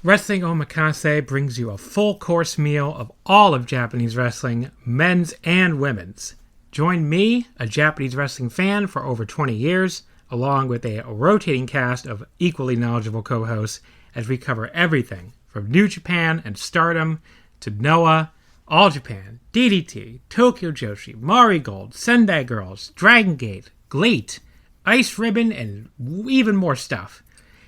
Wrestling Omakase brings you a full-course meal of all of Japanese wrestling, men's and women's. Join me, a Japanese wrestling fan for over 20 years, along with a rotating cast of equally knowledgeable co-hosts, as we cover everything from New Japan and Stardom to Noah, All Japan, DDT, Tokyo Joshi, Mari Gold, Sendai Girls, Dragon Gate, GLEAT, Ice Ribbon, and even more stuff.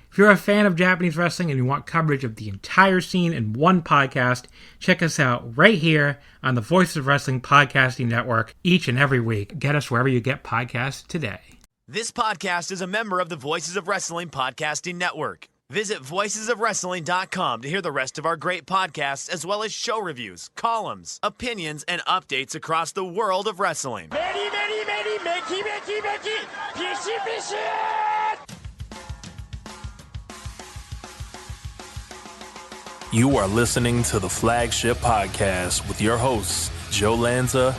If you're a fan of Japanese wrestling and you want coverage of the entire scene in one podcast, check us out right here on the Voices of Wrestling Podcasting Network each and every week. Get us wherever you get podcasts today. This podcast is a member of the Voices of Wrestling Podcasting Network. Visit voicesofwrestling.com to hear the rest of our great podcasts, as well as show reviews, columns, opinions, and updates across the world of wrestling. You are listening to the Flagship Podcast with your hosts, Joe Lanza.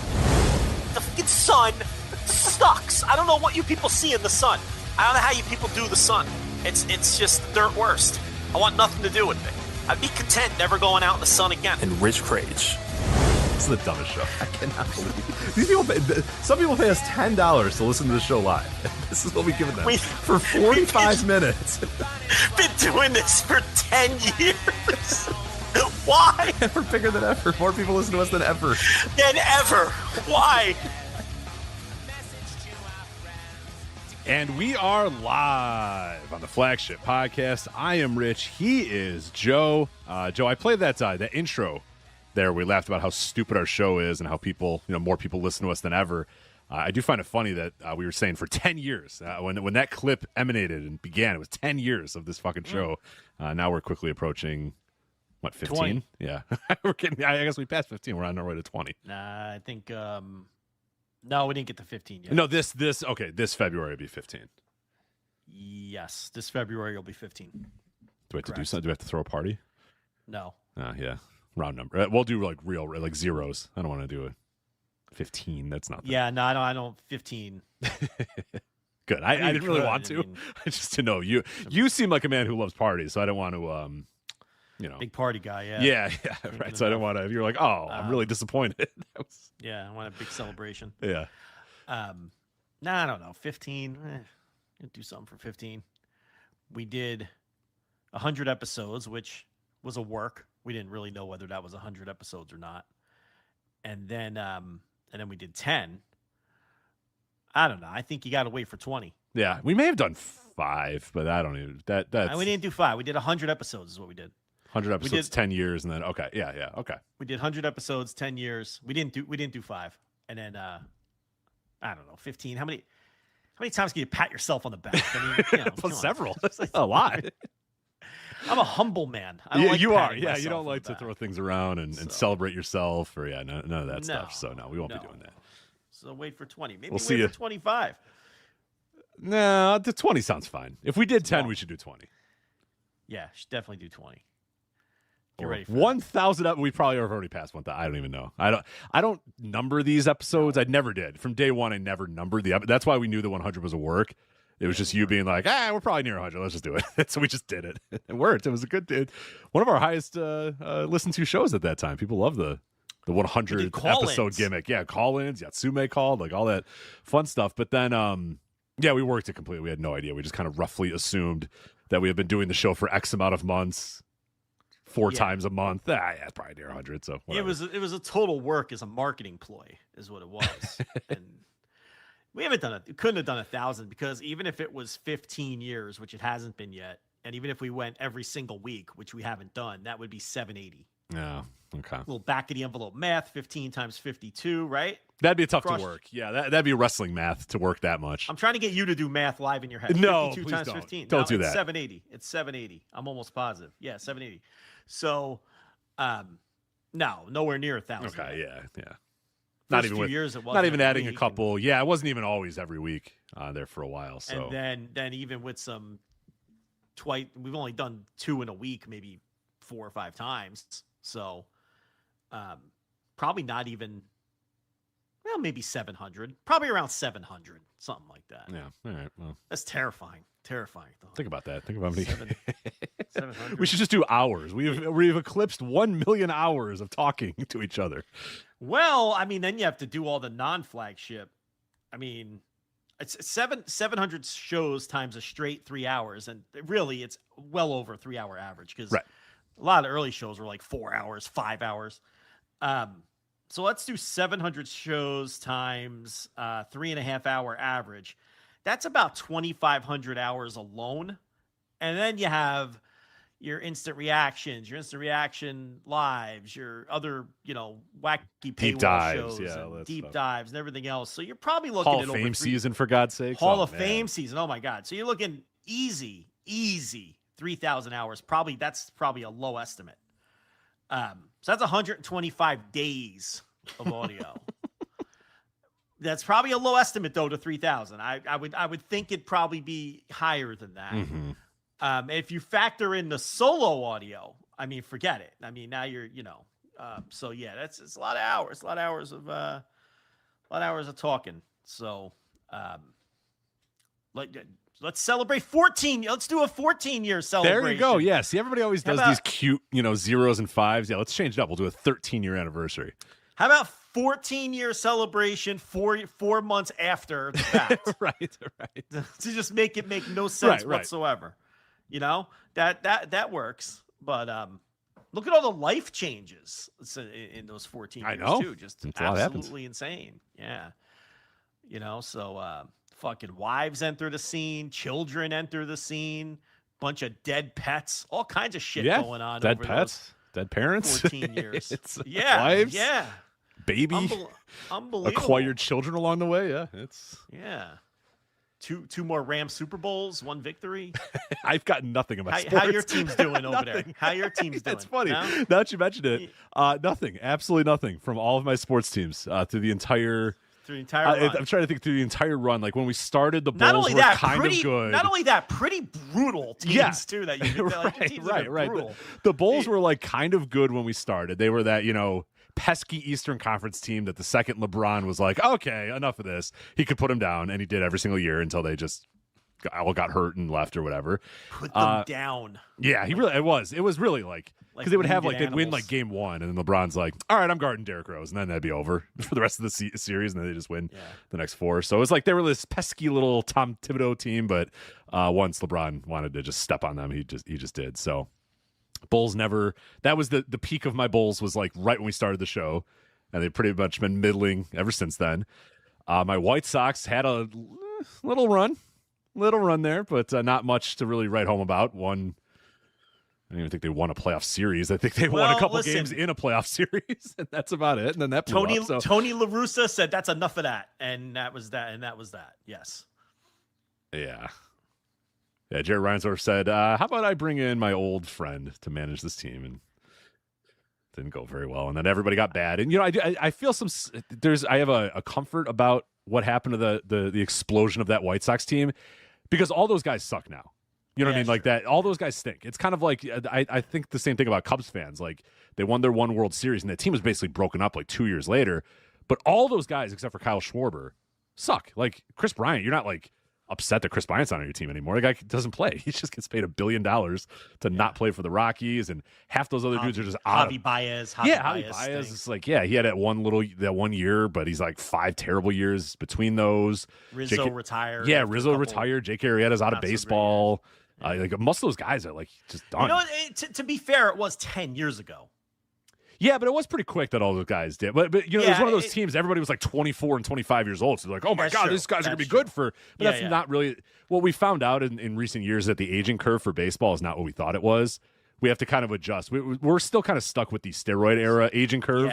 The fucking sun sucks. I don't know what you people see in the sun. I don't know how you people do the sun. It's just the dirt worst. I want nothing to do with it. I'd be content never going out in the sun again. And Rich Crage. This is the dumbest show. I cannot believe these people. Some people pay us $10 to listen to the show live. This is what we give them for 45 minutes. Been doing this for 10 years. Why? We're bigger than ever. More people listen to us than ever. Why? And we are live on the Flagship Podcast. I am Rich. He is Joe. Joe, I played that intro there. We laughed about how stupid our show is and how people, more people listen to us than ever. I do find it funny that we were saying for 10 years, when that clip emanated and began, it was 10 years of this fucking show. Now we're quickly approaching, 15? 20. Yeah. We're getting, I guess we passed 15. We're on our way to 20. Nah, I think, no, we didn't get to 15 yet. No, this February will be 15. Yes, this February will be 15. Do we have to do something? Do we have to throw a party? No. Yeah. Round number. We'll do like zeros. I don't want to do a 15. That's not. Yeah, no, I don't. 15. Good. I didn't really want to. Just to know you seem like a man who loves parties, so I don't want to. Big party guy. Yeah. Yeah. Right. So I don't want to. You're like, oh, I'm really disappointed. Yeah, I want a big celebration. Yeah. I don't know. 15. Do something for 15. We did 100 episodes, which was a work. We didn't really know whether that was 100 episodes or not. And then we did 10. I don't know. I think you got to wait for 20. Yeah, we may have done 5, but I don't even. That's we didn't do 5. We did 100 episodes is what we did. 100 episodes, 10 years, and then okay. We did 100 episodes, 10 years. We didn't do 5. And then I don't know, 15. How many times can you pat yourself on the back? I mean, well, several. That's a lot. I'm a humble man. I don't like you are. patting Yeah, you don't myself on like the to back. throw things around and celebrate yourself or none of that stuff. So no, we won't be doing that. So wait for 20. Maybe We'll wait see for you. 25. No, the 20 sounds fine. If we did 10, we should do 20. Yeah, should definitely do 20. Get Or ready for 1,000. We probably have already passed 1,000. I don't even know. I don't number these episodes. I never did. From day one, I never numbered the. That's why we knew the 100 was a work. It was just you being like, we're probably near 100. Let's just do it. So we just did it. It worked. It was a good, one of our highest listened to shows at that time. People love the 100 episode gimmick. Yeah, call-ins. Yatsume called, like all that fun stuff. But then, we worked it completely. We had no idea. We just kind of roughly assumed that we had been doing the show for X amount of months. 4 times a month. It's probably near 100. So whatever. It was a total work as a marketing ploy, is what it was. And we haven't done it. We couldn't have done 1,000 because even if it was 15 years, which it hasn't been yet, and even if we went every single week, which we haven't done, that would be 780. Yeah. Okay. A little back of the envelope math, 15 times 52, right? That'd be tough to work. Yeah, that'd be wrestling math to work that much. I'm trying to get you to do math live in your head. No, 52 please times don't. 15. Don't do it's that. 780. It's 780. I'm almost positive. Yeah, 780. So, no, nowhere near 1,000. Okay, yeah. Not even years. It wasn't not even adding a week, couple. Yeah, it wasn't even always every week there for a while. So and then even with some we've only done 2 in a week, maybe 4 or 5 times. So, probably not even. maybe 700, probably around 700, something like that. Yeah. All right. Well, That's terrifying. Terrifying. think about that. Think about how many. 700. We should just do hours. We've eclipsed 1 million hours of talking to each other. Well, I mean, then you have to do all the non-flagship. I mean, it's 700 shows times a straight 3 hours, and really, it's well over a 3 hour average because a lot of the early shows were like 4 hours, 5 hours. So let's do 700 shows times 3.5 hour average. That's about 2,500 hours alone. And then you have your instant reactions, your instant reaction lives, your other, wacky Deep paywall dives, shows, all and that deep stuff. dives and everything else. So you're probably looking Hall at of over Fame season, for God's sake. Hall of Fame season. Oh my God. So you're looking easy 3,000 hours. That's probably a low estimate. So that's 125 days of audio. That's probably a low estimate though to 3,000. I would think it'd probably be higher than that. Mm-hmm. If you factor in the solo audio, I mean, forget it. I mean, now you're, so yeah, it's a lot of hours, a lot of hours of talking. So, let's celebrate 14. Let's do a 14-year celebration. There you go. Yeah. See, everybody always does these cute, zeros and fives. Yeah. Let's change it up. We'll do a 13-year anniversary. How about 14-year celebration 4 months after the fact? right. To just make no sense whatsoever. That works. But look at all the life changes in those 14 years too. Just absolutely insane. Yeah. So fucking wives enter the scene, children enter the scene, bunch of dead pets, all kinds of shit going on. Dead over pets, dead parents. 14 years. Wives. Yeah. Baby. Unbelievable. Acquired children along the way. Yeah. Yeah. Two more Rams Super Bowls, one victory. I've got nothing about sports. How your team's doing over there? How your team's doing? It's funny. No? Now that you mentioned it, nothing. Absolutely nothing from all of my sports teams through the entire run. I'm trying to think through the entire run. Like when we started, the Bulls were kind of good. Not only that, pretty brutal teams too. That you right. Brutal. The Bulls were like kind of good when we started. They were that pesky Eastern Conference team that the second LeBron was like, okay, enough of this. He could put him down, and he did every single year until they just all got hurt and left or whatever. Put them down. Yeah, it was really like because they would have they'd win like game one, and then LeBron's like, all right, I'm guarding Derrick Rose, and then that'd be over for the rest of the series, and then they just win the next four. So it was like they were this pesky little Tom Thibodeau team, but once LeBron wanted to just step on them, he just did. So Bulls never. That was the peak of my Bulls was like right when we started the show, and they've pretty much been middling ever since then. My White Sox had a little run there, but not much to really write home about. I don't even think they won a playoff series. I think they won a couple games in a playoff series, and that's about it. And then that blew up, Tony La Russa said that's enough of that, and that was that. Yes. Yeah. Yeah, Jerry Reinsdorf said, how about I bring in my old friend to manage this team? And it didn't go very well. And then everybody got bad. And, I feel I have a comfort about what happened to the explosion of that White Sox team because all those guys suck now. You know what I mean? Like that, all those guys stink. It's kind of like, I think the same thing about Cubs fans. Like they won their one World Series and that team was basically broken up like 2 years later. But all those guys, except for Kyle Schwarber, suck. Like Chris Bryant, you're not like upset that Chris Bryant's not on your team anymore. The guy doesn't play. He just gets paid $1 billion to not play for the Rockies, and half those other dudes are just out. Javi Baez. Javi Baez is like, he had that one year, but he's like 5 terrible years between those. Rizzo retired. Yeah, Rizzo retired. J.K. Arrieta's out of baseball. Like most of those guys are like just done. To be fair, it was 10 years ago. Yeah, but it was pretty quick that all those guys did. But it was one of those teams. Everybody was like 24 and 25 years old. So they're like, oh my God, these guys are going to be good for. But that's not really what we found out in recent years, that the aging curve for baseball is not what we thought it was. We have to kind of adjust. We're still kind of stuck with the steroid era aging curve.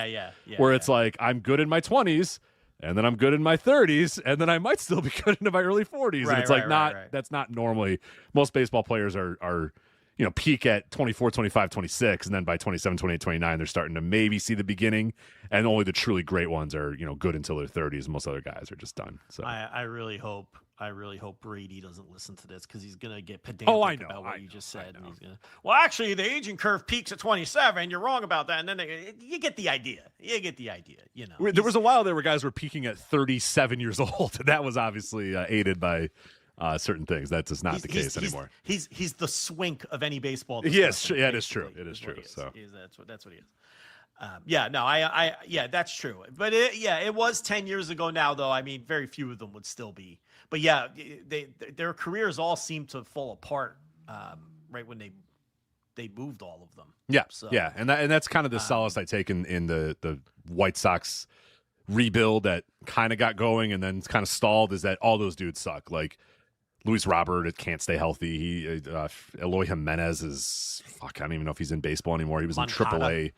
Where it's like, I'm good in my 20s, and then I'm good in my 30s, and then I might still be good into my early 40s. And it's like that's not normally. Most baseball players are peak at 24, 25, 26, and then by 27, 28, 29, they're starting to maybe see the beginning, and only the truly great ones are, good until their 30s. Most other guys are just done. So I really hope I really hope Brady doesn't listen to this because he's gonna get pedantic about what you just said. And he's gonna, well, actually, the aging curve peaks at 27. You're wrong about that. And then you get the idea. You know, there was a while there where guys were peaking at 37 years old, and that was obviously aided by certain things. That's just not the case anymore. He's the swink of any baseball. Yes, yeah, it is true. It is true. So that's what he is. That's true. But it was 10 years ago now, though. I mean, very few of them would still be. But yeah, their careers all seem to fall apart right when they moved all of them. Yeah, so, yeah, and that's kind of the solace I take in the White Sox rebuild that kind of got going and then kind of stalled, is that all those dudes suck. Like Luis Robert, it can't stay healthy. Eloy Jimenez is I don't even know if he's in baseball anymore. He was Moncada. in AAA.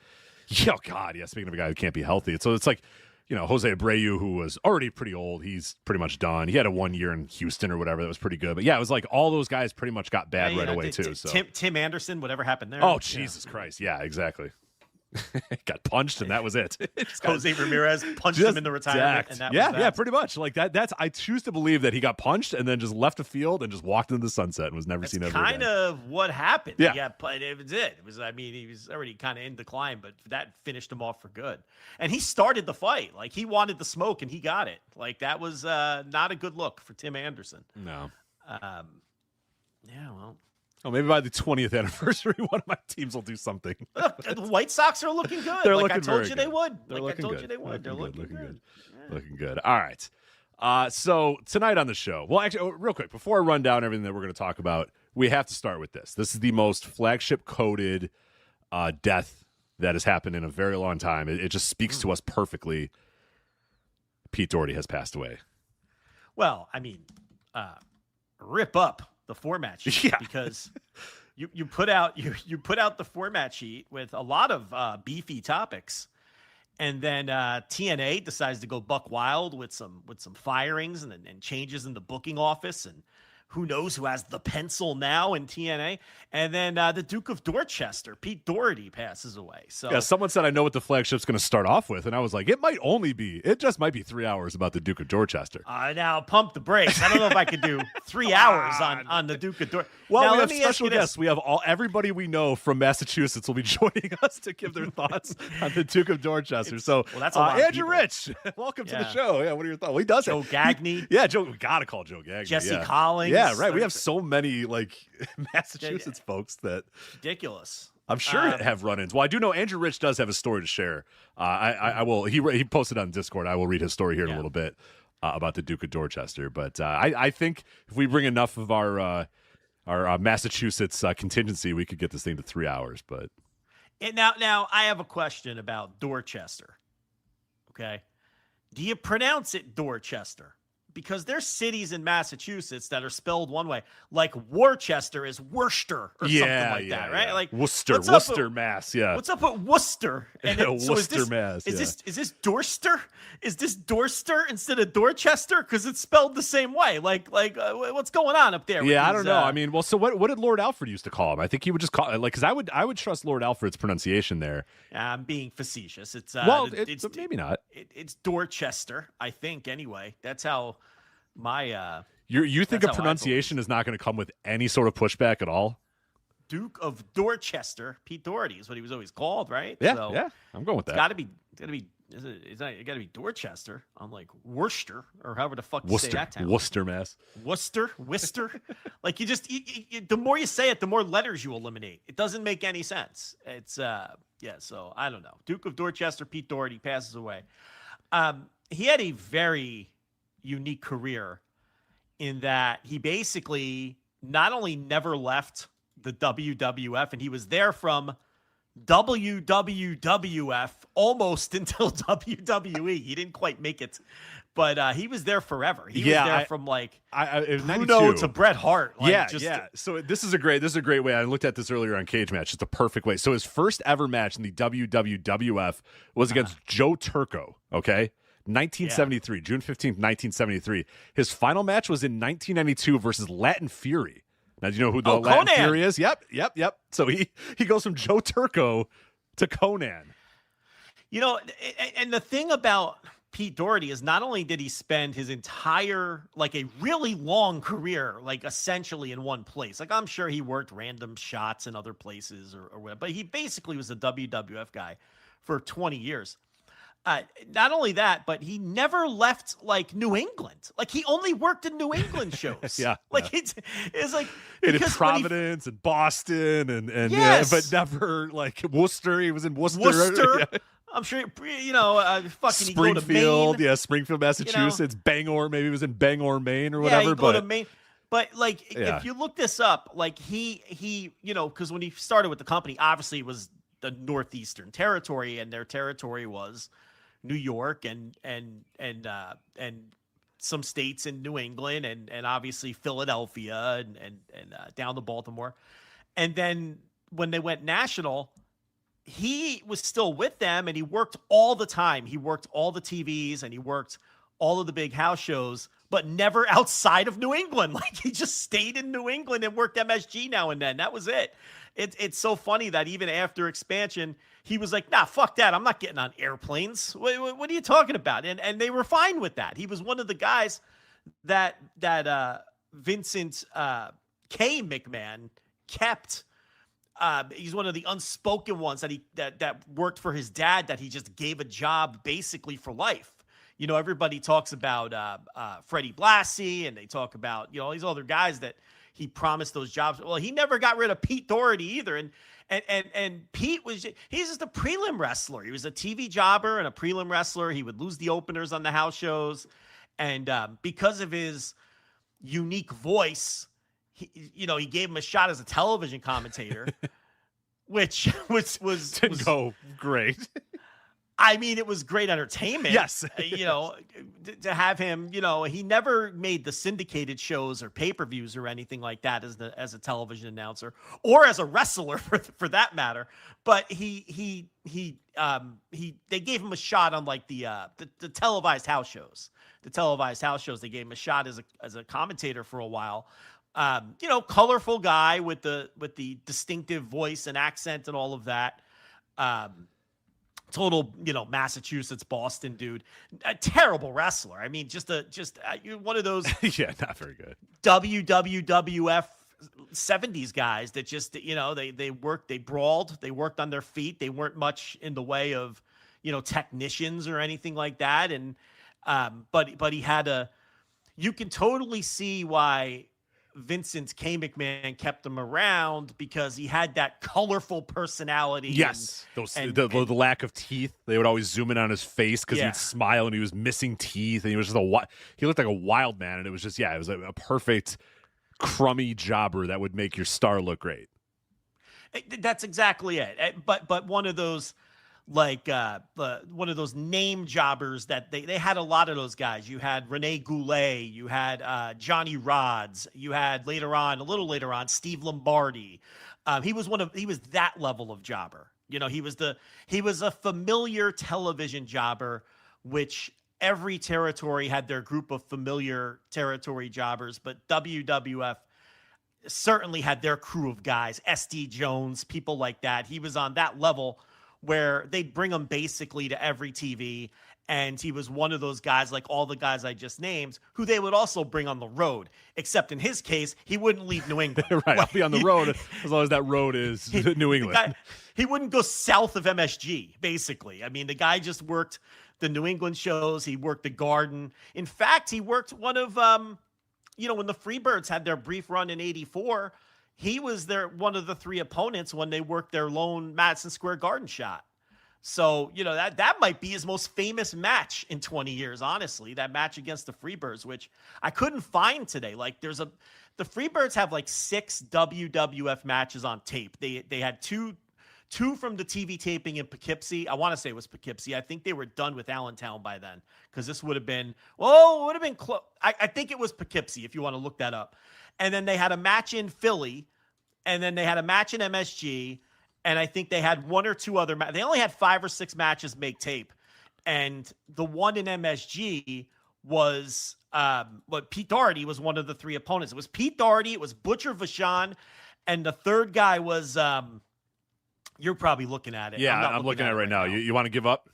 Yeah, God, yeah. Speaking of a guy who can't be healthy, so it's like, you know, Jose Abreu, who was already pretty old, he's pretty much done. He had a 1 year in Houston or whatever that was pretty good, but yeah, it was like all those guys pretty much got bad right away too. So Tim Anderson, whatever happened there? Oh, Jesus Christ! Yeah, exactly. Got punched and that was it. Jose Ramirez punched him in the retirement. And that was that. Yeah, pretty much. Like that's I choose to believe that he got punched and then just left the field and just walked into the sunset and was never seen ever again. Kind of what happened. Yeah, but it was it. It was, I mean, he was already kind of in decline, but that finished him off for good. And he started the fight. Like, he wanted the smoke and he got it. Like, that was not a good look for Tim Anderson. No. Yeah, well. Oh, maybe by the 20th anniversary, one of my teams will do something. Look, the White Sox are looking good. They're like looking I told you good. they would. They're like looking I told good. you they would. They're looking good. Yeah. Looking good. All right. So tonight on the show, well, actually, real quick, before I run down everything that we're going to talk about, we have to start with this. This is the most flagship-coded death that has happened in a very long time. It just speaks to us perfectly. Pete Doherty has passed away. Well, I mean, rip up the format sheet because you put out the format sheet with a lot of beefy topics, and then TNA decides to go buck wild with some firings and changes in the booking office, and who knows who has the pencil now in TNA. And then the Duke of Dorchester, Pete Doherty, passes away. So yeah, someone said, I know what the flagship's going to start off with. And I was like, it just might be 3 hours about the Duke of Dorchester. Now pump the brakes. I don't know if I could do 3 hours on the Duke of Dorchester. Well, now, we have special guests. We have everybody we know from Massachusetts will be joining us to give their thoughts on the Duke of Dorchester. That's a lot of Andrew Rich, welcome to the show. Yeah, what are your thoughts? Well, he does Joe Gagney. Yeah, Joe. We got to call Joe Gagney. Jesse Collins. Yeah, right. We have so many Massachusetts folks that ridiculous. I'm sure have run-ins. Well, I do know Andrew Rich does have a story to share. I will. He posted on Discord. I will read his story here in a little bit about the Duke of Dorchester. But I think if we bring enough of our Massachusetts contingency, we could get this thing to 3 hours. But now I have a question about Dorchester. Okay, do you pronounce it Dorchester? Because there's cities in Massachusetts that are spelled one way, like Worcester is Worcester or something like that, right? Yeah. Like Worcester, Mass. Yeah. What's up with Worcester? And Worcester, Mass. Is this Dorchester? Is this Dorchester instead of Dorchester? Because it's spelled the same way. Like what's going on up there? Yeah, I don't know. I mean, well, so what did Lord Alfred used to call him? I think he would just call it because I would trust Lord Alfred's pronunciation there. I'm being facetious. It's it's maybe not. It's Dorchester, I think. Anyway, that's how my you think a pronunciation is not going to come with any sort of pushback at all? Duke of Dorchester, Pete Doherty is what he was always called, right? Yeah, yeah. I'm going with that. It got to be Dorchester. I'm like Worcester or however the fuck you say that town. Worcester, Mass. Worcester. Like you just the more you say it, the more letters you eliminate. It doesn't make any sense. It's So I don't know. Duke of Dorchester, Pete Doherty passes away. He had a very unique career in that he basically not only never left the WWF, and he was there from WWF almost until WWE. He didn't quite make it, but he was there forever. He was there from Bruno to Bret Hart. So this is a great way. I looked at this earlier on Cage Match. It's a perfect way. So his first ever match in the WWF was against Joe Turco. Okay. 1973, June 15th, 1973. His final match was in 1992 versus Latin Fury. Now, do you know who the Latin Conan. Fury is? Yep. So he goes from Joe Turco to Conan. You know, and the thing about Pete Doherty is not only did he spend his entire, like a really long career, like essentially in one place. Like I'm sure he worked random shots in other places or whatever, but he basically was a WWF guy for 20 years. Not only that, but he never left like New England. Like he only worked in New England shows. Like it's like in Providence and Boston and yes. but never like Worcester. He was in Worcester. Yeah. I'm sure, fucking Springfield, Springfield, Massachusetts, Bangor, maybe he was in Bangor, Maine or whatever. Yeah, to Maine. But like, if you look this up, like he, because when he started with the company, obviously it was the Northeastern Territory, and their territory was New York and some states in New England and obviously Philadelphia and down to Baltimore. And then when they went national, he was still with them and he worked all the time. He worked all the TVs and he worked all of the big house shows, but never outside of New England. Like he just stayed in New England and worked MSG now and then. That was it. It's so funny that even after expansion, he was like, nah, fuck that. I'm not getting on airplanes. What are you talking about? And they were fine with that. He was one of the guys that Vincent K. McMahon kept. He's one of the unspoken ones that worked for his dad, that he just gave a job basically for life. Everybody talks about Freddie Blassie, and they talk about, all these other guys that he promised those jobs. Well, he never got rid of Pete Doherty either. And Pete he's just a prelim wrestler. He was a TV jobber and a prelim wrestler. He would lose the openers on the house shows. And because of his unique voice, he gave him a shot as a television commentator, which didn't go great. I mean, it was great entertainment. Yes. To have him, he never made the syndicated shows or pay-per-views or anything like that as a television announcer or as a wrestler for that matter. But they gave him a shot on like the televised house shows. The televised house shows, they gave him a shot as a commentator for a while. Colorful guy with the distinctive voice and accent and all of that. Total, Massachusetts, Boston dude. A terrible wrestler. I mean, just one of those. Yeah, not very good. WWF 70s guys that just, they worked, they brawled, they worked on their feet. They weren't much in the way of, technicians or anything like that. And, but he had you can totally see why Vincent K. McMahon kept him around, because he had that colorful personality. Yes, the lack of teeth. They would always zoom in on his face because he'd smile and he was missing teeth, and he was just he looked like a wild man, and it was just it was a perfect crummy jobber that would make your star look great. That's exactly it. But one of those one of those name jobbers that they had a lot of those guys. You had Rene Goulet, you had Johnny Rods, you had a little later on, Steve Lombardi. He was that level of jobber. He was a familiar television jobber, which every territory had their group of familiar territory jobbers, but WWF certainly had their crew of guys, SD Jones, people like that. He was on that level where they'd bring him basically to every TV. And he was one of those guys, like all the guys I just named, who they would also bring on the road. Except in his case, he wouldn't leave New England. Right, I'll be on the road as long as that road is New England. He wouldn't go south of MSG, basically. I mean, the guy just worked the New England shows. He worked the Garden. In fact, he worked one of, when the Freebirds had their brief run in '84, he was one of the three opponents when they worked their lone Madison Square Garden shot. So, that might be his most famous match in 20 years, honestly, that match against the Freebirds, which I couldn't find today. Like the Freebirds have like 6 WWF matches on tape. They had two from the TV taping in Poughkeepsie. I want to say it was Poughkeepsie. I think they were done with Allentown by then, because this would have been, close. I think it was Poughkeepsie, if you want to look that up. And then they had a match in Philly, and then they had a match in MSG, and I think they had one or two other matches. They only had 5 or 6 matches make tape. And the one in MSG was Pete Doherty was one of the 3 opponents. It was Pete Doherty, it was Butcher Vachon, and the third guy was you're probably looking at it. Yeah, I'm looking at it right now. You want to give up?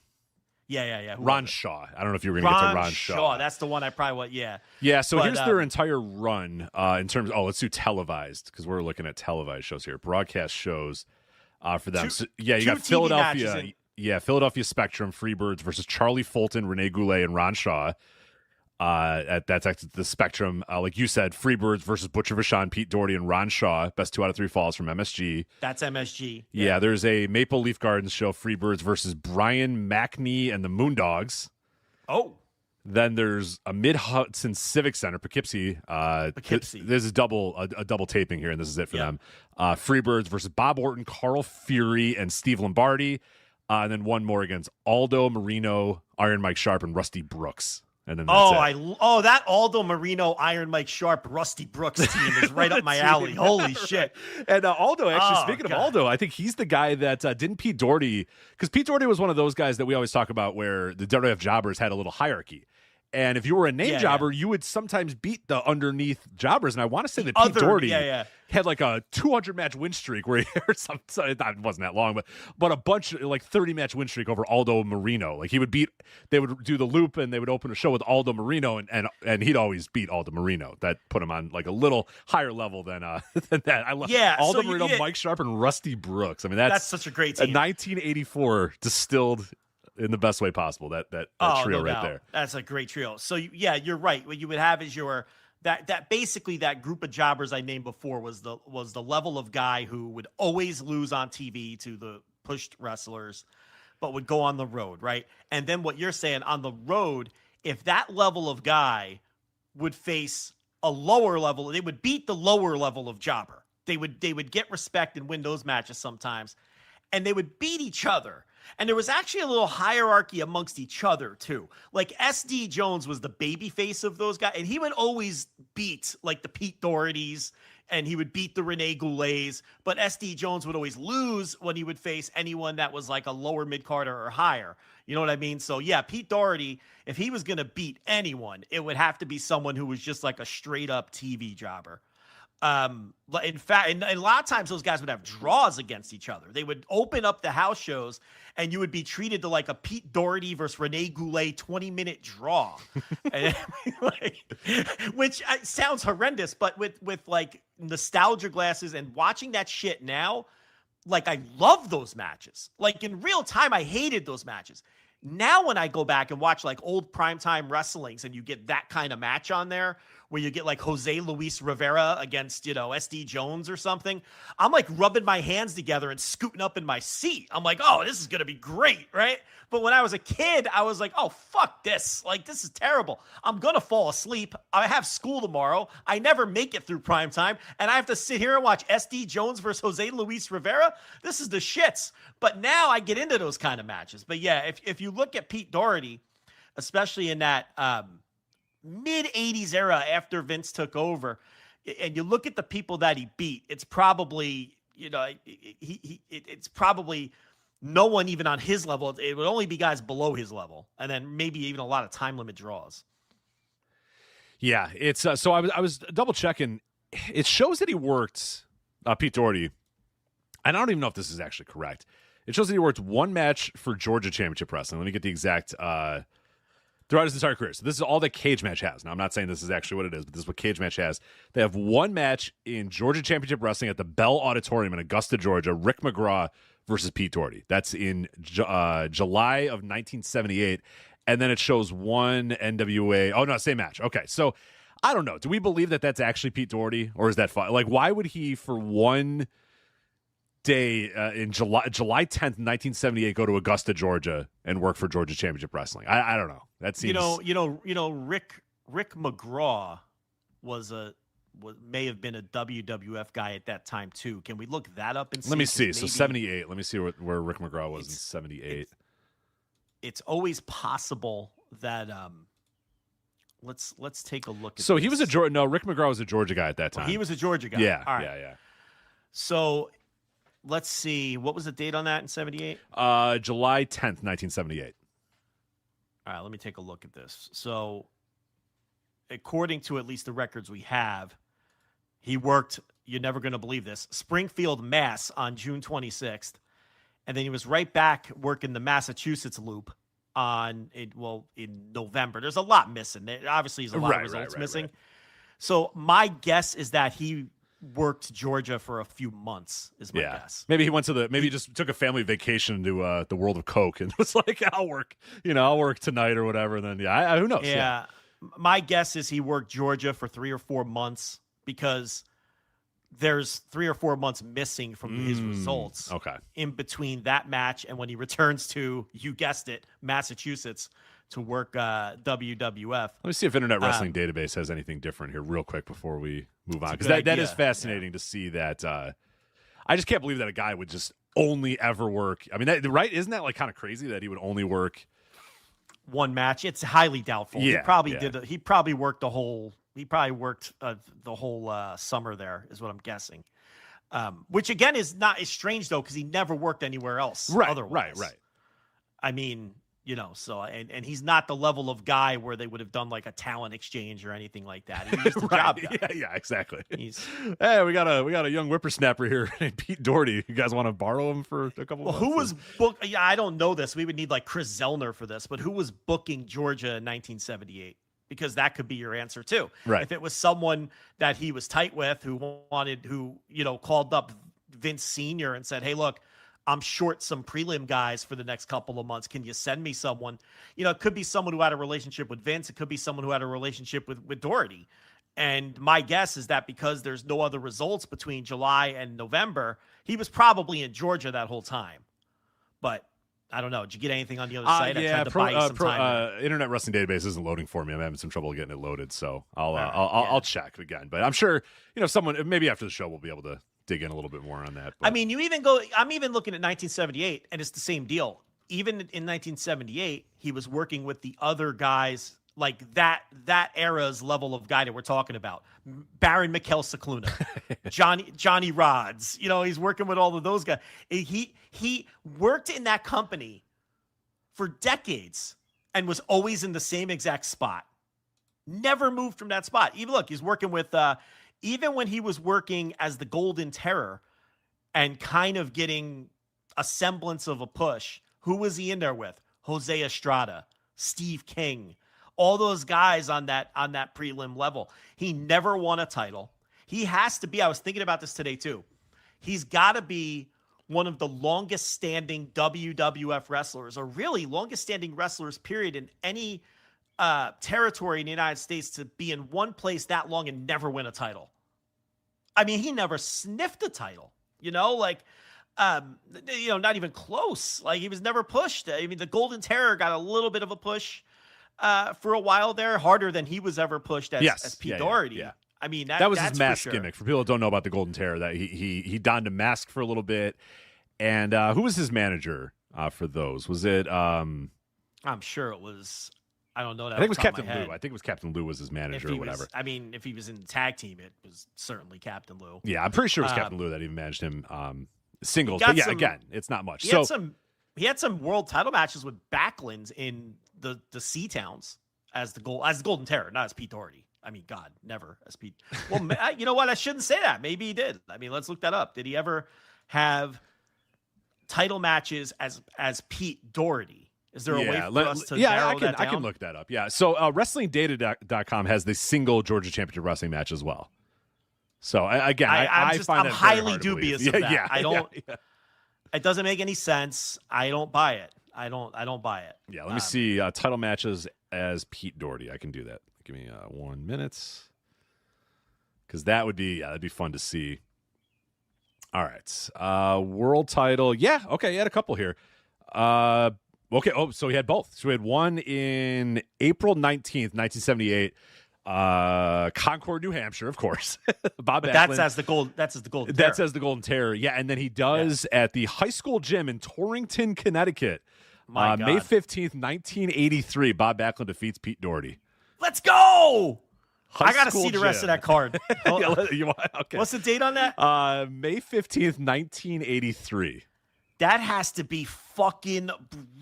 Yeah. Who Ron was it? Shaw. I don't know if you were going to get to Ron Shaw. That's the one I probably want. Yeah. Yeah. So here's their entire run in terms. Let's do televised because we're looking at televised shows here, broadcast shows for them. You got Philadelphia. Philadelphia Spectrum, Freebirds versus Charlie Fulton, Rene Goulet, and Ron Shaw. That's actually the Spectrum. Like you said, Freebirds versus Butcher Vachon, Pete Doherty, and Ron Shaw. Best 2 out of 3 falls from MSG. That's MSG. Yeah, there's a Maple Leaf Gardens show, Freebirds versus Brian McNee and the Moondogs. Oh. Then there's a Mid-Hudson Civic Center, Poughkeepsie. There's a double taping here, and this is it for them. Freebirds versus Bob Orton, Carl Fury, and Steve Lombardi. And then one more against Aldo Marino, Iron Mike Sharp, and Rusty Brooks. And then that's it. That Aldo Marino, Iron Mike Sharp, Rusty Brooks team is right up my alley. Holy shit! And Aldo, actually, speaking of Aldo, I think he's the guy that didn't Pete Doherty, because Pete Doherty was one of those guys that we always talk about where the WWF jobbers had a little hierarchy. And if you were a name jobber, you would sometimes beat the underneath jobbers. And I want to say that Pete Doherty had like a 200-match win streak where he it wasn't that long, but a bunch, like 30-match win streak over Aldo Marino. Like they would do the loop and they would open a show with Aldo Marino, and he'd always beat Aldo Marino. That put him on like a little higher level than that. I love Aldo Marino, Mike Sharp, and Rusty Brooks. I mean, that's such a great team. A 1984 distilled in the best way possible. That trio right there. That's a great trio. So you're right. What you would have is that basically that group of jobbers I named before was the level of guy who would always lose on TV to the pushed wrestlers, but would go on the road, right? And then what you're saying on the road, if that level of guy would face a lower level, they would beat the lower level of jobber. They would get respect and win those matches sometimes, and they would beat each other. And there was actually a little hierarchy amongst each other, too. Like, S.D. Jones was the baby face of those guys, and he would always beat, like, the Pete Dohertys, and he would beat the Rene Goulets, but S.D. Jones would always lose when he would face anyone that was, like, a lower mid-carder or higher. You know what I mean? So, yeah, Pete Doherty, if he was going to beat anyone, it would have to be someone who was just, like, a straight-up TV jobber. In fact, and a lot of times those guys would have draws against each other. They would open up the house shows and you would be treated to like a Pete Doherty versus Rene Goulet 20-minute draw. And, which sounds horrendous, but with like nostalgia glasses and watching that shit now, like I love those matches. Like in real time, I hated those matches. Now when I go back and watch like old primetime wrestlings and you get that kind of match on there where you get like Jose Luis Rivera against, SD Jones or something, I'm like rubbing my hands together and scooting up in my seat. I'm like, oh, this is going to be great, right? But when I was a kid, I was like, oh, fuck this. Like, this is terrible. I'm going to fall asleep. I have school tomorrow. I never make it through primetime, and I have to sit here and watch SD Jones versus Jose Luis Rivera. This is the shits. But now I get into those kind of matches. But yeah, if you look at Pete Doherty, especially in that mid-'80s era after Vince took over, and you look at the people that he beat, it's probably, it's probably no one even on his level. It would only be guys below his level, and then maybe even a lot of time limit draws. Yeah, it's so I was double checking. It shows that he worked Pete Doherty, and I don't even know if this is actually correct. It shows that he worked one match for Georgia Championship Wrestling. Let me get the exact throughout his entire career. So this is all that Cage Match has. Now, I'm not saying this is actually what it is, but this is what Cage Match has. They have one match in Georgia Championship Wrestling at the Bell Auditorium in Augusta, Georgia. Rick McGraw versus Pete Doherty. That's in July of 1978. And then it shows one NWA. Oh, no, same match. Okay, so I don't know. Do we believe that that's actually Pete Doherty, or is that fun? Like, why would he, for one day in July 10th, 1978, go to Augusta, Georgia, and work for Georgia Championship Wrestling? I don't know. That seems Rick McGraw may have been a WWF guy at that time too. Can we look that up and see? Let me see. So 78. Let me see where Rick McGraw was in 78. It's always possible that let's take a look at So this. he was a Georgia. No, Rick McGraw was a Georgia guy at that time. He was a Georgia guy. Yeah. All right. Yeah. So let's see. What was the date on that in 78? July 10th, 1978. All right, let me take a look at this. So according to at least the records we have, he worked, you're never going to believe this, Springfield, Mass on June 26th. And then he was right back working the Massachusetts loop in November. There's a lot missing. Obviously, there's a lot of results missing. Right. So my guess is that he worked Georgia for a few months. Is my guess. Maybe he just took a family vacation to the world of Coke and was like, I'll work tonight or whatever. And then who knows? Yeah. My guess is he worked Georgia for 3 or 4 months because there's 3 or 4 months missing from his results. Okay. In between that match and when he returns to, you guessed it, Massachusetts to work WWF. Let me see if Internet Wrestling Database has anything different here real quick before we move on. Because that is fascinating to see that. I just can't believe that a guy would just only ever work. I mean, right? Isn't that like kind of crazy that he would only work one match? It's highly doubtful. Yeah, he probably worked the whole summer there is what I'm guessing. Which again is strange though, because he never worked anywhere else. Otherwise. Right. I mean, so and he's not the level of guy where they would have done like a talent exchange or anything like that. He's the job guy. Yeah, exactly. Hey, we got a young whippersnapper here named Pete Doherty. You guys want to borrow him for a couple months? Who was booked? Yeah, I don't know this. We would need like Chris Zellner for this, but who was booking Georgia in 1978? Because that could be your answer too. Right. If it was someone that he was tight with, who called up Vince Sr. and said, hey, look, I'm short some prelim guys for the next couple of months. Can you send me someone? It could be someone who had a relationship with Vince. It could be someone who had a relationship with Doherty. And my guess is that because there's no other results between July and November, he was probably in Georgia that whole time. But I don't know. Did you get anything on the other site? I tried to buy you some time. Internet Wrestling Database isn't loading for me. I'm having some trouble getting it loaded, so I'll check again. But I'm sure someone maybe after the show will be able to dig in a little bit more on that. But. I mean, I'm even looking at 1978, and it's the same deal. Even in 1978, he was working with the other guys, like that era's level of guy that we're talking about. Baron Mikel Cicluna, Johnny Rods. He's working with all of those guys. He worked in that company for decades and was always in the same exact spot. Never moved from that spot. He's working with even when he was working as the Golden Terror and kind of getting a semblance of a push. Who was he in there with? Jose Estrada, Steve King, all those guys on that prelim level. He never won a title. He has to be, I was thinking about this today too. He's got to be one of the longest standing WWF wrestlers, or really longest standing wrestlers, period, in any territory in the United States to be in one place that long and never win a title. I mean, he never sniffed a title, not even close. Like, he was never pushed. I mean, the Golden Terror got a little bit of a push for a while there, harder than he was ever pushed as Pete Doherty. Yeah. I mean, that was that's his mask for sure. gimmick. For people that don't know about the Golden Terror, that he donned a mask for a little bit. And who was his manager for those? Was it? I'm sure it was. I don't know that. I think it was Captain Lou. I think it was Captain Lou was his manager or whatever. If he was in the tag team, it was certainly Captain Lou. Yeah, I'm pretty sure it was Captain Lou that even managed him singles. But again, it's not much. He had some world title matches with Backlund in the Sea Towns as the Golden Terror, not as Pete Doherty. I mean, God, never as Pete. Well, you know what? I shouldn't say that. Maybe he did. I mean, let's look that up. Did he ever have title matches as Pete Doherty? Is there a way for us to narrow that down? I can look that up. Yeah. So WrestlingData.com has the single Georgia Championship Wrestling match as well. So again, I'm highly dubious of that. I don't. Yeah. It doesn't make any sense. I don't buy it. I don't buy it. Yeah. Let me see title matches as Pete Doherty. I can do that. Give me 1 minute, because that'd be fun to see. All right. World title. Yeah. Okay. He had a couple here. Okay. Oh, so he had both. So he had one in April 19th, 1978, Concord, New Hampshire, of course. Bob Backlund. That's as the Golden Terror. That's as the Golden Terror. Yeah. And then he does at the high school gym in Torrington, Connecticut. May 15th, 1983. Bob Backlund defeats Pete Doherty. Let's go. I got to see the rest of that card. Okay. What's the date on that? May 15th, 1983. That has to be fucking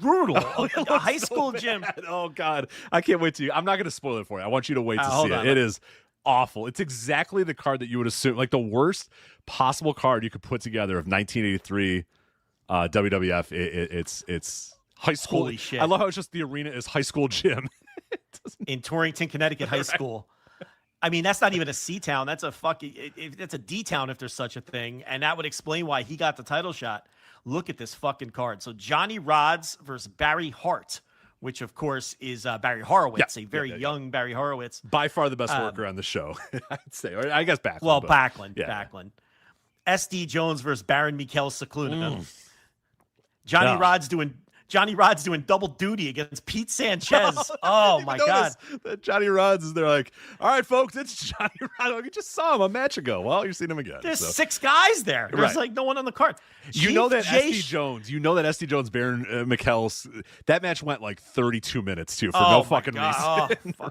brutal. A high school gym. Oh, God. I can't wait to. I'm not going to spoil it for you. I want you to wait to see it. It is awful. It's exactly the card that you would assume, like the worst possible card you could put together of 1983 WWF. High school. Holy shit. I love how it's just the arena is high school gym. In Torrington, Connecticut high school. I mean, that's not even a C town. That's a that's a D town if there's such a thing. And that would explain why he got the title shot. Look at this fucking card. So Johnny Rodz versus Barry Hart, which of course is Barry Horowitz, a very young Barry Horowitz. By far the best worker on the show, I'd say. Or I guess Backlund. Well, but, Backlund. yeah. Backlund. SD Jones versus Baron Mikhail Cicluna. Johnny Rodz doing double duty against Pete Sanchez. Oh my God. That Johnny Rodz is there like, all right, folks, it's Johnny Rodz. You just saw him a match ago. Well, you're seeing him again. There's 6 guys there. There's like no one on the card. You know that SD Jones, Baron Mikkel's, that match went like 32 minutes too for no fucking reason. Oh,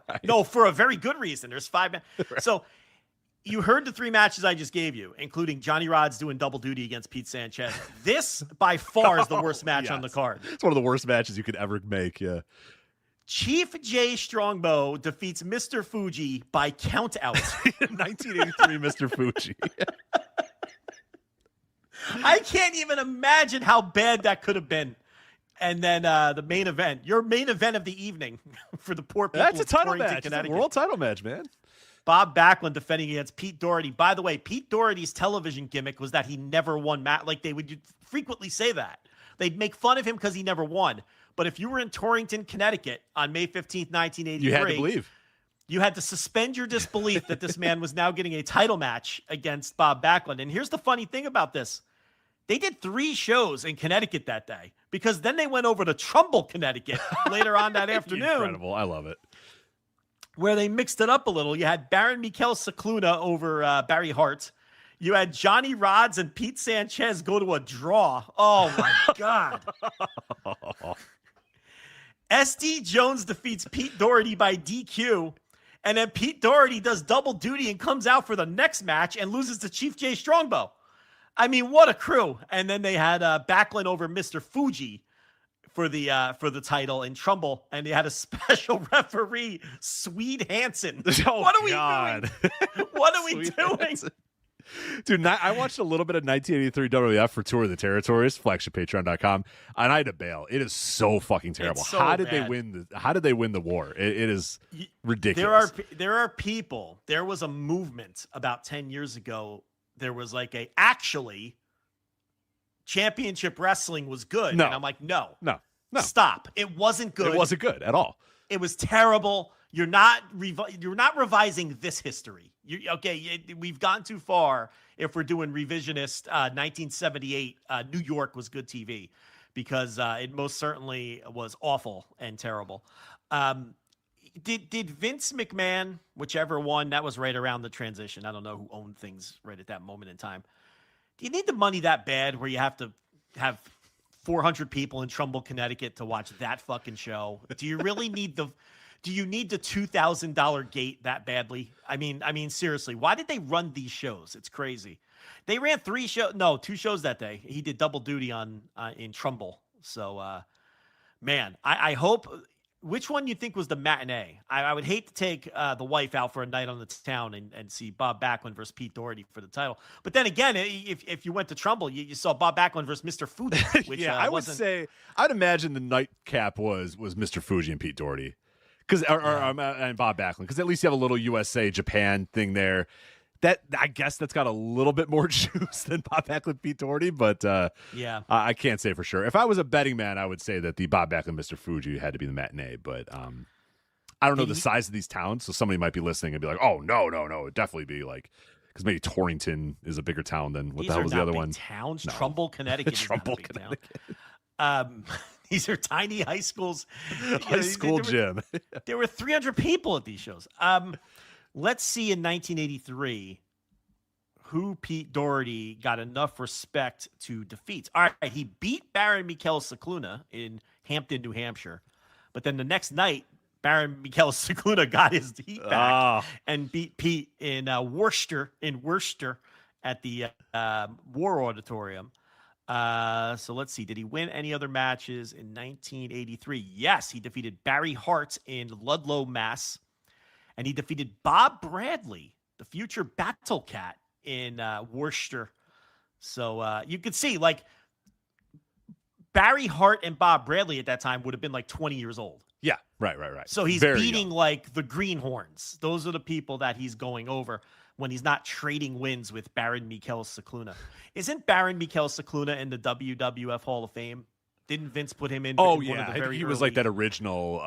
right. No, for a very good reason. There's 5 men. Right. So you heard the 3 matches I just gave you, including Johnny Rodz doing double duty against Pete Sanchez. This, by far, is the worst match on the card. It's one of the worst matches you could ever make, yeah. Chief J Strongbow defeats Mr. Fuji by count out. 1983 Mr. Fuji. I can't even imagine how bad that could have been. And then the main event, your main event of the evening for the poor people. That's a title match. It's a world title match, man. Bob Backlund defending against Pete Doherty. By the way, Pete Doherty's television gimmick was that he never won match. Like they would frequently say that. They'd make fun of him because he never won. But if you were in Torrington, Connecticut on May 15th, 1983, you had to believe. You had to suspend your disbelief that this man was now getting a title match against Bob Backlund. And here's the funny thing about this. They did 3 shows in Connecticut that day because then they went over to Trumbull, Connecticut later on that afternoon. Incredible. I love it. Where they mixed it up a little. You had Baron Mikhail Cicluna over Barry Hart. You had Johnny Rodz and Pete Sanchez go to a draw. Oh, my God. SD Jones defeats Pete Doherty by DQ. And then Pete Doherty does double duty and comes out for the next match and loses to Chief J Strongbow. I mean, what a crew. And then they had Backlund over Mr. Fuji for the title in Trumbull, and they had a special referee, Swede Hansen. Oh, what are we God. doing? What are we doing? Hansen. Dude, I watched a little bit of 1983 WWF for Tour of the Territories, flagshippatreon.com, and I had to bail. It is so fucking terrible. So how did bad. they win the war? It is ridiculous. There are people. There was a movement about 10 years ago. There was like actually Championship Wrestling was good. No. And I'm like, no. Stop. It wasn't good. It wasn't good at all. It was terrible. You're not revising this history. We've gone too far if we're doing revisionist 1978 New York was good TV because it most certainly was awful and terrible. Did Vince McMahon, whichever one, that was right around the transition. I don't know who owned things right at that moment in time. Do you need the money that bad where you have to have 400 people in Trumbull, Connecticut to watch that fucking show? Do you really need the $2,000 gate that badly? I mean, seriously, why did they run these shows? It's crazy. They ran 2 shows that day. He did double duty in Trumbull. So, man, I hope. Which one you think was the matinee? I would hate to take the wife out for a night on the town and see Bob Backlund versus Pete Doherty for the title. But then again, if you went to Trumbull, you saw Bob Backlund versus Mr. Fuji. Which, yeah, I'd imagine the nightcap was Mr. Fuji and Pete Doherty, and Bob Backlund, because at least you have a little USA Japan thing there. That I guess that's got a little bit more juice than Bob Backlund, Pete Doherty, but yeah, I can't say for sure. If I was a betting man, I would say that the Bob Backlund, Mr. Fuji had to be the matinee, but I don't know the size of these towns, so somebody might be listening and be like, "Oh no, it'd definitely be like." Because maybe Torrington is a bigger town than what the hell was the other one? Towns, No. Trumbull, Connecticut. Trumbull, is not a big Connecticut. town. These are tiny high schools. High school gym. There were 300 people at these shows. Let's see in 1983 who Pete Doherty got enough respect to defeat. All right, he beat Baron Mikhail Cicluna in Hampton, New Hampshire. But then the next night, Baron Mikhail Cicluna got his heat back and beat Pete in Worcester at the War Auditorium. So let's see. Did he win any other matches in 1983? Yes, he defeated Barry Hart in Ludlow, Mass. And he defeated Bob Bradley, the future Battle Cat, in Worcester. So you could see, like, Barry Hart and Bob Bradley at that time would have been like 20 years old. Yeah, right. So he's Very beating young. like the Greenhorns. Those are the people that he's going over when he's not trading wins with Baron Mikel Cicluna. Isn't Baron Mikel Cicluna in the WWF Hall of Fame? Didn't Vince put him in? Oh, in one of yeah. the very He was like that original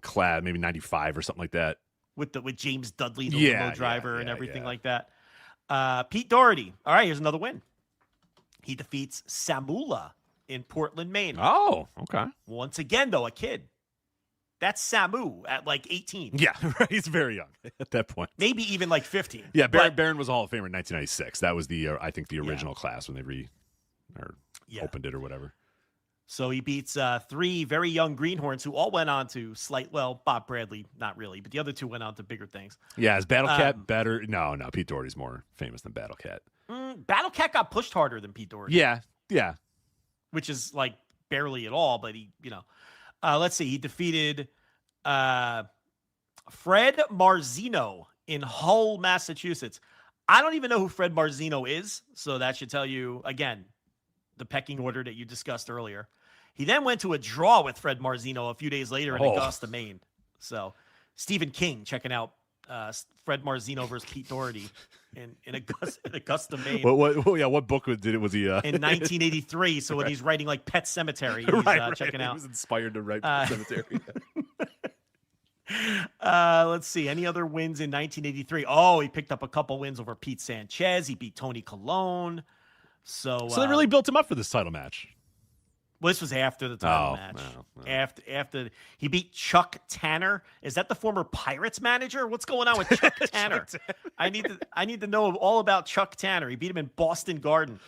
clad, maybe 95 or something like that. with James Dudley, the Yeah, limo driver, yeah, and everything yeah. like that. Pete Doherty. All right, here's another win. He defeats Samula in Portland, Maine. Oh, okay. Once again, though, a kid. That's Samu at like 18. Yeah, right. He's very young at that point. Maybe even like 15. Yeah, But- Baron was a Hall of Famer in 1996. That was I think the original class when they opened it or whatever. So he beats 3 very young Greenhorns who all went on to Bob Bradley, not really, but the other 2 went on to bigger things. Yeah, is Battle Cat better? No, Pete Doherty's more famous than Battle Cat. Battle Cat got pushed harder than Pete Doherty. Yeah. Which is like barely at all, but he, let's see. He defeated Fred Marzino in Hull, Massachusetts. I don't even know who Fred Marzino is, so that should tell you, again, the pecking order that you discussed earlier. He then went to a draw with Fred Marzino a few days later in Augusta, Maine. So Stephen King checking out Fred Marzino versus Pete Doherty in Augusta, Maine. What book was he? In 1983. So when he's writing like Pet Cemetery, he's checking out. He was inspired to write Pet Cemetery. Let's see. Any other wins in 1983? Oh, he picked up a couple wins over Pete Sanchez. He beat Tony Colon. So they really built him up for this title match. Well, this was after the title match. No. After he beat Chuck Tanner. Is that the former Pirates manager? What's going on with Chuck Tanner? I need to know all about Chuck Tanner. He beat him in Boston Garden.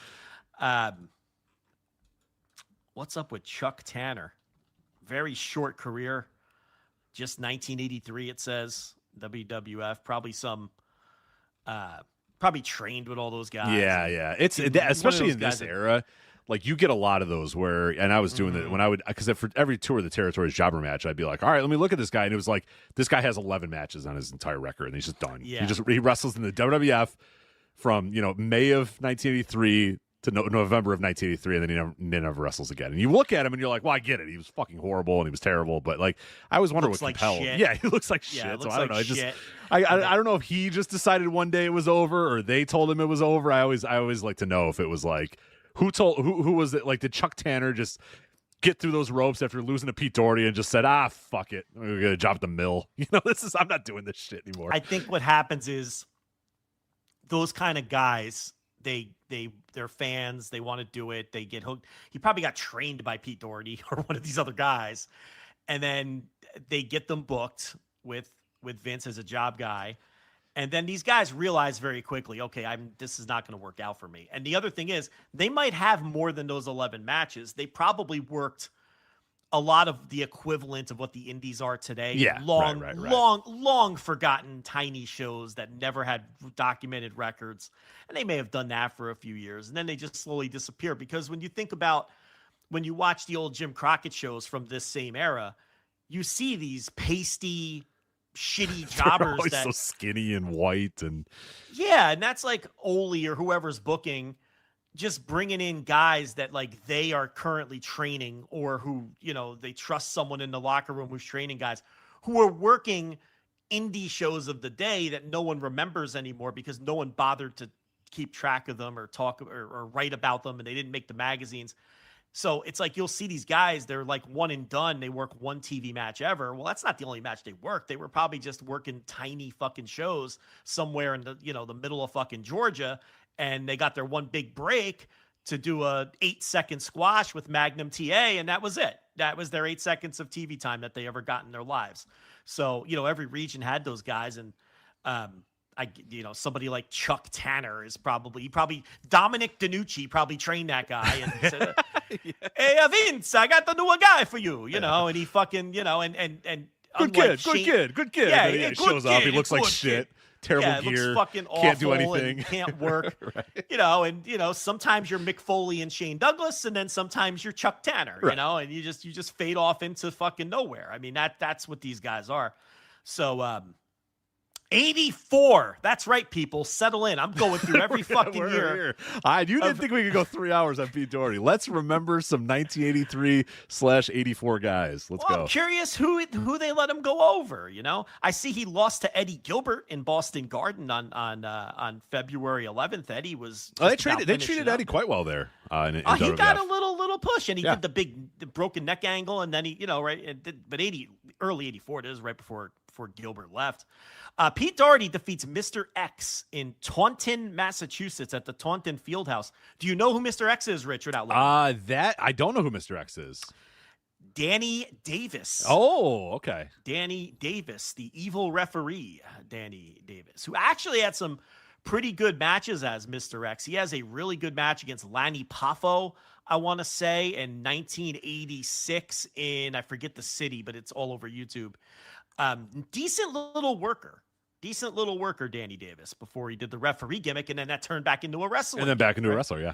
What's up with Chuck Tanner? Very short career. Just 1983, it says. WWF. Probably trained with all those guys. Yeah. It's especially in this era. Like you get a lot of those where, and I was doing that when I would, because for every Tour of the Territories jobber match, I'd be like, all right, let me look at this guy. And it was like, this guy has 11 matches on his entire record and he's just done. Yeah. He wrestles in the WWF from, May of 1983 to November of 1983. And then he never wrestles again. And you look at him and you're like, well, I get it. He was fucking horrible and he was terrible. But like, I always wonder what compelled. Shit. Yeah, he looks like shit. So I don't know. I don't know if he just decided one day it was over or they told him it was over. I always like to know if it was like, who was it? Like, did Chuck Tanner just get through those ropes after losing to Pete Doherty and just said, fuck it, we're gonna job at the mill? I'm not doing this shit anymore. I think what happens is those kind of guys, they're fans, they want to do it, they get hooked. He probably got trained by Pete Doherty or one of these other guys, and then they get them booked with Vince as a job guy. And then these guys realize very quickly, okay, this is not going to work out for me. And the other thing is, they might have more than those 11 matches. They probably worked a lot of the equivalent of what the indies are today. Yeah, right. long forgotten tiny shows that never had documented records. And they may have done that for a few years. And then they just slowly disappear. Because when you watch the old Jim Crockett shows from this same era, you see these pasty, shitty jobbers always that so skinny and white and that's like Ole or whoever's booking, just bringing in guys that like they are currently training or who they trust someone in the locker room who's training guys who are working indie shows of the day that no one remembers anymore because no one bothered to keep track of them or talk or write about them and they didn't make the magazines. So it's like you'll see these guys, they're like one and done. They work one TV match ever. Well, that's not the only match they worked. They were probably just working tiny fucking shows somewhere in the the middle of fucking Georgia, and they got their one big break to do a 8-second squash with Magnum TA, and that was it. That was their 8 seconds of TV time that they ever got in their lives. So every region had those guys, and somebody like Chuck Tanner is probably Dominic DiNucci probably trained that guy and said, hey, Vince, I got the new guy for you, and he fucking, and good kid. Yeah, and then good shows up. He kid, looks like good shit. kid. Terrible gear. Looks fucking awful. Can't do anything. And can't work. Right. Sometimes you're Mick Foley and Shane Douglas, and then sometimes you're Chuck Tanner, right. And you just fade off into fucking nowhere. I mean, that's what these guys are. So, 84. That's right, people. Settle in. I'm going through every fucking year. You didn't think we could go 3 hours on Pete Doherty. Let's remember some 1983/84 guys. Let's go. I'm curious who they let him go over. You know, I see he lost to Eddie Gilbert in Boston Garden on February 11th. Eddie was. They treated Eddie quite well there. In he got a little push, and he did the broken neck angle, and then he, but early 84, it is right before Gilbert left. Pete Doherty defeats Mr. X in Taunton, Massachusetts at the Taunton Fieldhouse. Do you know who Mr. X is, Richard? That I don't know who Mr. X is. Danny Davis. Oh, okay. Danny Davis, the evil referee, Danny Davis, who actually had some pretty good matches as Mr. X. He has a really good match against Lanny Poffo, I want to say, in 1986 in, I forget the city, but it's all over YouTube. Decent little worker, Danny Davis, before he did the referee gimmick, and then that turned back into a wrestler. And then back into a wrestler, yeah.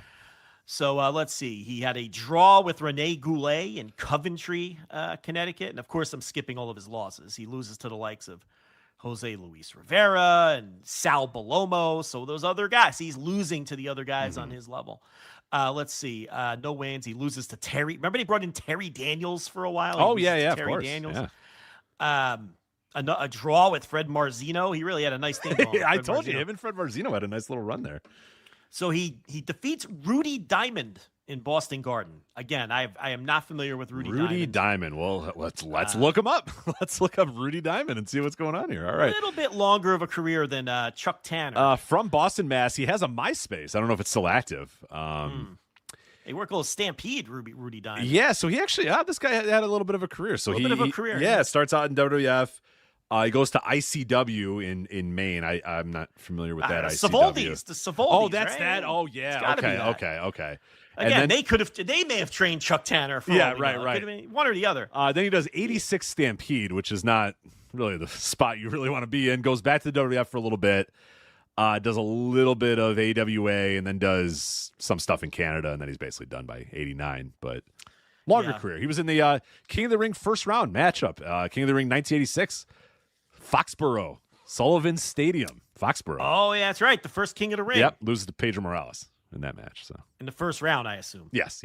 So let's see. He had a draw with Rene Goulet in Coventry, Connecticut. And, of course, I'm skipping all of his losses. He loses to the likes of Jose Luis Rivera and Sal Balomo. So those other guys, he's losing to the other guys on his level. Let's see. No wins. He loses to Terry. Remember they brought in Terry Daniels for a while? Terry of course. Daniels. Yeah. A draw with Fred Marzino. He really had a nice thing going. I told you, him and Fred Marzino had a nice little run there. So he defeats Rudy Diamond in Boston Garden. Again, I am not familiar with Rudy Diamond. Well, let's look him up. Let's look up Rudy Diamond and see what's going on here. All right. A little bit longer of a career than Chuck Tanner. From Boston, Mass. He has a MySpace. I don't know if it's still active. They work a little Stampede, Rudy Diamond. Yeah, so he actually, this guy had a little bit of a career. So Yeah, starts out in WWF. He goes to ICW in Maine. I'm not familiar with that. Savoldi's, the Savoldi's. Oh, that's right? that. Oh, yeah. Okay. Again, they may have trained Chuck Tanner for right. One or the other. Then he does 86 Stampede, which is not really the spot you really want to be in. Goes back to the WWF for a little bit. Does a little bit of AWA and then does some stuff in Canada, and then he's basically done by 89. But longer career. He was in the King of the Ring first round matchup. King of the Ring 1986. Foxborough, Sullivan Stadium, Foxborough. Oh, yeah, that's right. The first King of the Ring. Yep, loses to Pedro Morales in that match. So in the first round, I assume. Yes.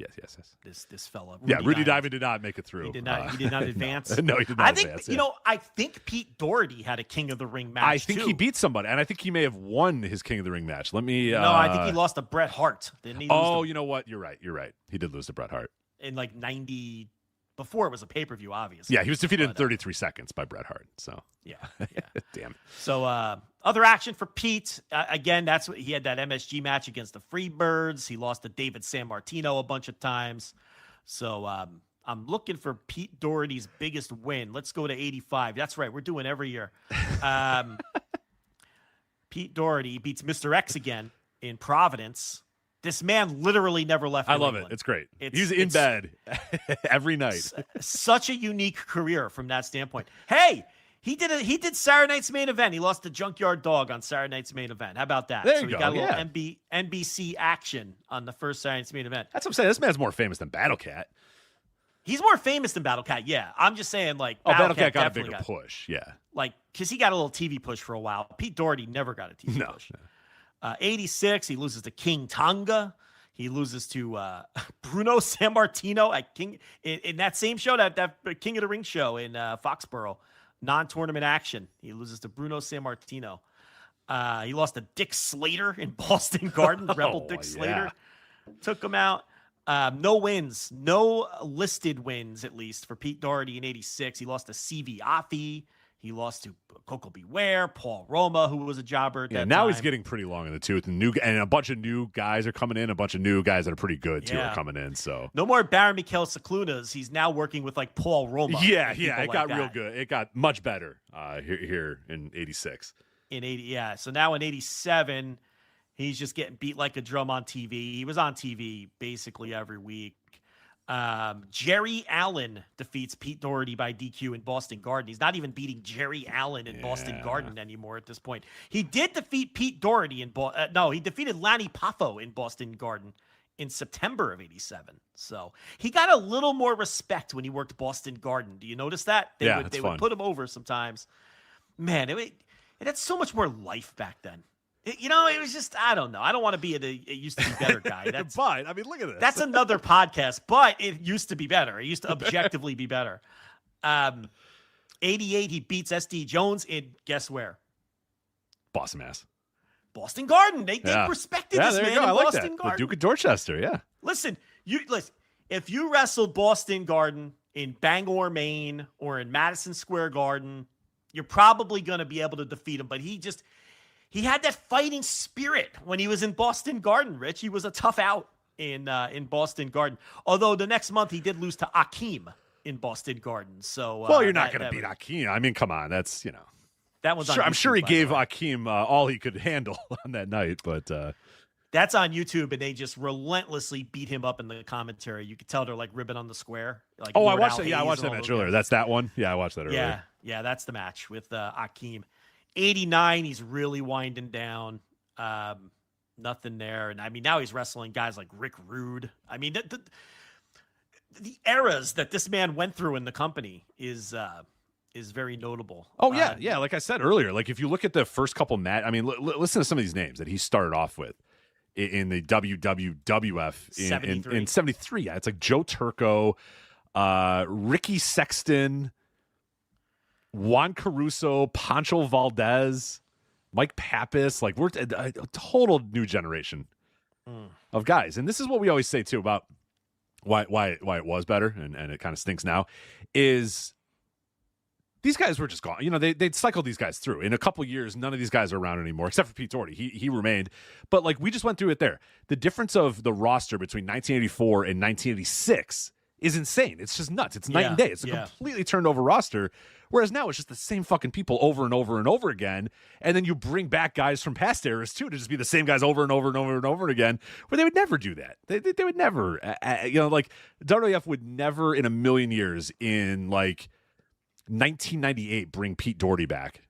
This fella. Rudy Diamond did not make it through. He did not advance. No, he did not advance. I think Pete Doherty had a King of the Ring match. I think he beat somebody, and I think he may have won his King of the Ring match. Let me. No, I think he lost to Bret Hart. You know what? You're right. He did lose to Bret Hart in like 90. Before it was a pay-per-view, obviously. Yeah, he was defeated in 33 seconds by Bret Hart. So yeah. Damn. So other action for Pete. Again, that's what he had, that MSG match against the Freebirds. He lost to David Sammartino a bunch of times. So I'm looking for Pete Doherty's biggest win. Let's go to 85. That's right. We're doing every year. Pete Doherty beats Mr. X again in Providence. This man literally never left. I love it. It's great. He's in bed every night. Such a unique career from that standpoint. Hey, he did Saturday Night's Main Event. He lost to Junkyard Dog on Saturday Night's Main Event. How about that? There you go. He got a little NBC action on the first Saturday Night's Main Event. That's what I'm saying. This man's more famous than Battle Cat. He's more famous than Battle Cat, yeah. I'm just saying, like, Battle Cat got a bigger push, yeah. Like, because he got a little TV push for a while. Pete Doherty never got a TV push. 86, he loses to King Tonga. He loses to Bruno Sammartino at King in that same show, that King of the Ring show in Foxborough, non-tournament action. He loses to Bruno Sammartino. He lost to Dick Slater in Boston Garden. Rebel Dick Slater took him out. No wins, no listed wins, at least for Pete Doherty in 86. He lost to CV Afi. He lost to Coco Beware, Paul Roma, who was a jobber at that now time. He's getting pretty long in the tooth, and a bunch of new guys are coming in. A bunch of new guys that are pretty good too are coming in. So no more Baron Mikel Ciclunas. He's now working with like Paul Roma. Yeah. It got real good. It got much better here in 86. So now in 87, he's just getting beat like a drum on TV. He was on TV basically every week. Jerry Allen defeats Pete Doherty by DQ in Boston Garden. He's not even beating Jerry Allen in Boston Garden anymore at this point. He did defeat Pete Doherty he defeated Lanny Poffo in Boston Garden in September of 87. So he got a little more respect when he worked Boston Garden. Do you notice that? They would fun. put him over sometimes. Man, It had so much more life back then. It was just, I don't know. I don't want to be it used to be better guy. That's fine. I mean, look at this. That's another podcast, but it used to be better. It used to objectively be better. 88, he beats SD Jones in, guess where? Boston, Mass. Boston Garden. They respected this man in Boston Garden. The Duke of Dorchester, yeah. Listen, if you wrestled Boston Garden in Bangor, Maine, or in Madison Square Garden, you're probably going to be able to defeat him. But he had that fighting spirit when he was in Boston Garden, Rich. He was a tough out in Boston Garden. Although the next month he did lose to Akeem in Boston Garden. So you're not going to beat Akeem. I mean, come on. That's, That one's on I'm YouTube, sure he gave the way. Akeem all he could handle on that night, but That's on YouTube, and they just relentlessly beat him up in the commentary. You could tell they're like ribbon on the square. Like I watched that. Yeah, I watched that match earlier. That's that one. Yeah, I watched that earlier. Yeah, that's the match with Akeem. 89, he's really winding down. Nothing there, and I mean now he's wrestling guys like Rick Rude. I mean the eras that this man went through in the company is very notable. Oh yeah. Like I said earlier, like if you look at the first couple I mean, listen to some of these names that he started off with in the WWF in 73. Yeah, it's like Joe Turco, Ricky Sexton, Juan Caruso, Pancho Valdez, Mike Pappas. Like we're a total new generation of guys. And this is what we always say too about why it was better and it kind of stinks now is these guys were just gone. They'd cycled these guys through. In a couple years, none of these guys are around anymore, except for Pete Doherty. He remained. But, like, we just went through it there. The difference of the roster between 1984 and 1986 is insane. It's just nuts. It's night and day. It's a completely turned over roster, whereas now it's just the same fucking people over and over and over again, and then you bring back guys from past eras, too, to just be the same guys over and over and over and over again, where they would never do that. They would never, like, WWF would never in a million years in, like, 1998 bring Pete Doherty back,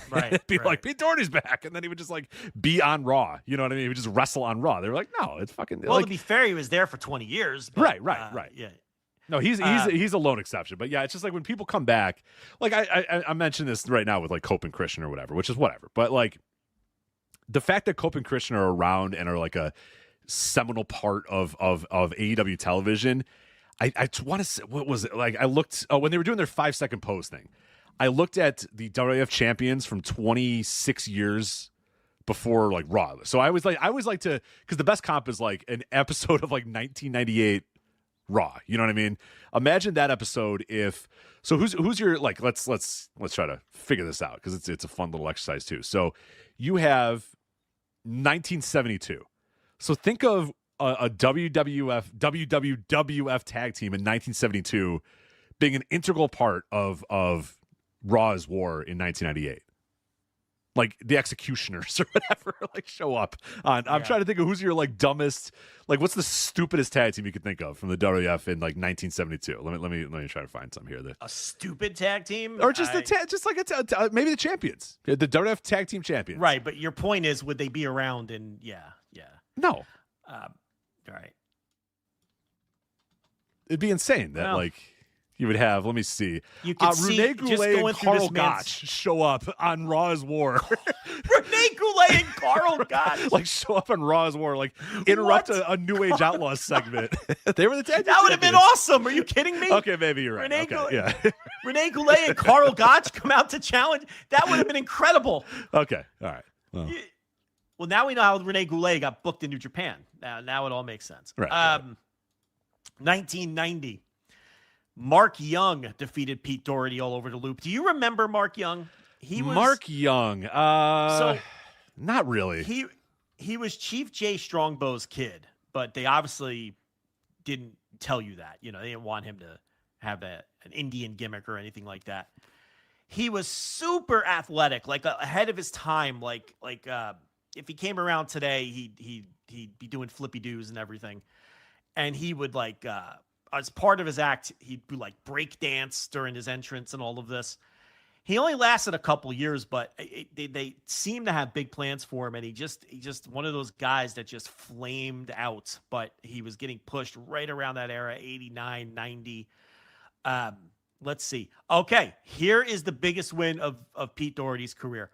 right? Like Pete Doherty's back, and then he would just like be on Raw. You know what I mean? He would just wrestle on Raw. They were like, no, it's fucking. Well, to be fair, he was there for 20 years. But, right. Yeah. No, he's a lone exception. But yeah, it's just like when people come back. Like I mentioned this right now with like Cope and Christian or whatever, which is whatever. But like the fact that Cope and Christian are around and are like a seminal part of AEW television. I want to say, what was it? Like I looked when they were doing their 5-second pose thing. I looked at the WWF champions from 26 years before like Raw. So I always like to, because the best comp is like an episode of like 1998 Raw. You know what I mean? Imagine that episode who's your like let's try to figure this out because it's a fun little exercise too. So you have 1972. So think of a WWF tag team in 1972 being an integral part of Raw's War in 1998. Like the Executioners or whatever, like show up on. I'm trying to think of who's your like dumbest, like what's the stupidest tag team you could think of from the WWF in like 1972. Let me try to find some here. A stupid tag team, or just maybe the champions, the WWF tag team champions. Right, but your point is, would they be around? And no. All right. It'd be insane that like you would have. Let me see. You could see Rene Goulet and Carl Gotch show up on Raw's War. Rene Goulet and Carl Gotch like show up on Raw's War, like interrupt a New Age Outlaws segment. They were the tag team. That would have been awesome. Are you kidding me? Okay, maybe you're right. Rene Goulet and Carl Gotch come out to challenge. That would have been incredible. Okay, all right. Well, now we know how Rene Goulet got booked in New Japan. Now it all makes sense. Right. 1990. Mark Young defeated Pete Doherty all over the loop. Do you remember Mark Young? Mark Young. Not really. He was Chief Jay Strongbow's kid, but they obviously didn't tell you that. They didn't want him to have an Indian gimmick or anything like that. He was super athletic, like ahead of his time. Like if he came around today, he'd be doing flippy doos and everything. And he would like, as part of his act, he'd do like break dance during his entrance and all of this. He only lasted a couple years, but they seem to have big plans for him. And he just one of those guys that just flamed out, but he was getting pushed right around that era, 89, 90. Let's see. Okay, here is the biggest win of Pete Doherty's career.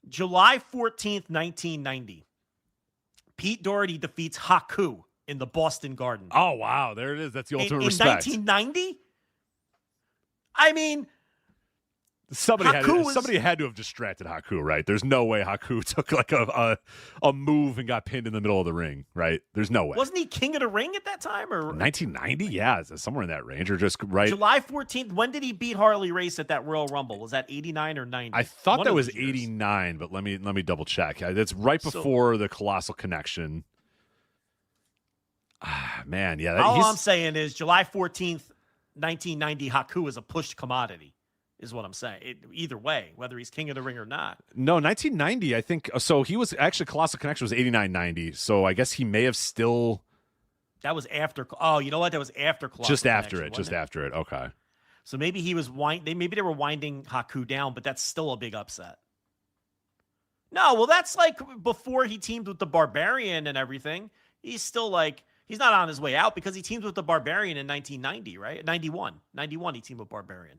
July 14th, 1990. Pete Doherty defeats Haku in the Boston Garden. Oh, wow. There it is. That's the ultimate in respect. 1990? I mean, somebody had to have distracted Haku, right? There's no way Haku took like a move and got pinned in the middle of the ring, right? There's no way. Wasn't he king of the ring at that time? Or 1990? Yeah, somewhere in that range, or just right. July 14th. When did he beat Harley Race at that Royal Rumble? Was that 89 or 90? I thought that was 89, but let me double check. That's right before the Colossal Connection. Man, yeah. All I'm saying is July 14th, 1990. Haku is a pushed commodity. Is what I'm saying. Either way, whether he's king of the ring or not. No, 1990, I think. So he was actually, Colossal Connection was 89-90. So I guess he may have still. That was after. Oh, you know what? That was after Colossal Just after Connection, it. Just after it. Okay. So maybe he was maybe they were winding Haku down, but that's still a big upset. No, well, that's like before he teamed with the Barbarian and everything. He's still like, he's not on his way out because he teamed with the Barbarian in 1990, right? 91 he teamed with Barbarian.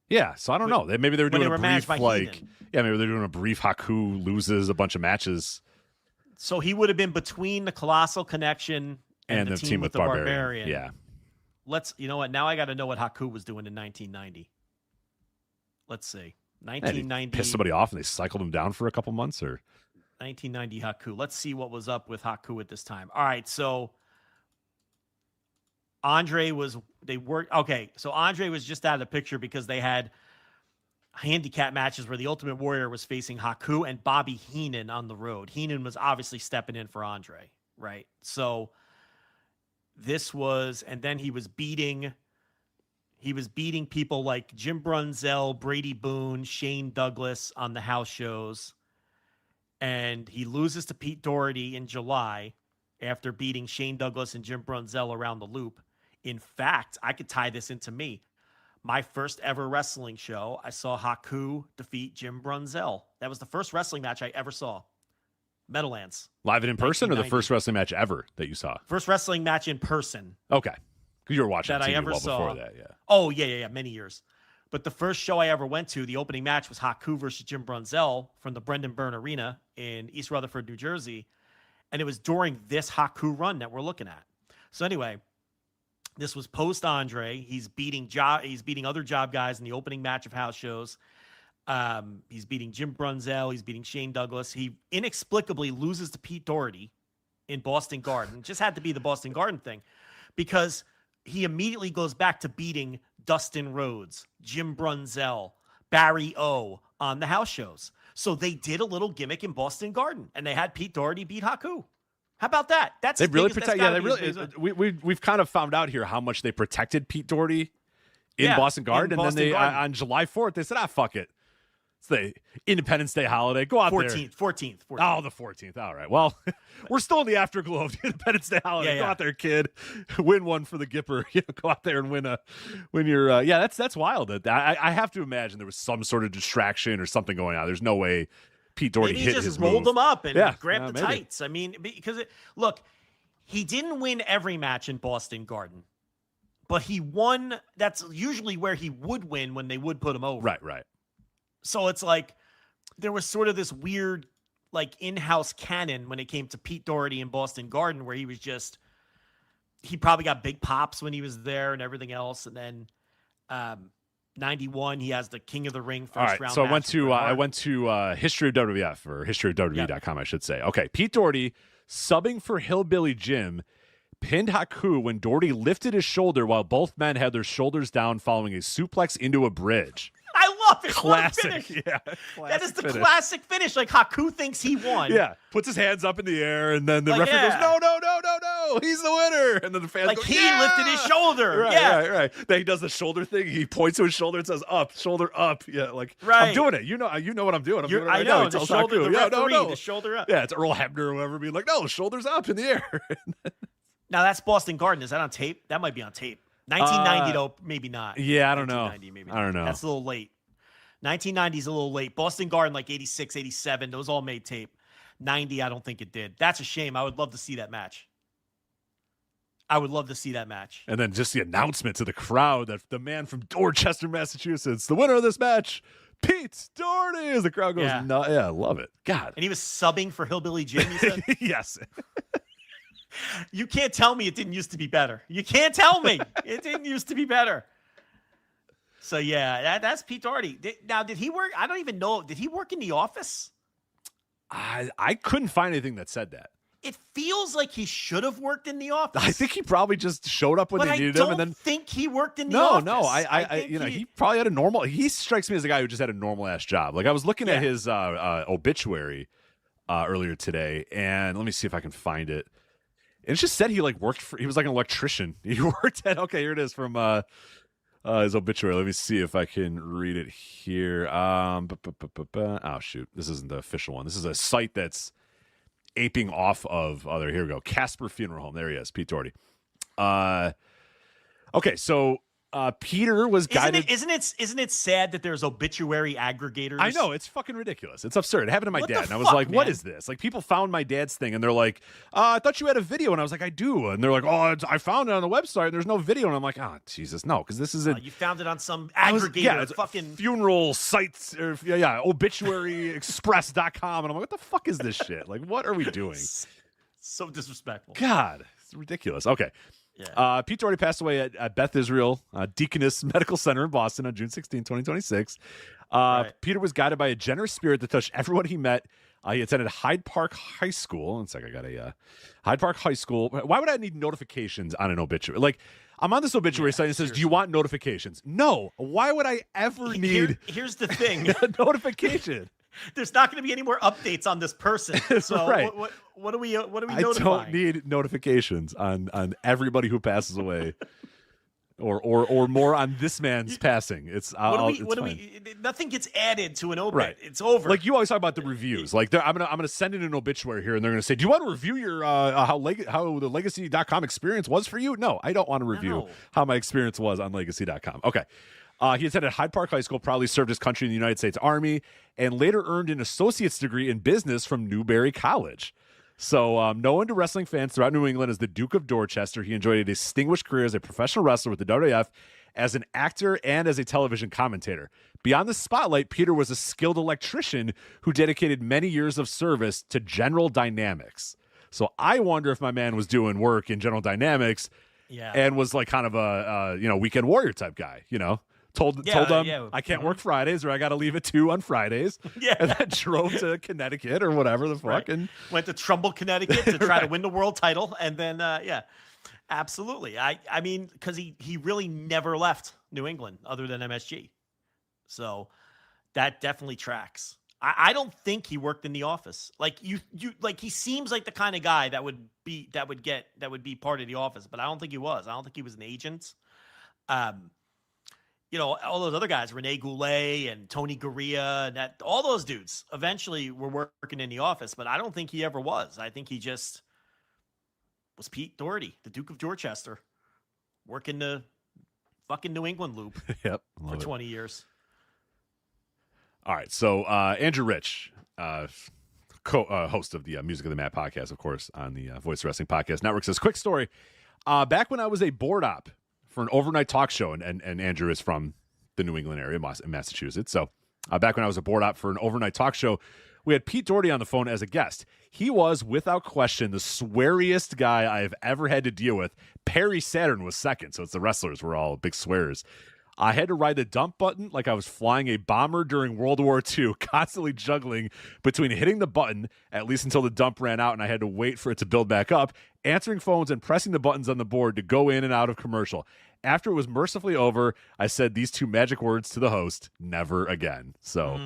Yeah, so I don't know. Maybe they were doing a brief, maybe they're doing a brief Haku loses a bunch of matches. So he would have been between the Colossal Connection and the team with the Barbarian. Yeah. You know what? Now I got to know what Haku was doing in 1990. Let's see. 1990. Pissed somebody off and they cycled him down for a couple months, or 1990 Haku. Let's see what was up with Haku at this time. All right, so Andre was just out of the picture because they had handicap matches where the Ultimate Warrior was facing Haku and Bobby Heenan on the road. Heenan was obviously stepping in for Andre, right? So and then he was beating people like Jim Brunzell, Brady Boone, Shane Douglas on the house shows. And he loses to Pete Doherty in July after beating Shane Douglas and Jim Brunzell around the loop. In fact, I could tie this into me. My first ever wrestling show, I saw Haku defeat Jim Brunzell. That was the first wrestling match I ever saw. Meadowlands. Live and in person, or the first wrestling match ever that you saw? First wrestling match in person. Okay. Because you were watching that TV I ever before saw. that, yeah. Oh, yeah, many years. But the first show I ever went to, the opening match was Haku versus Jim Brunzell from the Brendan Byrne Arena in East Rutherford, New Jersey. And it was during this Haku run that we're looking at. So anyway, this was post Andre. He's beating other job guys in the opening match of house shows. He's beating Jim Brunzell. He's beating Shane Douglas. He inexplicably loses to Pete Doherty in Boston Garden. It just had to be the Boston Garden thing because he immediately goes back to beating Dustin Rhodes, Jim Brunzell, Barry O on the house shows. So they did a little gimmick in Boston Garden, and they had Pete Doherty beat Haku. How about that? They really protect. Yeah, they really. We've kind of found out here how much they protected Pete Doherty in Boston Garden, and then on July 4th they said, fuck it. It's the Independence Day holiday. Go out 14th. Oh, the 14th. All right. Well, we're still in the afterglow of the Independence Day holiday. Go out there, kid. Win one for the Gipper. Go out there and win your. That's wild. I have to imagine there was some sort of distraction or something going on. There's no way Pete Doherty hit his move. Rolled them up and grabbed the tights. I mean, because he didn't win every match in Boston Garden, but he won. That's usually where he would win when they would put him over. Right. So it's like there was sort of this weird like in-house canon when it came to Pete Doherty in Boston Garden, where he probably got big pops when he was there and everything else. And then 91, he has the King of the Ring first round. So I went to History of WWF, or historyofwwe.com, I should say. Okay, Pete Doherty subbing for Hillbilly Jim pinned Haku when Doherty lifted his shoulder while both men had their shoulders down following a suplex into a bridge. I love it. Classic. Yeah. That is the classic finish. Like Haku thinks he won. Yeah. Puts his hands up in the air, and then the referee goes, no. He's the winner. And then the fans go, he lifted his shoulder. Right. Then he does the shoulder thing. He points to his shoulder and says, up, shoulder up. Yeah, like, right. I'm doing it. You know what I'm doing. I'm doing it right I know. now. The shoulder, Haku, the referee, the shoulder up. Yeah, it's Earl Hebner or whoever being like, no, shoulder's up in the air. Now, that's Boston Garden. Is that on tape? That might be on tape. 1990, though, maybe not. Yeah, I don't know. Maybe I don't know. That's a little late. 1990 is a little late. Boston Garden, like 86, 87, those all made tape. 90, I don't think it did. That's a shame. I would love to see that match. I would love to see that match. And then just the announcement to the crowd that the man from Dorchester, Massachusetts, the winner of this match, Pete Doherty, as the crowd goes, yeah, I love it. God. And he was subbing for Hillbilly Jim, you said? Yes. You can't tell me it didn't used to be better. You can't tell me it didn't used to be better. So, yeah, that's Pete Doherty. Now, did he work? I don't even know. Did he work in the office? I couldn't find anything that said that. It feels like he should have worked in the office. I think he probably just showed up when they needed him, and then think he worked in the office. No, he probably had a normal. He strikes me as a guy who just had a normal ass job. Like I was looking at his obituary earlier today, and let me see if I can find it. And it just said he worked for. He was like an electrician. He worked at. Okay, here it is from his obituary. Let me see if I can read it here. Oh shoot, this isn't the official one. This is a site that's aping off of here we go, Casper Funeral Home. There he is, Pete Doherty. Okay, so Peter was guided. Isn't it sad that there's obituary aggregators? I know, it's fucking ridiculous. It's absurd. It happened to my dad, and I was fuck, like, man? "What is this?" Like, people found my dad's thing, and they're like, "I thought you had a video," and I was like, "I do," and they're like, "Oh, I found it on the website. And there's no video," and I'm like, "Oh, Jesus, no," because this isn't. You found it on some aggregator, fucking funeral sites, or obituaryexpress.com, and I'm like, "What the fuck is this shit? Like, what are we doing?" So disrespectful. God, it's ridiculous. Okay. Yeah. Pete Doherty passed away at Beth Israel Deaconess Medical Center in Boston on June 16, 2026. Right. Peter was guided by a generous spirit that touched everyone he met. He attended Hyde Park High School. One sec, I got a Hyde Park High School. Why would I need notifications on an obituary? Like, I'm on this obituary site and it says, "Do you want notifications?" No. Why would I ever need? Here's the thing: a notification. There's not going to be any more updates on this person. So right. What are we notifying? I don't need notifications on everybody who passes away, or more on this man's passing. Nothing gets added to an obit. Right. It's over. Like you always talk about the reviews. Like I'm gonna send in an obituary here, and they're gonna say, "Do you want to review your how the Legacy.com experience was for you?" No, I don't want to review how my experience was on Legacy.com. Okay. He attended Hyde Park High School, proudly served his country in the United States Army, and later earned an associate's degree in business from Newberry College. So, known to wrestling fans throughout New England as the Duke of Dorchester, he enjoyed a distinguished career as a professional wrestler with the WWF, as an actor, and as a television commentator. Beyond the spotlight, Peter was a skilled electrician who dedicated many years of service to General Dynamics. So I wonder if my man was doing work in General Dynamics and was like kind of a weekend warrior type guy, Told them I can't work Fridays, or I got to leave at 2 on Fridays. And then drove to Connecticut or whatever the fuck. Right. And went to Trumbull, Connecticut to try to win the world title. And then, absolutely. I mean, because he really never left New England other than MSG. So that definitely tracks. I don't think he worked in the office. Like you like he seems like the kind of guy that would be part of the office, but I don't think he was. I don't think he was an agent. All those other guys, Rene Goulet and Tony Gurria, and all those dudes eventually were working in the office, but I don't think he ever was. I think he just was Pete Doherty, the Duke of Dorchester, working the fucking New England loop for 20 years. All right, so Andrew Rich, host of the Music of the Mat podcast, of course, on the Voice Wrestling Podcast Network, says, quick story. Back when I was a board op for an overnight talk show, and Andrew is from the New England area in Massachusetts. So back when I was a board op for an overnight talk show, we had Pete Doherty on the phone as a guest. He was, without question, the sweariest guy I have ever had to deal with. Perry Saturn was second, so it's the wrestlers were all big swearers. I had to ride the dump button like I was flying a bomber during World War II, constantly juggling between hitting the button, at least until the dump ran out and I had to wait for it to build back up, answering phones and pressing the buttons on the board to go in and out of commercial. After it was mercifully over, I said these 2 magic words to the host: never again. So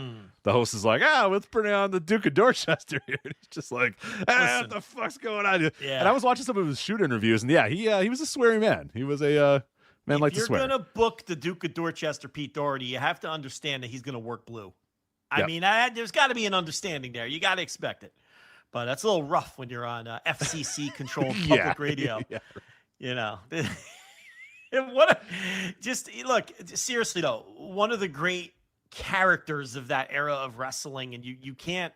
the host is like, let's bring on the Duke of Dorchester here. And he's just like, what the fuck's going on here? Yeah. And I was watching some of his shoot interviews, and he was a sweary man. He was a man like to swear. If you're going to book the Duke of Dorchester, Pete Doherty, you have to understand that he's going to work blue. I mean, there's got to be an understanding there. You got to expect it. But that's a little rough when you're on FCC-controlled public radio. Yeah. Look, seriously, though, one of the great characters of that era of wrestling, and you can't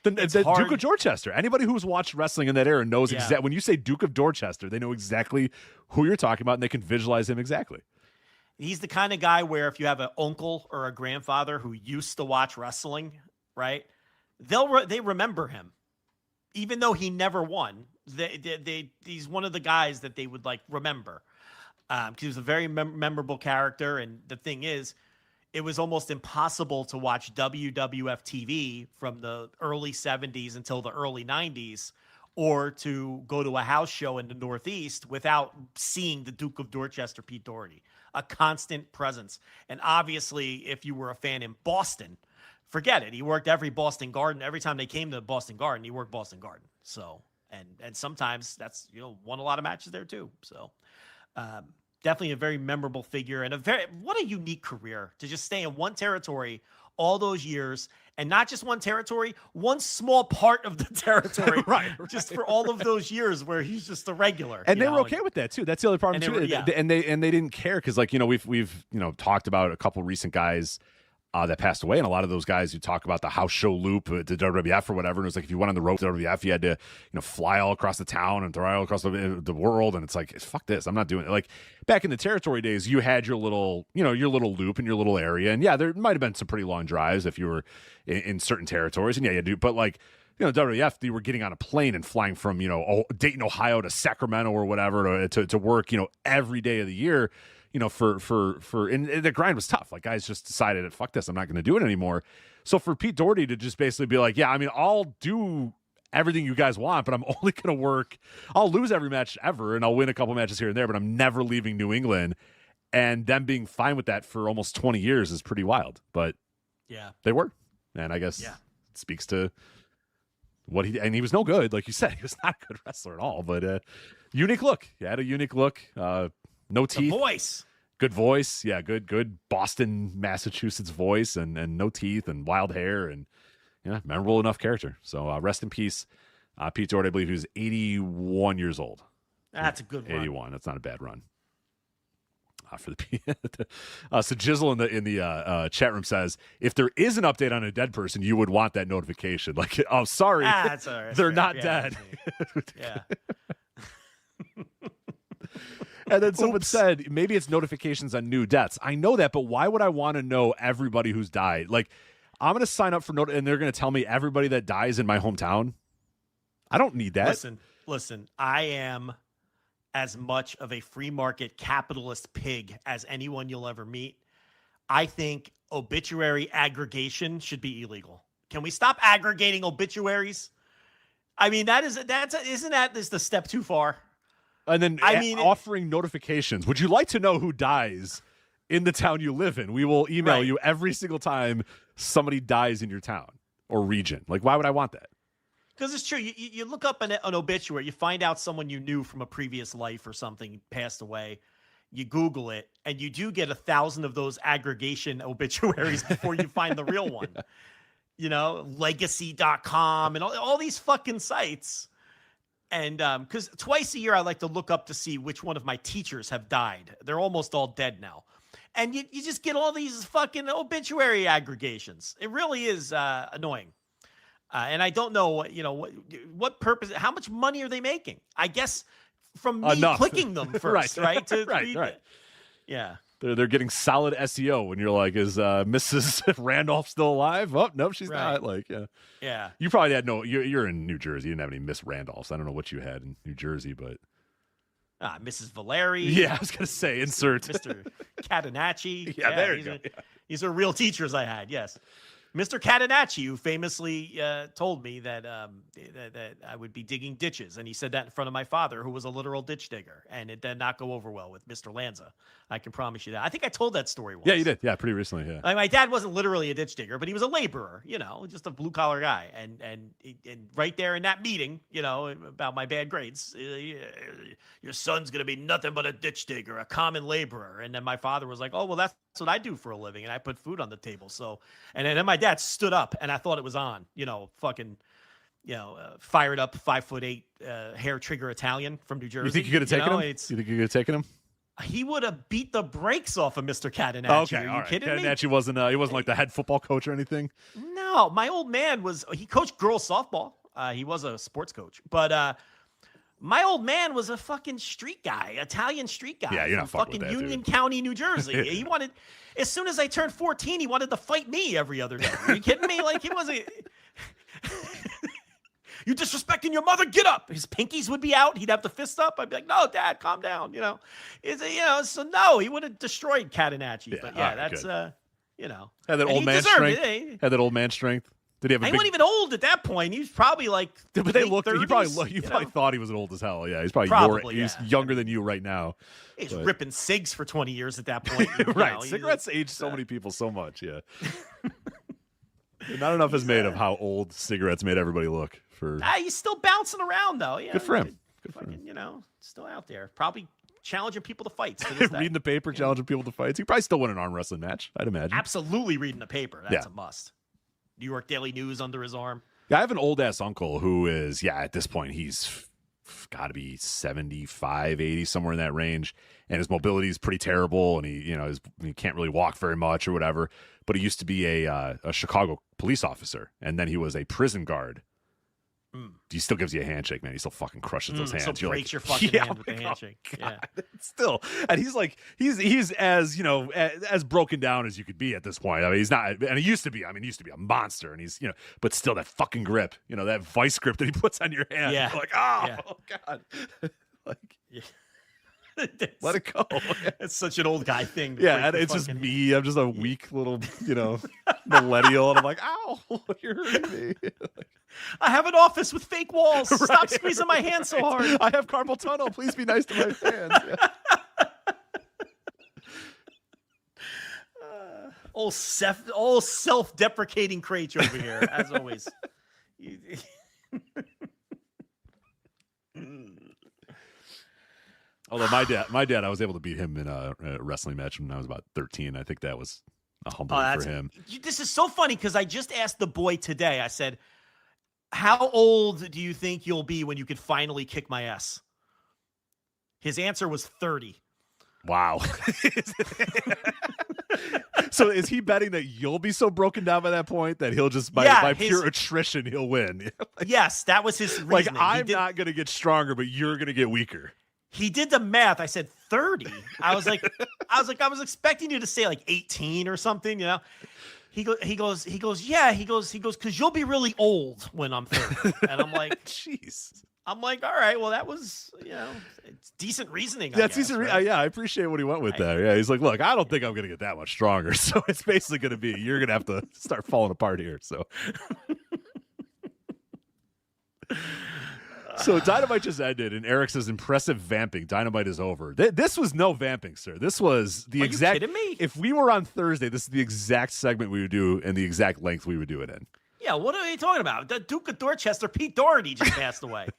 The Duke of Dorchester. Anybody who's watched wrestling in that era knows exactly. When you say Duke of Dorchester, they know exactly who you're talking about, and they can visualize him exactly. He's the kind of guy where if you have an uncle or a grandfather who used to watch wrestling, right, they remember him, even though he never won. He's one of the guys that they would like remember because he was a very memorable character. And the thing is, it was almost impossible to watch WWF TV from the early 70s until the early 90s, or to go to a house show in the Northeast without seeing the Duke of Dorchester, Pete Doherty, a constant presence. And obviously, if you were a fan in Boston, forget it. He worked every Boston Garden. Every time they came to Boston Garden, he worked Boston Garden. So, and sometimes that's, won a lot of matches there too. So, definitely a very memorable figure, and what a unique career to just stay in one territory all those years, and not just one territory, one small part of the territory, right. Just for all of those years where he's just a regular. And they were okay with that too. That's the other part too. And they didn't care because we've talked about a couple recent guys that passed away, and a lot of those guys who talk about the house show loop to WWF or whatever, and it was like if you went on the road to WWF, you had to fly all across the town and throw all across the world, and it's like, fuck this, I'm not doing it. Like back in the territory days, you had your little loop in your little area, and yeah, there might have been some pretty long drives if you were in certain territories, and yeah, you do, but like WWF, they were getting on a plane and flying from Dayton, Ohio to Sacramento or whatever to work every day of the year. And the grind was tough. Like guys just decided, fuck this, I'm not going to do it anymore. So for Pete Doherty to just basically be like, yeah, I mean, I'll do everything you guys want, but I'm only going to work. I'll lose every match ever, and I'll win a couple matches here and there, but I'm never leaving New England. And them being fine with that for almost 20 years is pretty wild. But yeah, they were, and I guess it speaks to what he was no good, like you said, he was not a good wrestler at all. But unique look, he had a unique look. No teeth. The voice. Good voice. Yeah, good Boston, Massachusetts voice, and no teeth and wild hair, and memorable enough character. So rest in peace, Pete Doherty. I believe he was 81 years old. That's a good run. 81. That's not a bad run. For the so Jizzle in the chat room says, if there is an update on a dead person, you would want that notification. Like, oh, sorry, that's all right. They're not dead. Yeah. And then someone said, maybe it's notifications on new deaths. I know that, but why would I want to know everybody who's died? Like, I'm going to sign up for and they're going to tell me everybody that dies in my hometown. I don't need that. Listen, I am as much of a free market capitalist pig as anyone you'll ever meet. I think obituary aggregation should be illegal. Can we stop aggregating obituaries? I mean, isn't that the step too far? And then offering notifications. Would you like to know who dies in the town you live in? We will email you every single time somebody dies in your town or region. Like, why would I want that? Because it's true. You look up an obituary, you find out someone you knew from a previous life or something passed away. You Google it, and you do get 1,000 of those aggregation obituaries before you find the real one. Legacy.com and all these fucking sites. And because twice a year I like to look up to see which one of my teachers have died. They're almost all dead now. And you just get all these fucking obituary aggregations. It really is annoying. And I don't know what purpose, how much money are they making? I guess from me clicking them first, right? Right. Yeah. They're getting solid SEO when you're like, is Mrs. Randolph still alive? Oh, no, she's not. Like, yeah. You probably had you're in New Jersey. You didn't have any Miss Randolphs. I don't know what you had in New Jersey, but. Mrs. Valeri. Yeah, I was going to say, insert. Mr. Catenacci. Yeah, there you go. These are real teachers I had, yes. Mr. Catenacci, who famously told me that that I would be digging ditches, and he said that in front of my father, who was a literal ditch digger, and it did not go over well with Mr. Lanza. I can promise you that. I think I told that story once. Yeah, you did. Yeah, pretty recently. Yeah. My dad wasn't literally a ditch digger, but he was a laborer, just a blue collar guy, and right there in that meeting, about my bad grades, your son's gonna be nothing but a ditch digger, a common laborer, and then my father was like, oh well, that's what I do for a living, and I put food on the table. So, and then my dad stood up, and I thought it was on, fired up 5'8" hair trigger Italian from New Jersey. You think you could have taken him? You think you could have taken him? He would have beat the brakes off of Mr. Catenacci. Okay, Are you kidding me? Catenacci wasn't like the head football coach or anything. No, my old man he coached girls softball. He was a sports coach, but my old man was a fucking street guy, Italian street guy. Yeah, you're not from fucking fucking with that, Union dude. County, New Jersey. He wanted, as soon as I turned 14, he wanted to fight me every other day. Are you kidding me? Like, he wasn't. You disrespecting your mother? Get up! His pinkies would be out. He'd have the fist up. I'd be like, "No, Dad, calm down." So no, he would have destroyed Catenacci. But yeah, that's good. Had that old man strength. Had that old man strength. Did he have? He wasn't even old at that point. He was probably like. But they looked. 30s, He probably thought he was old as hell. Yeah, he's probably he's younger than you right now. He's ripping cigs for 20 years at that point. Right, cigarettes age so many people so much. Yeah. Not enough is made of how old cigarettes made everybody look. He's still bouncing around though. Yeah, good for him. Good for him. Still out there, probably challenging people to fights. Reading the paper, challenging people to fights. He probably still win an arm wrestling match, I'd imagine. Absolutely reading the paper. That's a must. New York Daily News under his arm. Yeah, I have an old ass uncle who is, at this point he's got to be 75, 80, somewhere in that range, and his mobility is pretty terrible, and he can't really walk very much or whatever. But he used to be a Chicago police officer, and then he was a prison guard. He still gives you a handshake, man. He still fucking crushes those hands. So breaks your fucking hand with the handshake. Yeah. Still, and he's like, he's as as broken down as you could be at this point. I mean, he's not, and he used to be. I mean, he used to be a monster, and he's but still that fucking grip, that vice grip that he puts on your hand. Yeah. Like, oh god, like. Yeah. Let it go. It's such an old guy thing. Yeah, and it's just me. I'm just a weak little, millennial, and I'm like, ow, you're hurting me. I have an office with fake walls. Stop squeezing my hand so hard. I have carpal tunnel. Please be nice to my fans. Old self-deprecating Craich over here, as always. Although my dad, I was able to beat him in a wrestling match when I was about 13. I think that was a humbling for him. This is so funny because I just asked the boy today. I said, "How old do you think you'll be when you could finally kick my ass?" His answer was 30. Wow. So is he betting that you'll be so broken down by that point that he'll just by pure attrition he'll win? Yes, that was his reasoning. Like, I'm not going to get stronger, but you're going to get weaker. He did the math. I said 30. I was expecting you to say like 18 or something, He goes, yeah. He goes, because you'll be really old when I'm 30. And I'm like, jeez. I'm like, all right, well, that was, it's decent reasoning. That's decent. Right? Yeah, I appreciate what he went with there. Yeah, he's like, look, I don't think I'm going to get that much stronger. So it's basically going to be, you're going to have to start falling apart here. So Dynamite just ended, and Eric says, impressive vamping. Dynamite is over. This was no vamping, sir. This was the exact. Are you kidding me? If we were on Thursday, this is the exact segment we would do and the exact length we would do it in. Yeah, what are you talking about? The Duke of Dorchester, Pete Doherty, just passed away.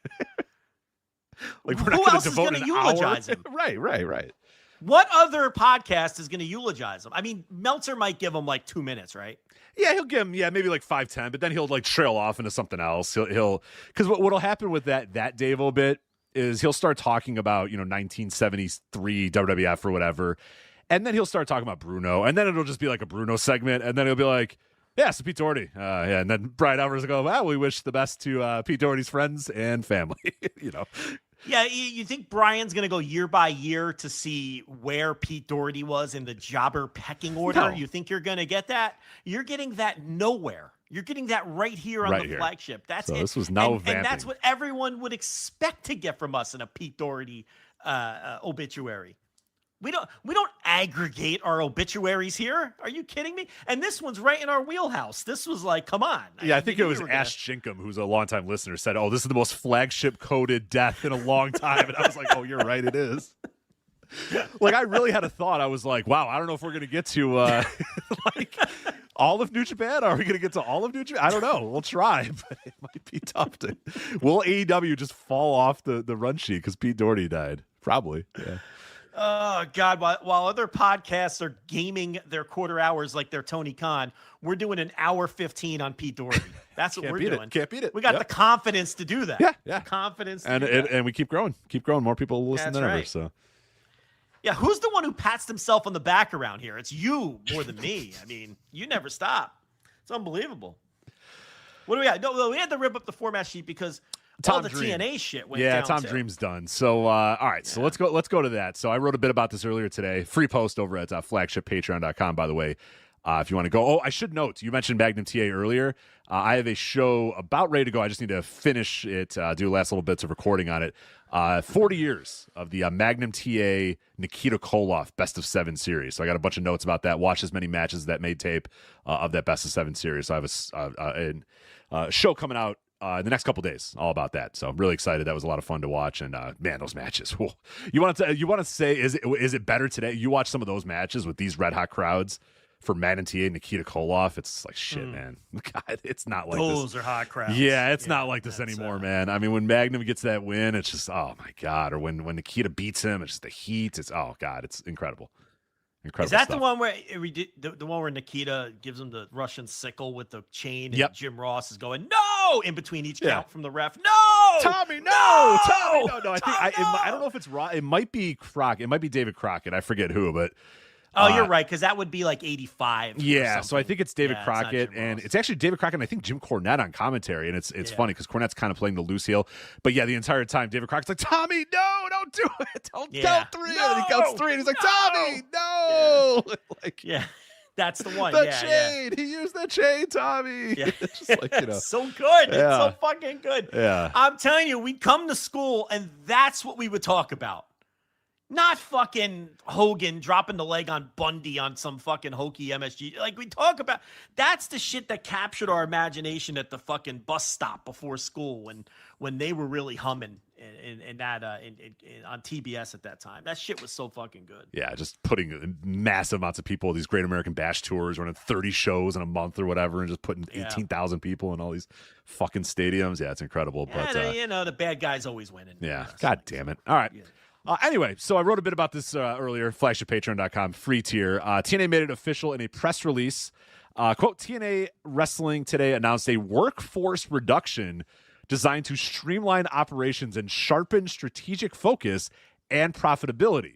Like, we're not Who gonna else is devote going to an eulogize hour? him? Right. What other podcast is going to eulogize him? I mean, Meltzer might give him like 2 minutes, right? Yeah, he'll give him maybe like 5-10, but then he'll like trail off into something else. He'll because what'll happen with that Dave-O bit is he'll start talking about 1973 WWF or whatever, and then he'll start talking about Bruno, and then it'll just be like a Bruno segment, and then he'll be like, yeah, so Pete Doherty, and then Brian Alvarez will go, well, we wish the best to Pete Doherty's friends and family, Yeah, you think Brian's going to go year by year to see where Pete Doherty was in the jobber pecking order? No. You think you're going to get that? You're getting that nowhere. You're getting that right here on the flagship. That's so it. This was no vamping. And that's what everyone would expect to get from us in a Pete Doherty obituary. We don't aggregate our obituaries here. Are you kidding me? And this one's right in our wheelhouse. This was like, come on. Yeah, I think it was Ash Jinkum, who's a longtime listener, said, oh, this is the most flagship-coded death in a long time. And I was like, oh, you're right, it is. Like, I really had a thought. I was like, wow, I don't know if we're going to get to, like, all of New Japan. Are we going to get to all of New Japan? I don't know. We'll try, but it might be tough to. Will AEW just fall off the run sheet because Pete Doherty died? Probably, yeah. Oh, God. While other podcasts are gaming their quarter hours like they're Tony Khan, we're doing an hour 15 on Pete Doherty. That's what we're doing. Can't beat it. We got the confidence to do that. Yeah. Confidence. And we keep growing. More people listen than ever. So Yeah, who's the one who pats himself on the back around here? It's you more than me. I mean, you never stop. It's unbelievable. What do we got? No, we had to rip up the format sheet because all the TNA shit went down. Yeah, Tom too. Dream's done. So, all right. So let's go to that. So I wrote a bit about this earlier today. Free post over at flagshippatreon.com, by the way. If you want to go. Oh, I should note, you mentioned Magnum TA earlier. I have a show about ready to go. I just need to finish it, do last little bits of recording on it. 40 years of the Magnum TA Nikita Koloff Best of 7 series. So I got a bunch of notes about that. Watch as many matches that made tape of that Best of 7 series. So I have a show coming out in the next couple days, all about that. So I'm really excited. That was a lot of fun to watch, and man, those matches. Whoa. You want to say is it better today? You watch some of those matches with these red hot crowds for Magnum TA and Nikita Koloff. It's like shit, man. God, it's not like those this. are hot crowds. Yeah, it's not like this anymore, man. I mean, when Magnum gets that win, it's just oh my god. Or when Nikita beats him, it's just the heat. It's oh god, it's incredible. Incredible. Is that stuff. the one where the one where Nikita gives him the Russian sickle with the chain, and Jim Ross is going no in between each count from the ref? No, Tommy, no, Tommy, no. I think I don't know if it's Ross. It might be Crockett. It might be David Crockett. I forget who, but. Oh, you're right, because that would be like 85. Yeah, so I think it's David Crockett, and it's actually David Crockett and I think Jim Cornette on commentary, and it's funny because Cornette's kind of playing the loose heel. But yeah, the entire time, David Crockett's like, Tommy, no, don't do it. Don't count 3. No, and he counts 3, and he's like, Tommy, no. Yeah. That's the one. The chain. He used the chain, Tommy. Yeah. It's just like, it's so good. It's so fucking good. Yeah. I'm telling you, we'd come to school, and that's what we would talk about. Not fucking Hogan dropping the leg on Bundy on some fucking hokey MSG. Like, we talk about, that's the shit that captured our imagination at the fucking bus stop before school when they were really humming in on TBS at that time. That shit was so fucking good. Yeah, just putting massive amounts of people, these Great American Bash tours, running 30 shows in a month or whatever, and just putting 18,000 people in all these fucking stadiums. Yeah, it's incredible. Yeah, but the bad guys always winning. Yeah, God damn it. All right. Yeah. Anyway, so I wrote a bit about this earlier, flagshippatreon.com, free tier. TNA made it official in a press release. Quote, TNA Wrestling today announced a workforce reduction designed to streamline operations and sharpen strategic focus and profitability.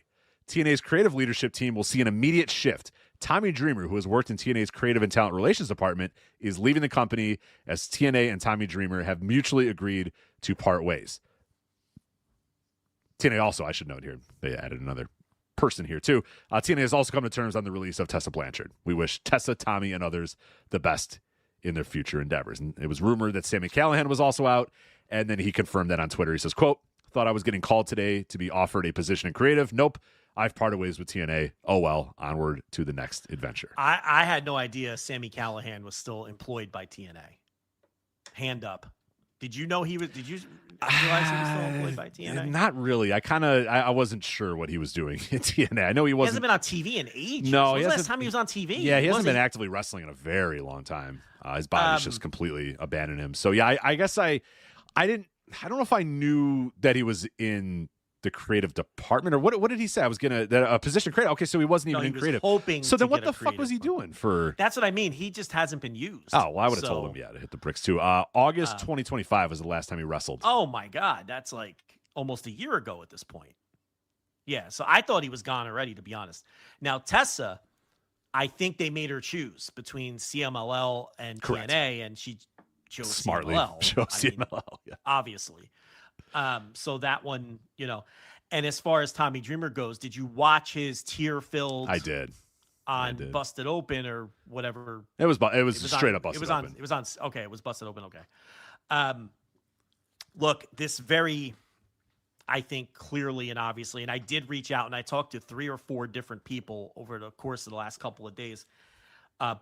TNA's creative leadership team will see an immediate shift. Tommy Dreamer, who has worked in TNA's creative and talent relations department, is leaving the company as TNA and Tommy Dreamer have mutually agreed to part ways. TNA also, I should note here, they added another person here too. TNA has also come to terms on the release of Tessa Blanchard. We wish Tessa, Tommy, and others the best in their future endeavors. And it was rumored that Sami Callihan was also out, and then he confirmed that on Twitter. He says, quote, thought I was getting called today to be offered a position in creative. Nope, I've parted ways with TNA. Oh well, onward to the next adventure. I had no idea Sami Callihan was still employed by TNA. Hand up. Did you know he was? Did you realize he was still employed by TNA? Not really. I wasn't sure what he was doing in TNA. I know he wasn't. He hasn't been on TV in ages. No, when was the last time he was on TV? Yeah, he hasn't been actively wrestling in a very long time. His body's just completely abandoned him. So yeah, I guess I don't know if I knew that he was in the creative department or what did he say? I was gonna a position creative. Okay, so he wasn't even in creative. Hoping. So then what the fuck was he doing for? That's what I mean. He just hasn't been used. Oh, well, I would have told him to hit the bricks too. August 2025 was the last time he wrestled. Oh my God, that's like almost a year ago at this point. Yeah, so I thought he was gone already, to be honest. Now Tessa, I think they made her choose between CMLL and Correct. TNA, and she chose Smartly CMLL. chose CMLL, yeah. Obviously. So that one, and as far as Tommy Dreamer goes, did you watch his tear-filled? I did. On Busted Open or whatever. It was straight up Busted Open. It was on. Okay, it was Busted Open. Okay. Look, this very, I think clearly and obviously, and I did reach out and I talked to 3 or 4 different people over the course of the last couple of days,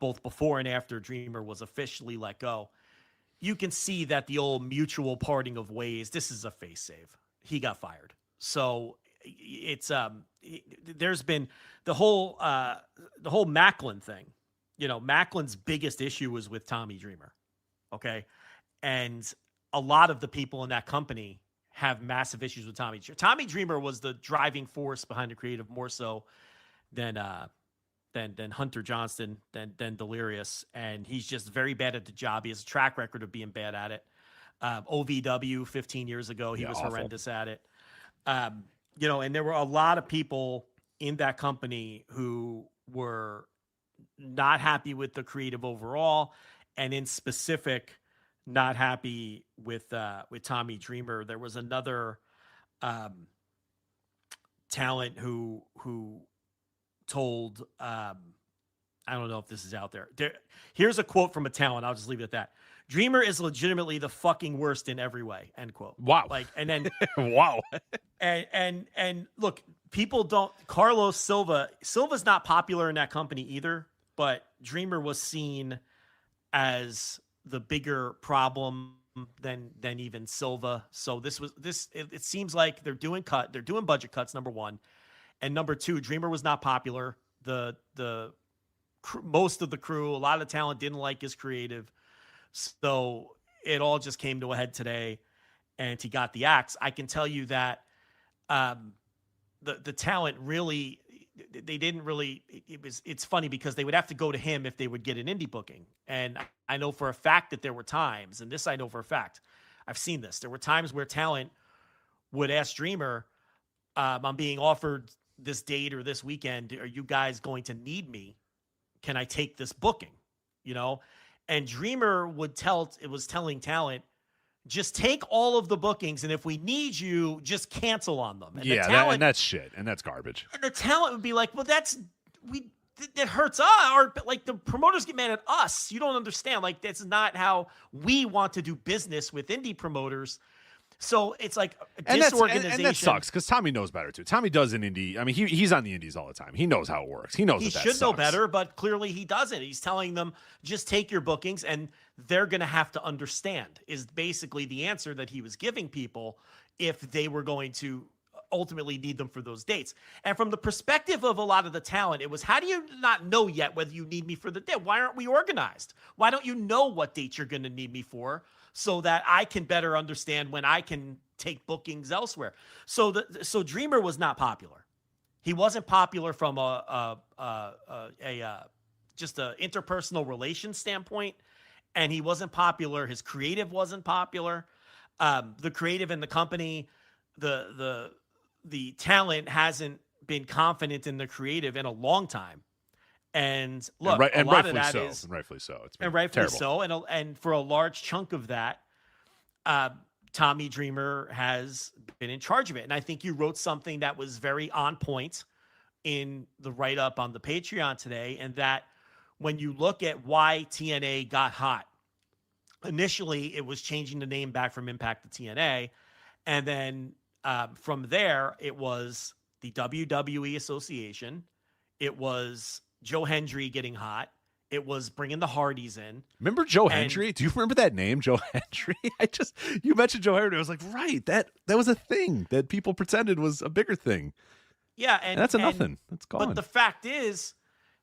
both before and after Dreamer was officially let go. You can see that the old mutual parting of ways. This is a face save. He got fired. So it's there's been the whole Macklin thing. Macklin's biggest issue was with Tommy Dreamer. Okay. And a lot of the people in that company have massive issues with Tommy. Tommy Dreamer was the driving force behind the creative more so than Hunter Johnston, than Delirious. And he's just very bad at the job. He has a track record of being bad at it. OVW 15 years ago, he was awful. horrendous at it. And there were a lot of people in that company who were not happy with the creative overall, and in specific, not happy with Tommy Dreamer. There was another talent who told I don't know if this is out there. Here's a quote from a talent. I'll just leave it at that. Dreamer is legitimately the fucking worst in every way. End quote. Wow. Like, and then wow. and look, people don't. Carlos Silva's not popular in that company either, but Dreamer was seen as the bigger problem than even Silva. So it seems like they're doing budget cuts, number one, and number two, Dreamer was not popular. The most of the crew, a lot of the talent didn't like his creative. So it all just came to a head today, and he got the axe. I can tell you that the talent really, they didn't really, it's funny because they would have to go to him if they would get an indie booking. And I know for a fact that there were times, and this I know for a fact, I've seen this. There were times where talent would ask Dreamer, I'm being offered this date or this weekend. Are you guys going to need me? Can I take this booking? You know? And Dreamer was telling talent, just take all of the bookings, and if we need you, just cancel on them. And and that's shit, and that's garbage. And the talent would be like, well, that hurts us. Or like the promoters get mad at us. You don't understand. Like, that's not how we want to do business with indie promoters. So it's like a disorganization. And that sucks because Tommy knows better too. Tommy does an indie. I mean, he's on the indies all the time. He knows how it works. He knows he should know better, but clearly he doesn't. He's telling them, just take your bookings, and they're going to have to understand, is basically the answer that he was giving people if they were going to ultimately need them for those dates. And from the perspective of a lot of the talent, it was, how do you not know yet whether you need me for the date? Why aren't we organized? Why don't you know what dates you're going to need me for, so that I can better understand when I can take bookings elsewhere? So Dreamer was not popular. He wasn't popular from just a interpersonal relations standpoint, and he wasn't popular. His creative wasn't popular. The creative in the company, the talent hasn't been confident in the creative in a long time. And look, a lot of that is rightfully so. It's been rightfully terrible. so, and for a large chunk of that, Tommy Dreamer has been in charge of it. And I think you wrote something that was very on point in the write-up on the Patreon today, and that when you look at why TNA got hot, initially it was changing the name back from Impact to TNA, and then from there it was the WWE Association, it was Joe Hendry getting hot. It was bringing the Hardys in. Remember Joe Hendry? Do you remember that name, Joe Hendry? You mentioned Joe Hendry. I was like, right, that was a thing that people pretended was a bigger thing. Yeah, and that's nothing. That's gone. But the fact is,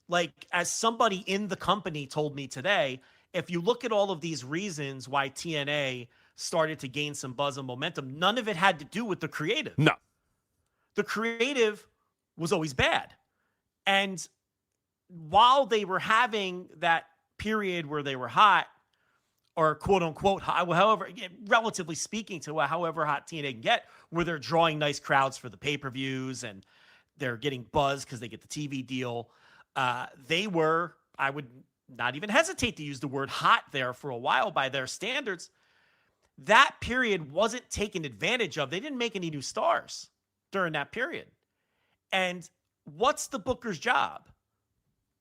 like, as somebody in the company told me today, if you look at all of these reasons why TNA started to gain some buzz and momentum, none of it had to do with the creative. No. The creative was always bad. And while they were having that period where they were hot, or quote unquote, however, relatively speaking to however hot TNA can get, where they're drawing nice crowds for the pay-per-views and they're getting buzz because they get the TV deal, they were, I would not even hesitate to use the word hot there for a while by their standards. That period wasn't taken advantage of. They didn't make any new stars during that period. And what's the booker's job?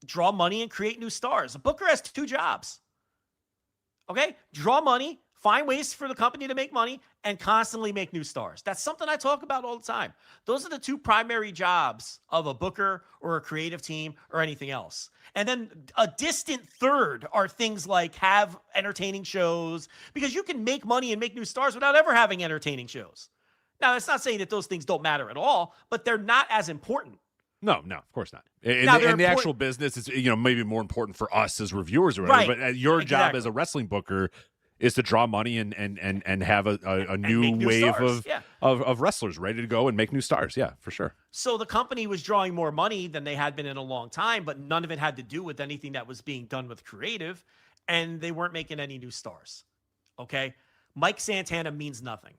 Draw money and create new stars. A booker has two jobs. Okay? Draw money, find ways for the company to make money, and constantly make new stars. That's something I talk about all the time. Those are the two primary jobs of a booker or a creative team or anything else. And then a distant third are things like have entertaining shows, because you can make money and make new stars without ever having entertaining shows. Now, that's not saying that those things don't matter at all, but they're not as important. No, of course not. In the actual business, it's maybe more important for us as reviewers or whatever. Right. But your job as a wrestling booker is to draw money and have a new wave of wrestlers ready to go and make new stars. Yeah, for sure. So the company was drawing more money than they had been in a long time, but none of it had to do with anything that was being done with creative, and they weren't making any new stars. Okay? Mike Santana means nothing.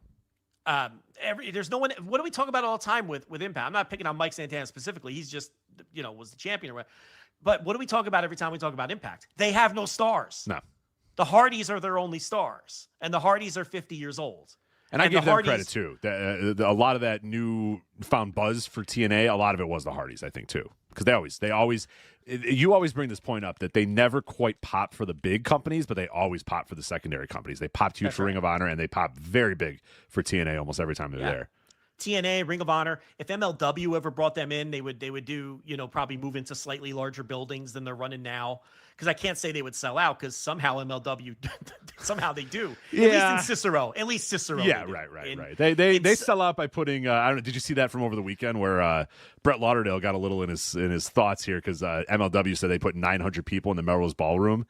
There's no one. What do we talk about all the time with Impact? I'm not picking on Mike Santana specifically. He's just, was the champion or whatever. But what do we talk about every time we talk about Impact? They have no stars. No. The Hardys are their only stars, and the Hardys are 50 years old. And I give them credit too. A lot of that newfound buzz for TNA, a lot of it was the Hardys, I think too, because they always, you always bring this point up that they never quite pop for the big companies, but they always pop for the secondary companies. They popped huge for Ring of Honor, and they pop very big for TNA almost every time they're there. TNA, Ring of Honor. If MLW ever brought them in, they would do, probably move into slightly larger buildings than they're running now. Because I can't say they would sell out, because somehow MLW, somehow they do. Yeah. At least Cicero. Yeah, right. They sell out by putting. I don't know. Did you see that from over the weekend where Brett Lauderdale got a little in his thoughts here because MLW said they put 900 people in the Melrose Ballroom.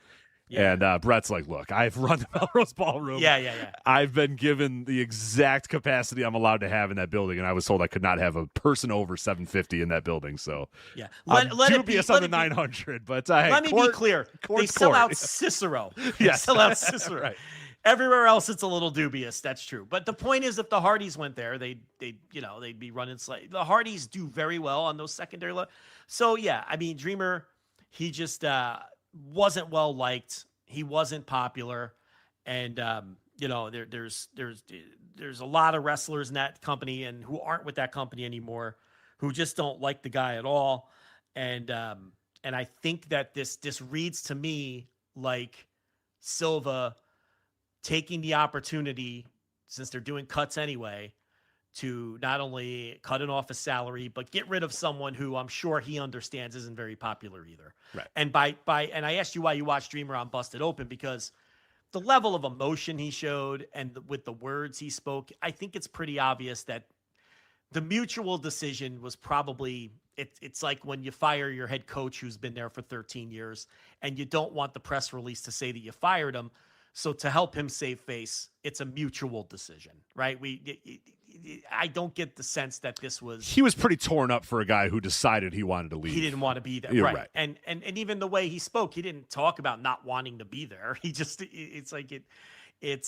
Yeah. And Brett's like, look, I've run the Melrose Ballroom. Yeah. I've been given the exact capacity I'm allowed to have in that building, and I was told I could not have a person over 750 in that building. So yeah, let it be on the 900. But let me be clear: they sell out Cicero. They sell out Cicero. Right. Everywhere else, it's a little dubious. That's true. But the point is, if the Hardys went there, they'd be running slightly. The Hardys do very well on those secondary levels. So yeah, I mean, Dreamer, he just wasn't well liked. He wasn't popular, and there's a lot of wrestlers in that company and who aren't with that company anymore, who just don't like the guy at all. And I think that this reads to me like Silva taking the opportunity, since they're doing cuts anyway, to not only cut off his salary, but get rid of someone who I'm sure he understands isn't very popular either. Right. And and I asked you why you watched Dreamer on Busted Open, because the level of emotion he showed and with the words he spoke, I think it's pretty obvious that the mutual decision was probably, it's like when you fire your head coach who's been there for 13 years and you don't want the press release to say that you fired him. So to help him save face, it's a mutual decision, right? I don't get the sense that this was... He was pretty torn up for a guy who decided he wanted to leave. He didn't want to be there. You're right. And even the way he spoke, he didn't talk about not wanting to be there. He just, it's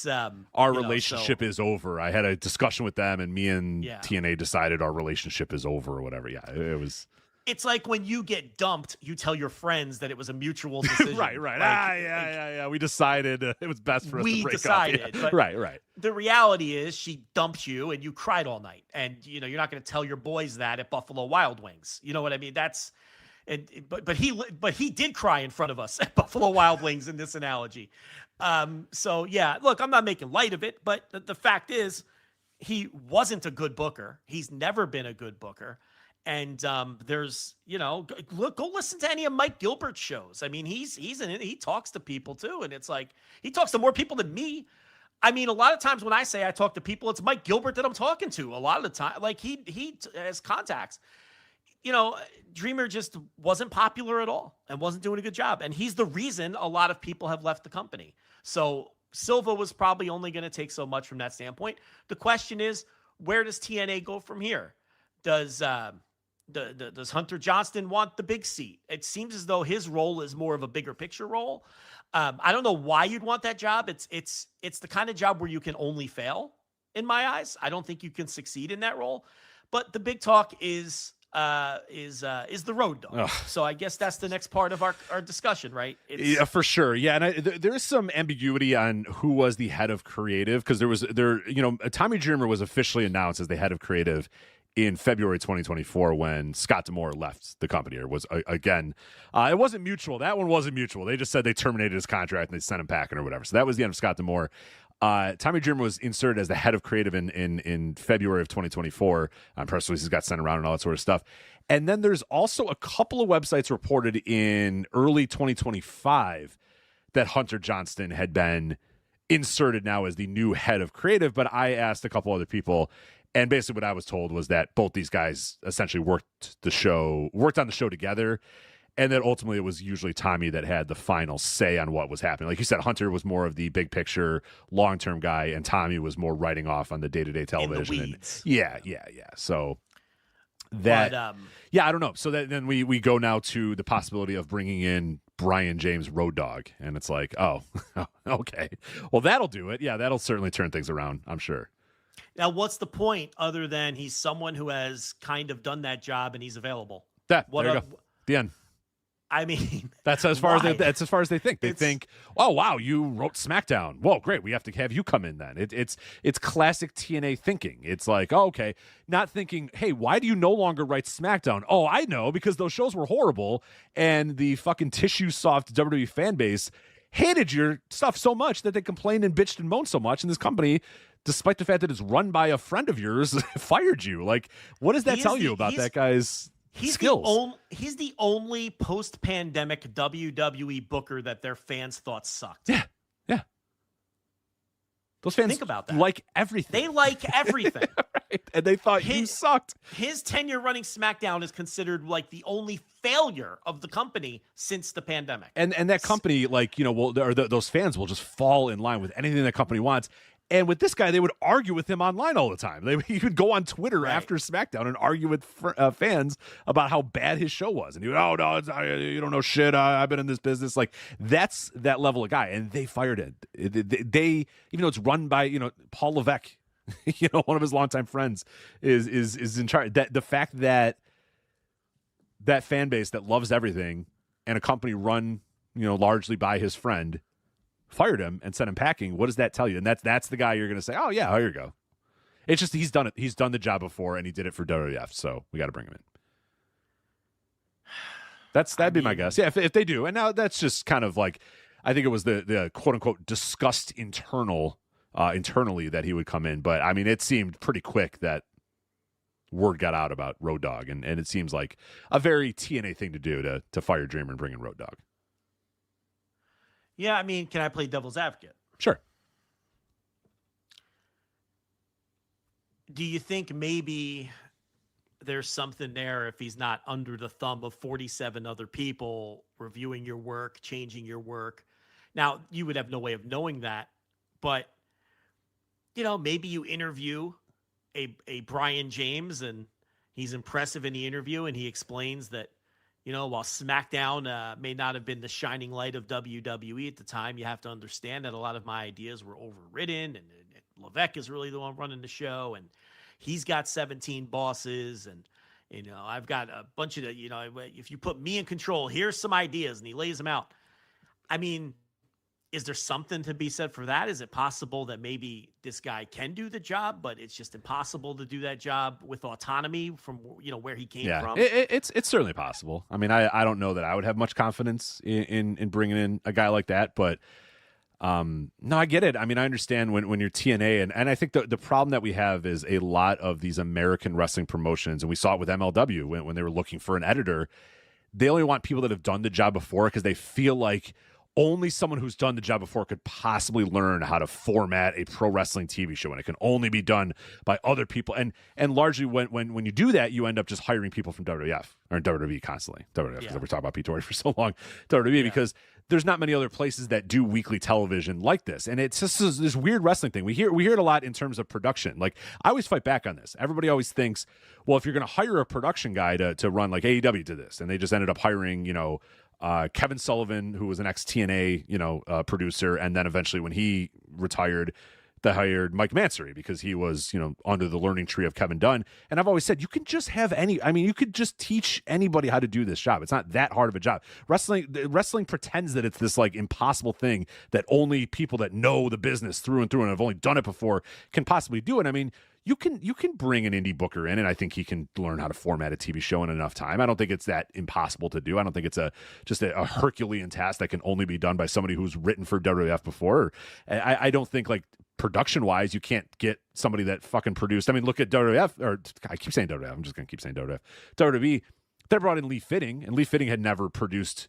our relationship is over. I had a discussion with them, and me and TNA decided our relationship is over or whatever. Yeah, it was... It's like when you get dumped, you tell your friends that it was a mutual decision. right. Yeah. We decided it was best for us to break up. Yeah. Right. The reality is she dumped you and you cried all night. And, you're not going to tell your boys that at Buffalo Wild Wings. You know what I mean? But he did cry in front of us at Buffalo Wild Wings in this analogy. So, yeah, look, I'm not making light of it. But the fact is, he wasn't a good booker. He's never been a good booker. And there's, go listen to any of Mike Gilbert's shows. I mean, he talks to people too. And it's like, he talks to more people than me. I mean, a lot of times when I say I talk to people, it's Mike Gilbert that I'm talking to a lot of the time. Like he has contacts. Dreamer just wasn't popular at all and wasn't doing a good job. And he's the reason a lot of people have left the company. So Silva was probably only going to take so much from that standpoint. The question is, where does TNA go from here? Does Hunter Johnston want the big seat? It seems as though his role is more of a bigger picture role. I don't know why you'd want that job. It's the kind of job where you can only fail, in my eyes. I don't think you can succeed in that role. But the big talk is the road dog. Ugh. So I guess that's the next part of our discussion, right? Yeah, for sure. Yeah, and there is some ambiguity on who was the head of creative, because Tommy Dreamer was officially announced as the head of creative in February 2024 when Scott D'Amore left the company, or was again, it wasn't mutual. That one wasn't mutual. They just said they terminated his contract and they sent him packing or whatever. So that was the end of Scott D'Amore. Tommy Dreamer was inserted as the head of creative in February of 2024. Press releases got sent around and all that sort of stuff. And then there's also a couple of websites reported in early 2025 that Hunter Johnston had been inserted now as the new head of creative. But I asked a couple other people, and basically what I was told was that both these guys essentially worked on the show together, and that ultimately it was usually Tommy that had the final say on what was happening. Like you said, Hunter was more of the big picture, long-term guy, and Tommy was more writing off on the day-to-day television. In the weeds. Yeah. So that, I don't know. So then we go now to the possibility of bringing in Brian James Road Dogg, and it's like, oh, okay. Well, that'll do it. Yeah, that'll certainly turn things around, I'm sure. Now, what's the point other than he's someone who has kind of done that job and he's available? There you go. The end. I mean, that's as far as they think. They think, oh wow, you wrote SmackDown. Whoa, great. We have to have you come in then. It's classic TNA thinking. It's like, oh, okay, not thinking, hey, why do you no longer write SmackDown? Oh, I know, because those shows were horrible, and the fucking tissue soft WWE fan base hated your stuff so much that they complained and bitched and moaned so much, and this company, despite the fact that it's run by a friend of yours, fired you. Like, what does that tell you about that guy's skills? He's the only post-pandemic WWE booker that their fans thought sucked. Yeah. Those fans think about that. Like everything. They like everything. Right. And they thought you sucked. His tenure running SmackDown is considered like the only failure of the company since the pandemic. And that company, like, those fans will just fall in line with anything that company wants. And with this guy, they would argue with him online all the time. He would go on Twitter after SmackDown and argue with fans about how bad his show was. And he would, oh, no, you don't know shit. I've been in this business. Like, that's that level of guy. And they fired it. They even though it's run by, Paul Levesque, one of his longtime friends is in charge. The fact that fan base that loves everything and a company run, largely by his friend, fired him and sent him packing. What does that tell you? And that's the guy you're going to say, oh yeah, here you go. It's just he's done it. He's done the job before, and he did it for WWF, so we got to bring him in. That'd be my guess. Yeah, if they do. And now that's just kind of like, I think it was the quote unquote discussed internally that he would come in. But I mean, it seemed pretty quick that word got out about Road Dogg, and it seems like a very TNA thing to do to fire Dreamer and bring in Road Dogg. Yeah, I mean, can I play devil's advocate? Sure. Do you think maybe there's something there if he's not under the thumb of 47 other people reviewing your work, changing your work? Now, you would have no way of knowing that, but, maybe you interview a Brian James and he's impressive in the interview and he explains that, while SmackDown may not have been the shining light of WWE at the time, you have to understand that a lot of my ideas were overridden, and Levesque is really the one running the show, and he's got 17 bosses, and I've got a bunch of if you put me in control, here's some ideas, and he lays them out. I mean, is there something to be said for that? Is it possible that maybe this guy can do the job, but it's just impossible to do that job with autonomy from where he came from? It's certainly possible. I mean, I don't know that I would have much confidence in bringing in a guy like that, but no, I get it. I mean, I understand when you're TNA, and I think the problem that we have is a lot of these American wrestling promotions, and we saw it with MLW when they were looking for an editor. They only want people that have done the job before because they feel like only someone who's done the job before could possibly learn how to format a pro wrestling TV show, and it can only be done by other people. And largely when you do that, you end up just hiring people from WWF or WWE constantly. WWF, because we're talking about Pete Doherty for so long. WWE, because there's not many other places that do weekly television like this. And it's just this weird wrestling thing. We hear it a lot in terms of production. Like, I always fight back on this. Everybody always thinks, well, if you're going to hire a production guy to run, like AEW did this, and they just ended up hiring, Kevin Sullivan, who was an ex-TNA, producer, and then eventually when he retired, they hired Mike Mansory because he was, under the learning tree of Kevin Dunn. And I've always said, you can just have you could just teach anybody how to do this job. It's not that hard of a job. Wrestling pretends that it's this like impossible thing that only people that know the business through and and have only done it before can possibly do it. I mean, you can bring an indie booker in, and I think he can learn how to format a TV show in enough time. I don't think it's that impossible to do. I don't think it's just a Herculean task that can only be done by somebody who's written for WWF before. I don't think, like, production-wise, you can't get somebody that fucking produced. I mean, look at WWF, or I keep saying WWF. I'm just going to keep saying WWF. WWE, they brought in Lee Fitting, and Lee Fitting had never produced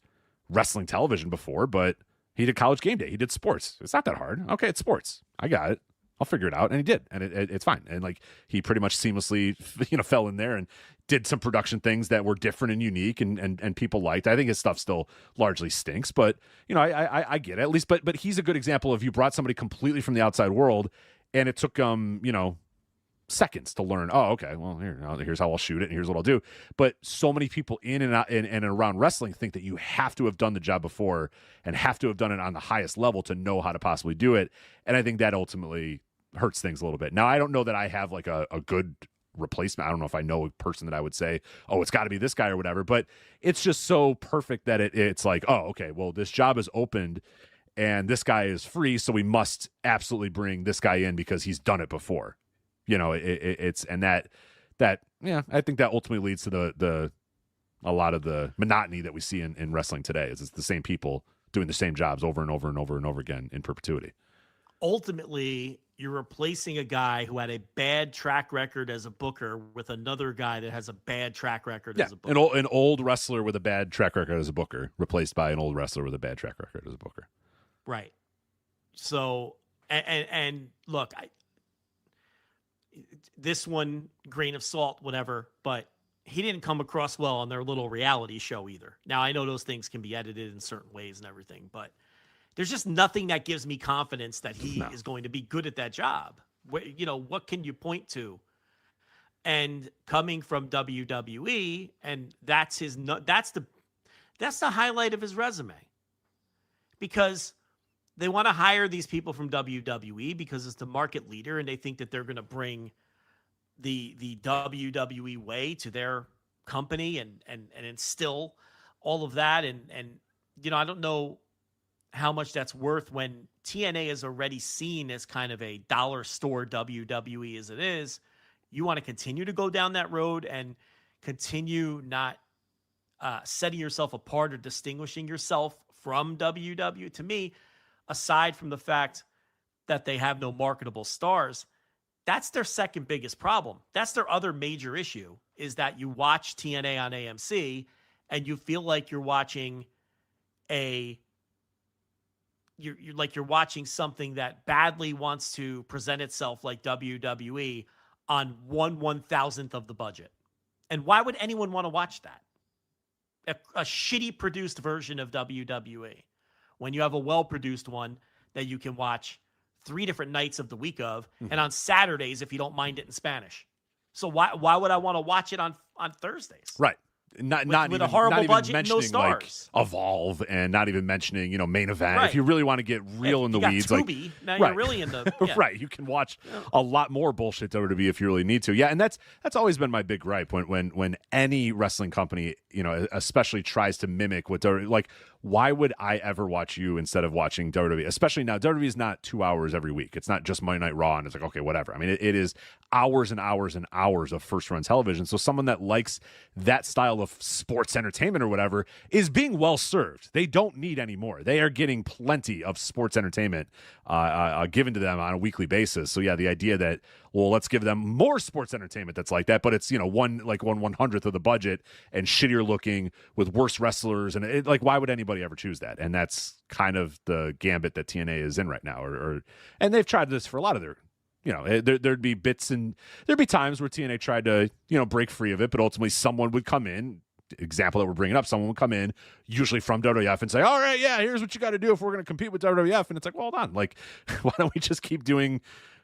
wrestling television before, but he did College Game Day. He did sports. It's not that hard. Okay, it's sports. I got it. I'll figure it out. And he did. And it's fine. And like, he pretty much seamlessly, fell in there and did some production things that were different and unique and people liked. I think his stuff still largely stinks, but I get it at least, but he's a good example of you brought somebody completely from the outside world and it took seconds to learn. Oh, okay. Well, here's how I'll shoot it. And here's what I'll do. But so many people in and out and around wrestling think that you have to have done the job before and have to have done it on the highest level to know how to possibly do it. And I think that ultimately hurts things a little bit. Now, I don't know that I have like a good replacement. I don't know if I know a person that I would say, oh, it's got to be this guy or whatever, but it's just so perfect that it's like, oh, okay, well, this job is opened and this guy is free, so we must absolutely bring this guy in because he's done it before. It's and that yeah, I think that ultimately leads to a lot of the monotony that we see in wrestling today. Is it's the same people doing the same jobs over and over and over and over again in perpetuity. Ultimately, you're replacing a guy who had a bad track record as a booker with another guy that has a bad track record as a booker. An old wrestler with a bad track record as a booker replaced by an old wrestler with a bad track record as a booker. Right. So, and look, this one, grain of salt, whatever, but he didn't come across well on their little reality show either. Now, I know those things can be edited in certain ways and everything, but there's just nothing that gives me confidence that he is going to be good at that job. What can you point to? And coming from WWE, and that's the highlight of his resume, because they want to hire these people from WWE because it's the market leader, and they think that they're going to bring the WWE way to their company and instill all of that. And I don't know how much that's worth when TNA is already seen as kind of a dollar store WWE as it is. You want to continue to go down that road and continue not setting yourself apart or distinguishing yourself from WWE. To me, aside from the fact that they have no marketable stars, that's their second biggest problem. That's their other major issue, is that you watch TNA on AMC and you feel like you're watching you're watching something that badly wants to present itself like WWE on 1/1000th of the budget. And why would anyone want to watch that? A shitty produced version of WWE, when you have a well-produced one that you can watch 3 different nights of the week of, and on Saturdays if you don't mind it in Spanish. So why would I want to watch it on Thursdays? Right. Not with even, a horrible not even budget and no mentioning like stars. Evolve, and not even mentioning main event. Right. If you really want to get real in the weeds, Tubi, now you're really in the right. You can watch a lot more bullshit WWE if you really need to. Yeah, and that's always been my big gripe when any wrestling company especially tries to mimic what WWE, like, why would I ever watch you instead of watching WWE? Especially now, WWE is not 2 hours every week. It's not just Monday Night Raw, and it's like, okay, whatever. I mean, it is hours and hours and hours of first-run television. So someone that likes that style of sports entertainment or whatever is being well served. They don't need any more. They are getting plenty of sports entertainment given to them on a weekly basis. So yeah, the idea that, well, let's give them more sports entertainment that's like that, but it's 1/100th of the budget and shittier looking with worse wrestlers, and why would anybody ever choose that? And that's kind of the gambit that TNA is in right now, and they've tried this for a lot of their. There'd be bits and there'd be times where TNA tried to, break free of it, but ultimately someone would come in. Example that we're bringing up, someone would come in, usually from WWF, and say, all right, yeah, here's what you got to do if we're going to compete with WWF. And it's like, well, hold on. Like, why don't we just keep doing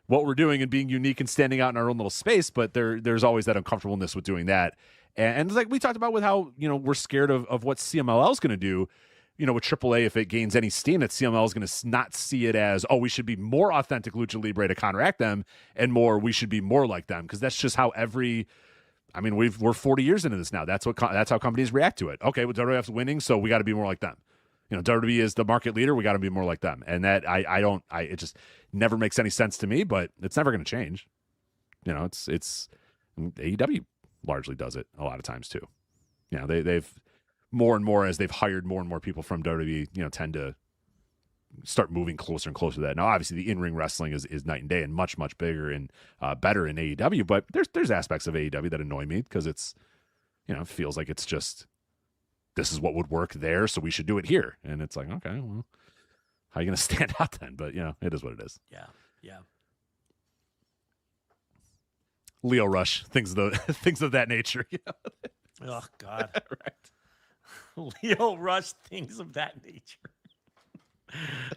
what we're doing and being unique and standing out in our own little space? But there's always that uncomfortableness with doing that. And like we talked about with how, we're scared of what CMLL is going to do, with AAA, if it gains any steam, that CMLL is going to not see it as, oh, we should be more authentic Lucha Libre to counteract them, and more, we should be more like them. Because that's just how we're 40 years into this now. That's how companies react to it. Okay, well, WWF's winning, so we got to be more like them. WWE is the market leader. We got to be more like them. And that it just never makes any sense to me, but it's never going to change. It's AEW largely does it a lot of times too. They've more and more, as they've hired more and more people from WWE, tend to start moving closer and closer to that. Now, obviously, the in-ring wrestling is night and day and much, much bigger and better in AEW, but there's aspects of AEW that annoy me because it's, it feels like it's just, this is what would work there, so we should do it here. And it's like, okay, well, how are you going to stand out then? But, it is what it is. Yeah. Leo Rush, things of that nature. Oh, God. Right. Leo Rush, things of that nature.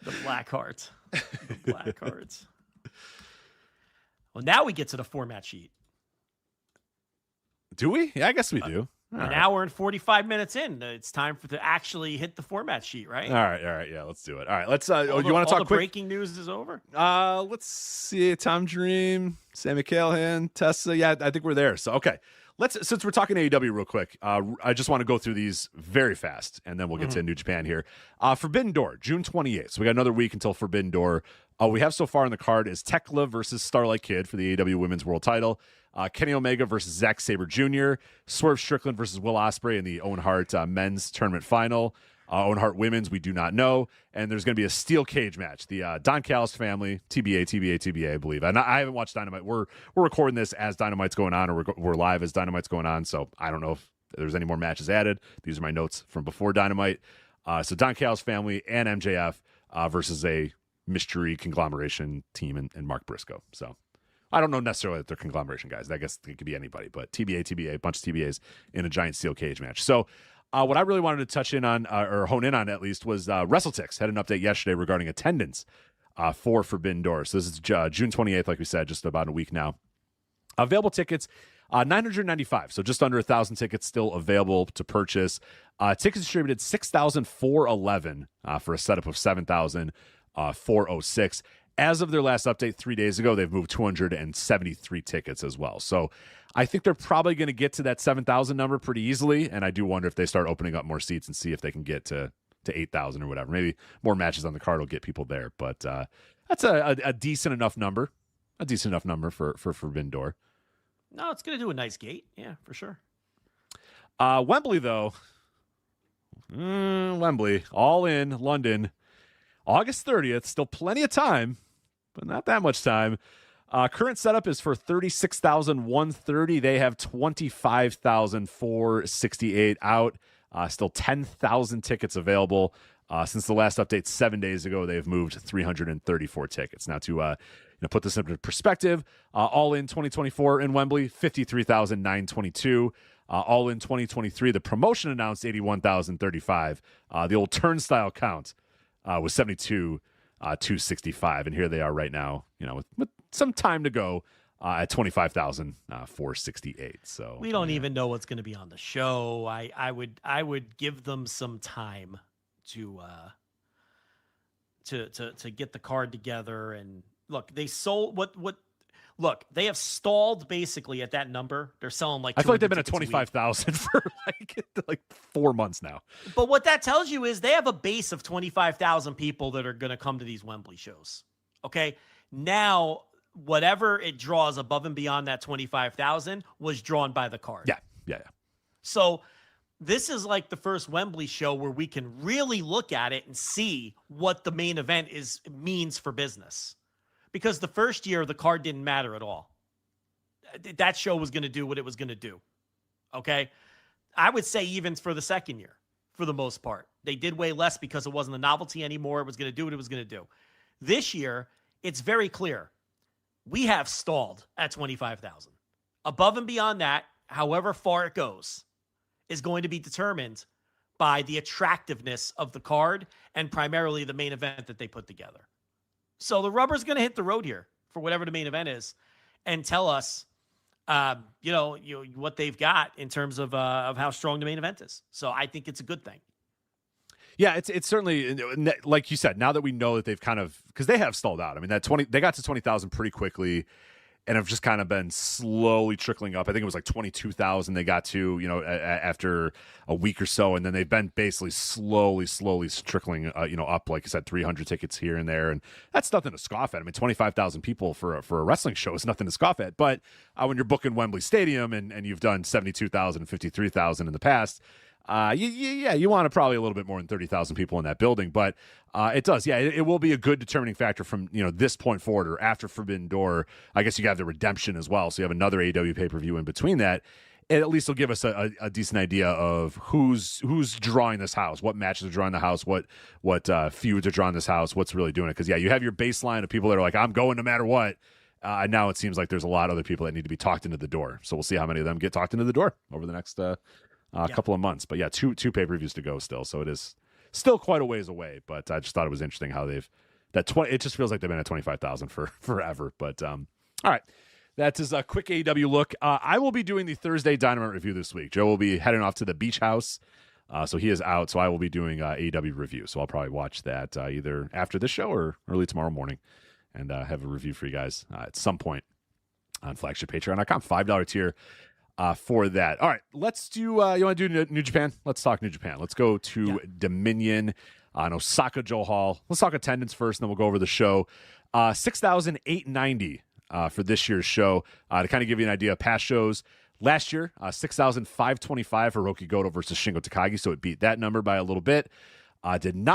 The Black Hearts. Well, now we get to the format sheet. Do we? Yeah, I guess we do. An hour and 45 minutes in. It's time to actually hit the format sheet, right? All right. Yeah, let's do it. All right, let's. You want to talk all the quick? breaking news is over? Let's see. Tom Dream, Sammy Callahan, Tessa. Yeah, I think we're there. So, okay. Since we're talking AEW real quick, I just want to go through these very fast, and then we'll get to New Japan here. Forbidden Door, June 28th. So we got another week until Forbidden Door. We have so far in the card is Tekla versus Starlight Kid for the AEW Women's World Title. Kenny Omega versus Zack Sabre Jr. Swerve Strickland versus Will Ospreay in the Owen Hart men's tournament final. Owen Hart women's, we do not know. And there's going to be a steel cage match. The Don Callis family, TBA, I believe. And I haven't watched Dynamite. We're recording this as Dynamite's going on, or we're live as Dynamite's going on. So I don't know if there's any more matches added. These are my notes from before Dynamite. So Don Callis family and MJF versus a mystery conglomeration team and Mark Briscoe. So I don't know necessarily that they're conglomeration guys. I guess it could be anybody, but TBA, a bunch of TBAs in a giant steel cage match. So what I really wanted to touch in on, or hone in on at least, was WrestleTix had an update yesterday regarding attendance for Forbidden Door. So this is June 28th, like we said, just about a week now. Available tickets, 995, so just under 1,000 tickets still available to purchase. Tickets distributed 6,411 for a setup of 7,406. As of their last update 3 days ago, they've moved 273 tickets as well. So I think they're probably going to get to that 7,000 number pretty easily, and I do wonder if they start opening up more seats and see if they can get to 8,000 or whatever. Maybe more matches on the card will get people there, but that's a decent enough number. A decent enough number for Forbidden Door. No, it's going to do a nice gate. Yeah, for sure. Wembley, though. Wembley, All In, London, August 30th. Still plenty of time, but not that much time. Current setup is for 36,130. They have 25,468 out. Still 10,000 tickets available. Since the last update 7 days ago, they've moved 334 tickets. Now, to put this into perspective, All In 2024 in Wembley, 53,922. All In 2023, the promotion announced 81,035. The old turnstile count was 72,265, and here they are right now. With some time to go at 25,468. So we don't even know what's going to be on the show. I would give them some time to get the card together. And look, they sold what. Look, they have stalled basically at that number. They're selling like, I feel like they've been at 25,000 for like 4 months now. But what that tells you is they have a base of 25,000 people that are going to come to these Wembley shows. Okay. Now, whatever it draws above and beyond that 25,000 was drawn by the card. Yeah. So this is like the first Wembley show where we can really look at it and see what the main event means for business. Because the first year, the card didn't matter at all. That show was going to do what it was going to do. Okay? I would say even for the second year, for the most part. They did way less because it wasn't a novelty anymore. It was going to do what it was going to do. This year, it's very clear. We have stalled at 25,000. Above and beyond that, however far it goes, is going to be determined by the attractiveness of the card and primarily the main event that they put together. So the rubber's going to hit the road here for whatever the main event is and tell us, what they've got in terms of how strong the main event is. So I think it's a good thing. Yeah, it's certainly, like you said, now that we know that they've kind of, because they have stalled out. I mean, they got to 20,000 pretty quickly and have just kind of been slowly trickling up. I think it was like 22,000 they got to, after a week or so. And then they've been basically slowly trickling, up, like I said, 300 tickets here and there. And that's nothing to scoff at. I mean, 25,000 people for a wrestling show is nothing to scoff at. But when you're booking Wembley Stadium and you've done 72,000 and 53,000 in the past, you want to probably a little bit more than 30,000 people in that building, but it does. Yeah, it will be a good determining factor from this point forward or after Forbidden Door. I guess you have the Redemption as well, so you have another AEW pay-per-view in between that. It at least will give us a decent idea of who's drawing this house, what matches are drawing the house, what feuds are drawing this house, what's really doing it. Because you have your baseline of people that are like, I'm going no matter what. And now it seems like there's a lot of other people that need to be talked into the door. So we'll see how many of them get talked into the door over the next couple of months. But yeah, two pay-per-views to go still. So it is still quite a ways away. But I just thought it was interesting how it just feels like they've been at 25,000 for forever. But all right. That is a quick AEW look. I will be doing the Thursday Dynamite review this week. Joe will be heading off to the beach house, so he is out. So I will be doing AEW review. So I'll probably watch that either after this show or early tomorrow morning, and have a review for you guys at some point on FlagshipPatreon.com. $5 tier for that. All right, let's do. You want to do New Japan? Let's talk New Japan. Let's go to Dominion on Osaka-jo-Hall. Let's talk attendance first, and then we'll go over the show. 6,890. For this year's show. To kind of give you an idea of past shows, last year, 6,525 for Hiroki Goto versus Shingo Takagi, so it beat that number by a little bit. Didn't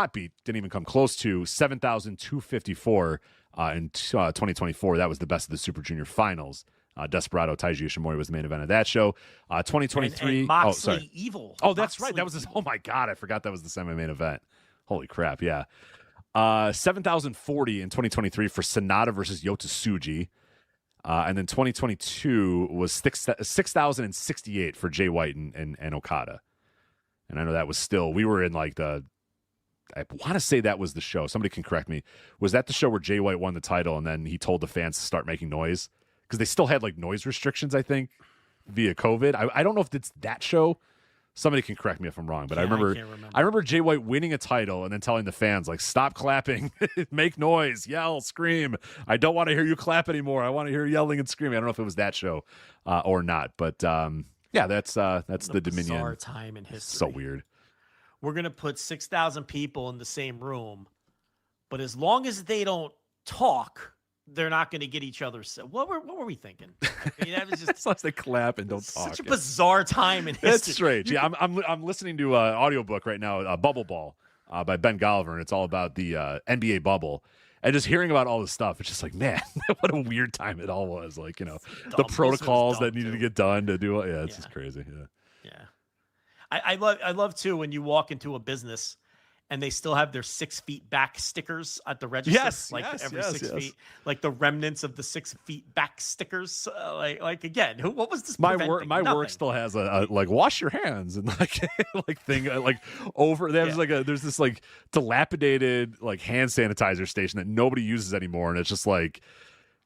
even come close to 7,254 in 2024. That was the best of the Super Junior finals. Desperado Taiji Ishimori was the main event of that show. 2023. And Moxley Evil. Oh, that's Moxley right. That was Evil. oh my God, I forgot that was the semi-main event. Holy crap, yeah. 7,040 in 2023 for Sonata versus Yota Tsuji. And then 2022 was 6,068 for Jay White and Okada. And I know that was still, we were in like I want to say that was the show. Somebody can correct me. Was that the show where Jay White won the title and then he told the fans to start making noise? Because they still had like noise restrictions, I think, via COVID. I don't know if it's that show. Somebody can correct me if I'm wrong, but I remember Jay White winning a title and then telling the fans, like, stop clapping, make noise, yell, scream. I don't want to hear you clap anymore. I want to hear yelling and screaming. I don't know if it was that show or not, but yeah, that's the Dominion. Bizarre time in history. So weird. We're gonna put 6,000 people in the same room, but as long as they don't talk, they're not going to get each other. What were we thinking? I mean, that was just as long as they clap and don't talk. Such a bizarre time in history. That's strange. Yeah, I'm listening to an audiobook right now, Bubble Ball by Ben Golliver, and it's all about the NBA bubble. And just hearing about all this stuff, it's just like, man, what a weird time it all was. Like, the protocols that needed to get done to do it. Yeah, it's just crazy. Yeah. I love too when you walk into a business and they still have their 6 feet back stickers at the register. Every 6 feet, like the remnants of the 6 feet back stickers. Like again, what was this? My work still has a like wash your hands and like thing like over. There's this like dilapidated like hand sanitizer station that nobody uses anymore, and it's just like,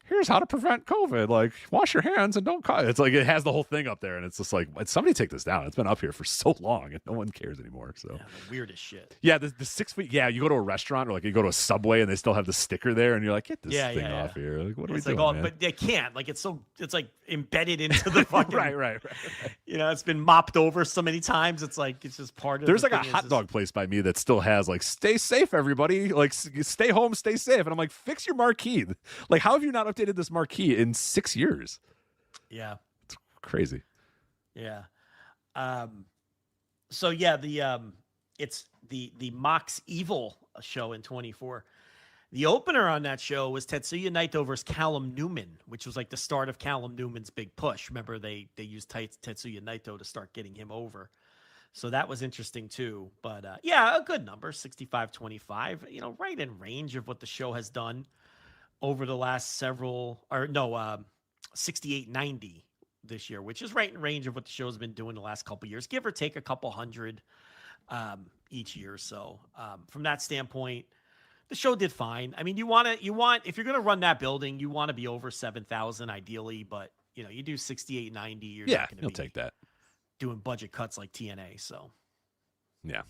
here's how to prevent COVID. Like, wash your hands and don't cut. It's like it has the whole thing up there, and it's just like, somebody take this down. It's been up here for so long, and no one cares anymore. So the weirdest shit. Yeah, the 6 feet. Yeah, you go to a restaurant or like you go to a Subway, and they still have the sticker there, and you're like, get this thing off here. Like, what are we doing? Man? But they can't. Like, it's like embedded into the fucking right. It's been mopped over so many times. It's like it's just part of. There's like a hot dog place by me that still has like, stay safe, everybody. Like, stay home, stay safe. And I'm like, fix your marquee. Like, how have you not updated this marquee in 6 years? Yeah, it's crazy. Yeah. So yeah, it's the Mox Evil show in 24. The opener on that show was Tetsuya Naito versus Callum Newman, which was like the start of Callum Newman's big push. Remember, they used Tetsuya Naito to start getting him over. So that was interesting too. But yeah, a good number, 65-25, right in range of what the show has done over the last 68-90 this year, which is right in range of what the show's been doing the last couple of years, give or take a couple hundred each year. So from that standpoint, the show did fine. I mean, if you're going to run that building, you want to be over 7,000 ideally, but you do 68-90, you're not going to take that. Doing budget cuts like TNA. So yeah.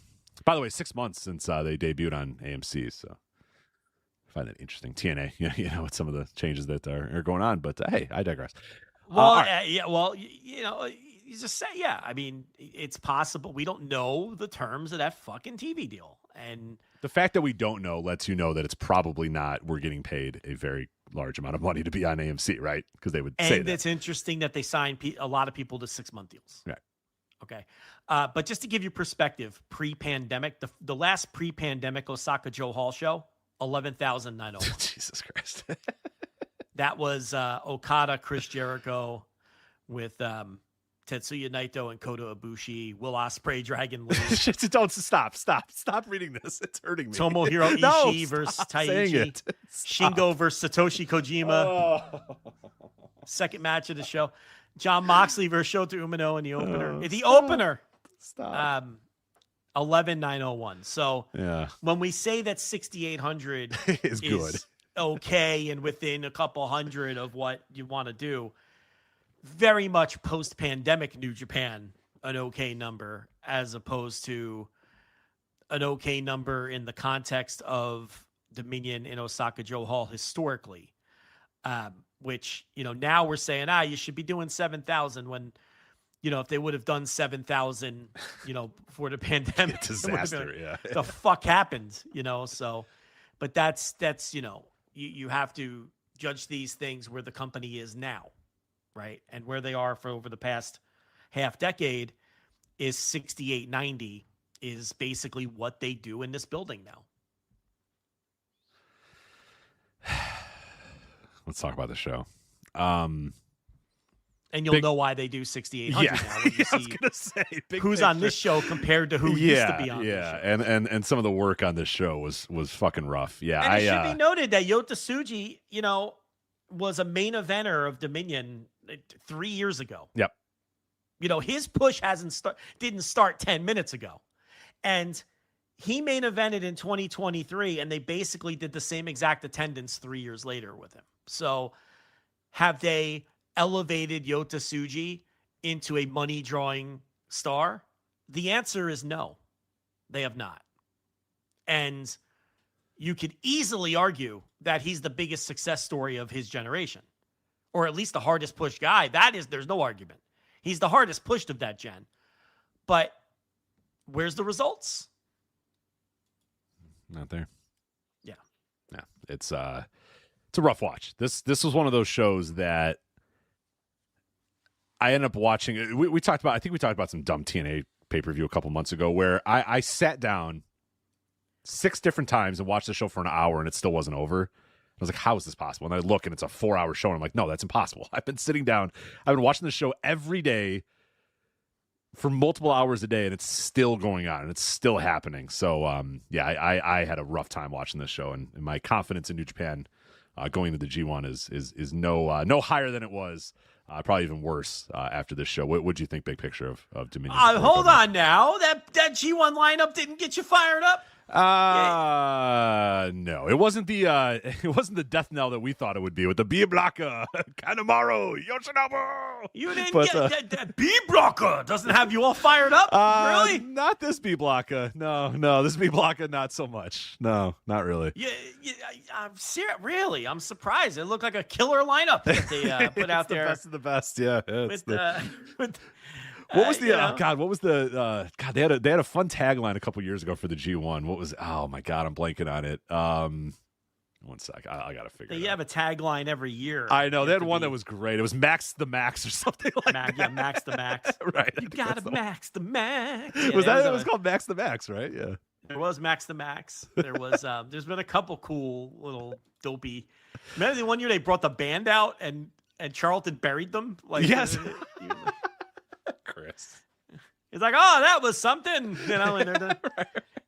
By the way, 6 months since they debuted on AMC, so I find that interesting. TNA, with some of the changes that are going on, but hey, I digress. Well, you just say, yeah. I mean, it's possible. We don't know the terms of that fucking TV deal, and the fact that we don't know lets you know that it's probably not. We're getting paid a very large amount of money to be on AMC, right? Because they would say that. And it's interesting that they sign a lot of people to 6-month deals. Right. Okay. But just to give you perspective, pre-pandemic, the last pre-pandemic Osaka-jo-Hall show, 11,901. Jesus Christ. That was Okada, Chris Jericho with Tetsuya Naito and Kota Ibushi, Will Ospreay, Dragon Lee. Don't stop reading this. It's hurting me. Tomohiro Ishii versus Taichi. Shingo versus Satoshi Kojima. Oh. Second match of the show. John Moxley versus Shota Umino in the opener. The opener. Stop. 11,901. So yeah, when we say that 6,800 is good, okay and within a couple hundred of what you want to do. Very much post-pandemic New Japan, an okay number, as opposed to an okay number in the context of Dominion in Osaka-jo-Hall historically, which, now we're saying, you should be doing 7,000 when, if they would have done 7,000, before the pandemic, Disaster, yeah. The fuck happened, so, but that's, you have to judge these things where the company is now, right? And where they are for over the past half decade is 6890 is basically what they do in this building now. Let's talk about the show. And you'll know why they do 6,800 now. When you see I was gonna say who's picture. on this show compared to who used to be on this show. And some of the work on this show was fucking rough. Yeah, and it should be noted that Yota Tsuji, was a main eventer of Dominion 3 years ago. Yep. His push didn't start 10 minutes ago. And he main evented in 2023, and they basically did the same exact attendance 3 years later with him. So have they elevated Yota Tsuji into a money-drawing star? The answer is no. They have not. And you could easily argue that he's the biggest success story of his generation, or at least the hardest pushed guy. There's no argument. He's the hardest pushed of that gen. But where's the results? Not there. Yeah. Yeah. It's a rough watch. This was one of those shows that I ended up watching. We talked about some dumb TNA pay-per-view a couple months ago where I sat down 6 different times and watched the show for an hour and it still wasn't over. I was like, how is this possible? And I look and it's a 4-hour show and I'm like, no, that's impossible. I've been sitting down. I've been watching the show every day for multiple hours a day and it's still going on and it's still happening. So, I had a rough time watching this show and my confidence in New Japan going to the G1 is no higher than it was. Probably even worse after this show. What would you think, big picture of Dominion? Hold on now. That G1 lineup didn't get you fired up? No, it wasn't the death knell that we thought it would be with the B Blocker, Kanemaru, Yoshinobu. You didn't get that B Blocker doesn't have you all fired up, really? Not this B Blocker. No, this B Blocker not so much. No, not really. I'm serious. Really, I'm surprised. It looked like a killer lineup that they put out there. Best of the best, yeah. What was the what was the they had a fun tagline a couple years ago for the G1. What was oh my god, I'm blanking on it. 1 sec. I gotta figure it out. You have a tagline every year. I know. They had one that was great. It was Max the Max or something like that. Yeah, Max the Max. Right. You gotta Max the Max. Yeah, it was called Max the Max, right? Yeah. There was Max the Max. There was there's been a couple cool little dopey. Remember the one year they brought the band out and Charlton buried them? Like yes. Chris. He's like, oh, that was something,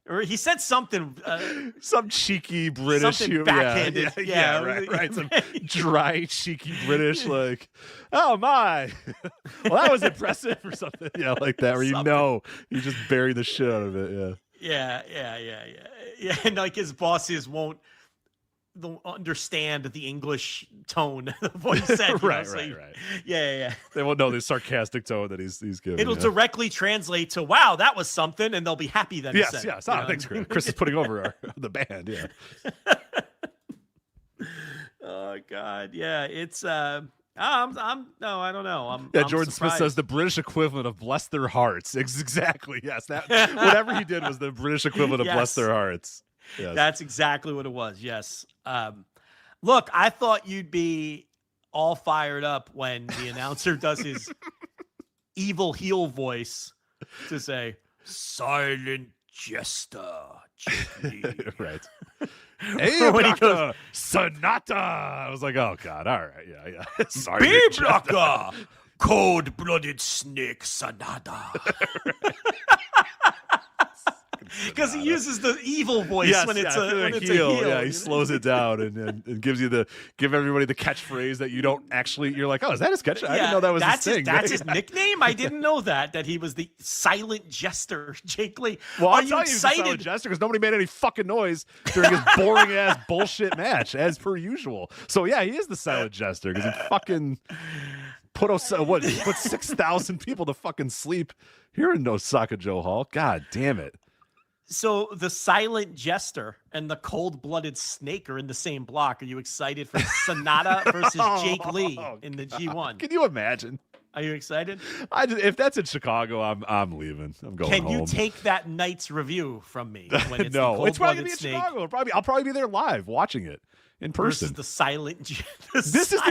or he said something, some cheeky British, something backhanded, right, some dry, cheeky British, like, oh my, well, that was impressive or something, like that, where you just bury the shit out of it, yeah, and like his bosses won't understand the English tone of what he said. Right. Yeah. They won't know the sarcastic tone that he's giving. It'll directly translate to, wow, that was something, and they'll be happy then. Yes. Thanks, Chris. Chris is putting over the band, yeah. Oh, God, yeah. It's, I don't know. I'm Jordan surprised. Smith says the British equivalent of bless their hearts. Exactly, yes. That whatever he did was the British equivalent of bless their hearts. Yes. That's exactly what it was. Yes. Look, I thought you'd be all fired up when the announcer does his evil heel voice to say, silent jester. Right. Hey, when he goes, Sonata. I was like, oh, God. All right. Yeah. Sorry. B-Blocker. Cold-blooded snake Sonata. Because he uses the evil voice when it's a heel. Yeah, he slows it down and gives you give everybody the catchphrase that you don't actually. You're like, oh, is that his catchphrase? I didn't know that was his thing. That's his nickname. I didn't know that he was the silent jester, Jake Lee. Well, Are I'll you tell you, he's the excited? silent jester because nobody made any fucking noise during his boring ass bullshit match as per usual. So yeah, he is the silent jester because he fucking put 6,000 people to fucking sleep here in Osaka-jo-Hall. God damn it. So the silent jester and the cold-blooded snake are in the same block. Are you excited for Sonata versus Jake Lee in the G1? Can you imagine? Are you excited? If that's in Chicago, I'm leaving. I'm going home. Can you take that night's review from me? When it's No, it's probably gonna be in snake Chicago. I'll probably be there live watching it in person. versus the silent.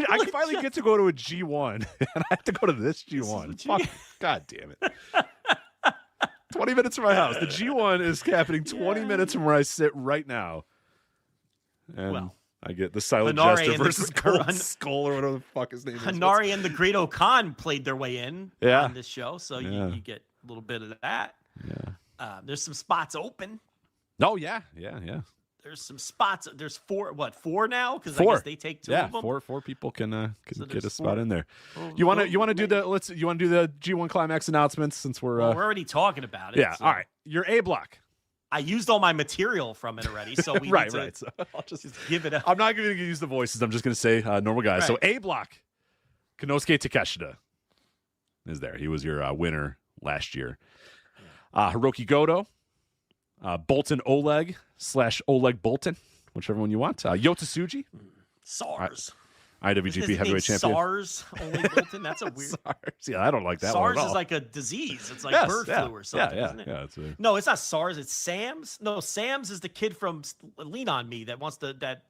I can finally get to go to a G1, and I have to go to this G1. Fuck, God damn it. 20 minutes from my house. The G1 is happening 20 minutes from where I sit right now. And I get the silent Hanare jester and the versus Cold Skull or whatever the fuck his name is. Hanare and the Great Okan played their way in on this show, so you get a little bit of that. Yeah. There's some spots open. Oh, yeah. There's some spots. There's four now? Because I Four. guess they take two of them. Four people can get a spot four. in there. Well, You want to do the G1 Climax announcements since we're we're already talking about it. yeah. So All right, your A block. I used all my material from it already, so we right. need to So I'll just give it a. I'm not going to use the voices. I'm just going to say normal guys. So Right. A block, Konosuke Takeshita is there. He was your winner last year. Hiroki Goto, Bolton Oleg / Oleg Bolton, whichever one you want. Yota Tsuji, SARS. IWGP Isn't his name Heavyweight Champion. SARS only Bolton? That's a weird. SARS. Yeah, I don't like that SARS one at all. is like a disease. It's like Yes, bird flu or something, isn't it? Yeah, it's a, No, it's not SARS. It's SAMS. No, SAMS is the kid from Lean on Me that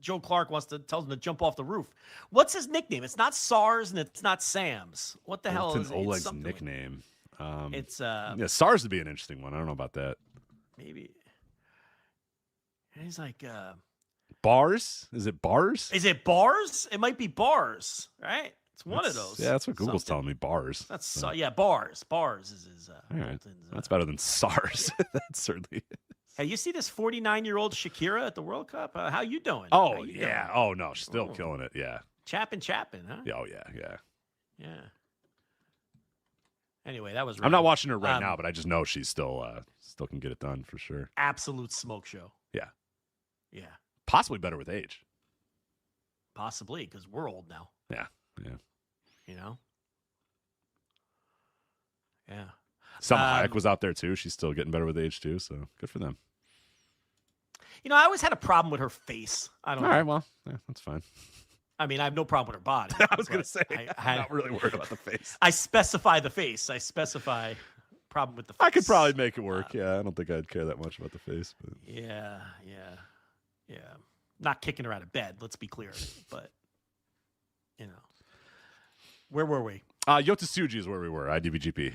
Joe Clark tells him to jump off the roof. What's his nickname? It's not SARS and it's not SAMS. What the hell Bolton is it? Oleg's It's something like- nickname. It's Yeah, SARS would be an interesting one. I don't know about that. maybe. And he's like, Bars? Is it bars? is it bars? It might be bars, right? It's one of those. Yeah, that's what Google's Something. telling me. Bars. That's bars. Bars is his. All right. Bolton's, That's better than SARS. That's certainly. Hey, you see this 49-year-old Shakira at the World Cup? How you doing? Oh How you yeah. doing? Oh no, she's still Oh. killing it. Yeah. Chappin, huh? Yeah. Oh yeah. Yeah. Anyway, that was. I'm not random. watching her right now, but I just know she's still can get it done for sure. Absolute smoke show. Yeah. Yeah, Possibly better with age. possibly because we're old now. Yeah. You know. Yeah. Salma Hayek was out there too. She's still getting better with age too. So good for them. You know, I always had a problem with her face. I don't All know. right. Well, yeah, that's fine. I mean, I have no problem with her body. I was gonna but say I'm not really worried about the face. I specify the face. I specify problem with the face. I could probably make it work. Yeah, I don't think I'd care that much about the face. But Yeah. Not kicking her out of bed. Let's be clear. But where were we? Yota Tsuji is where we were. IWGP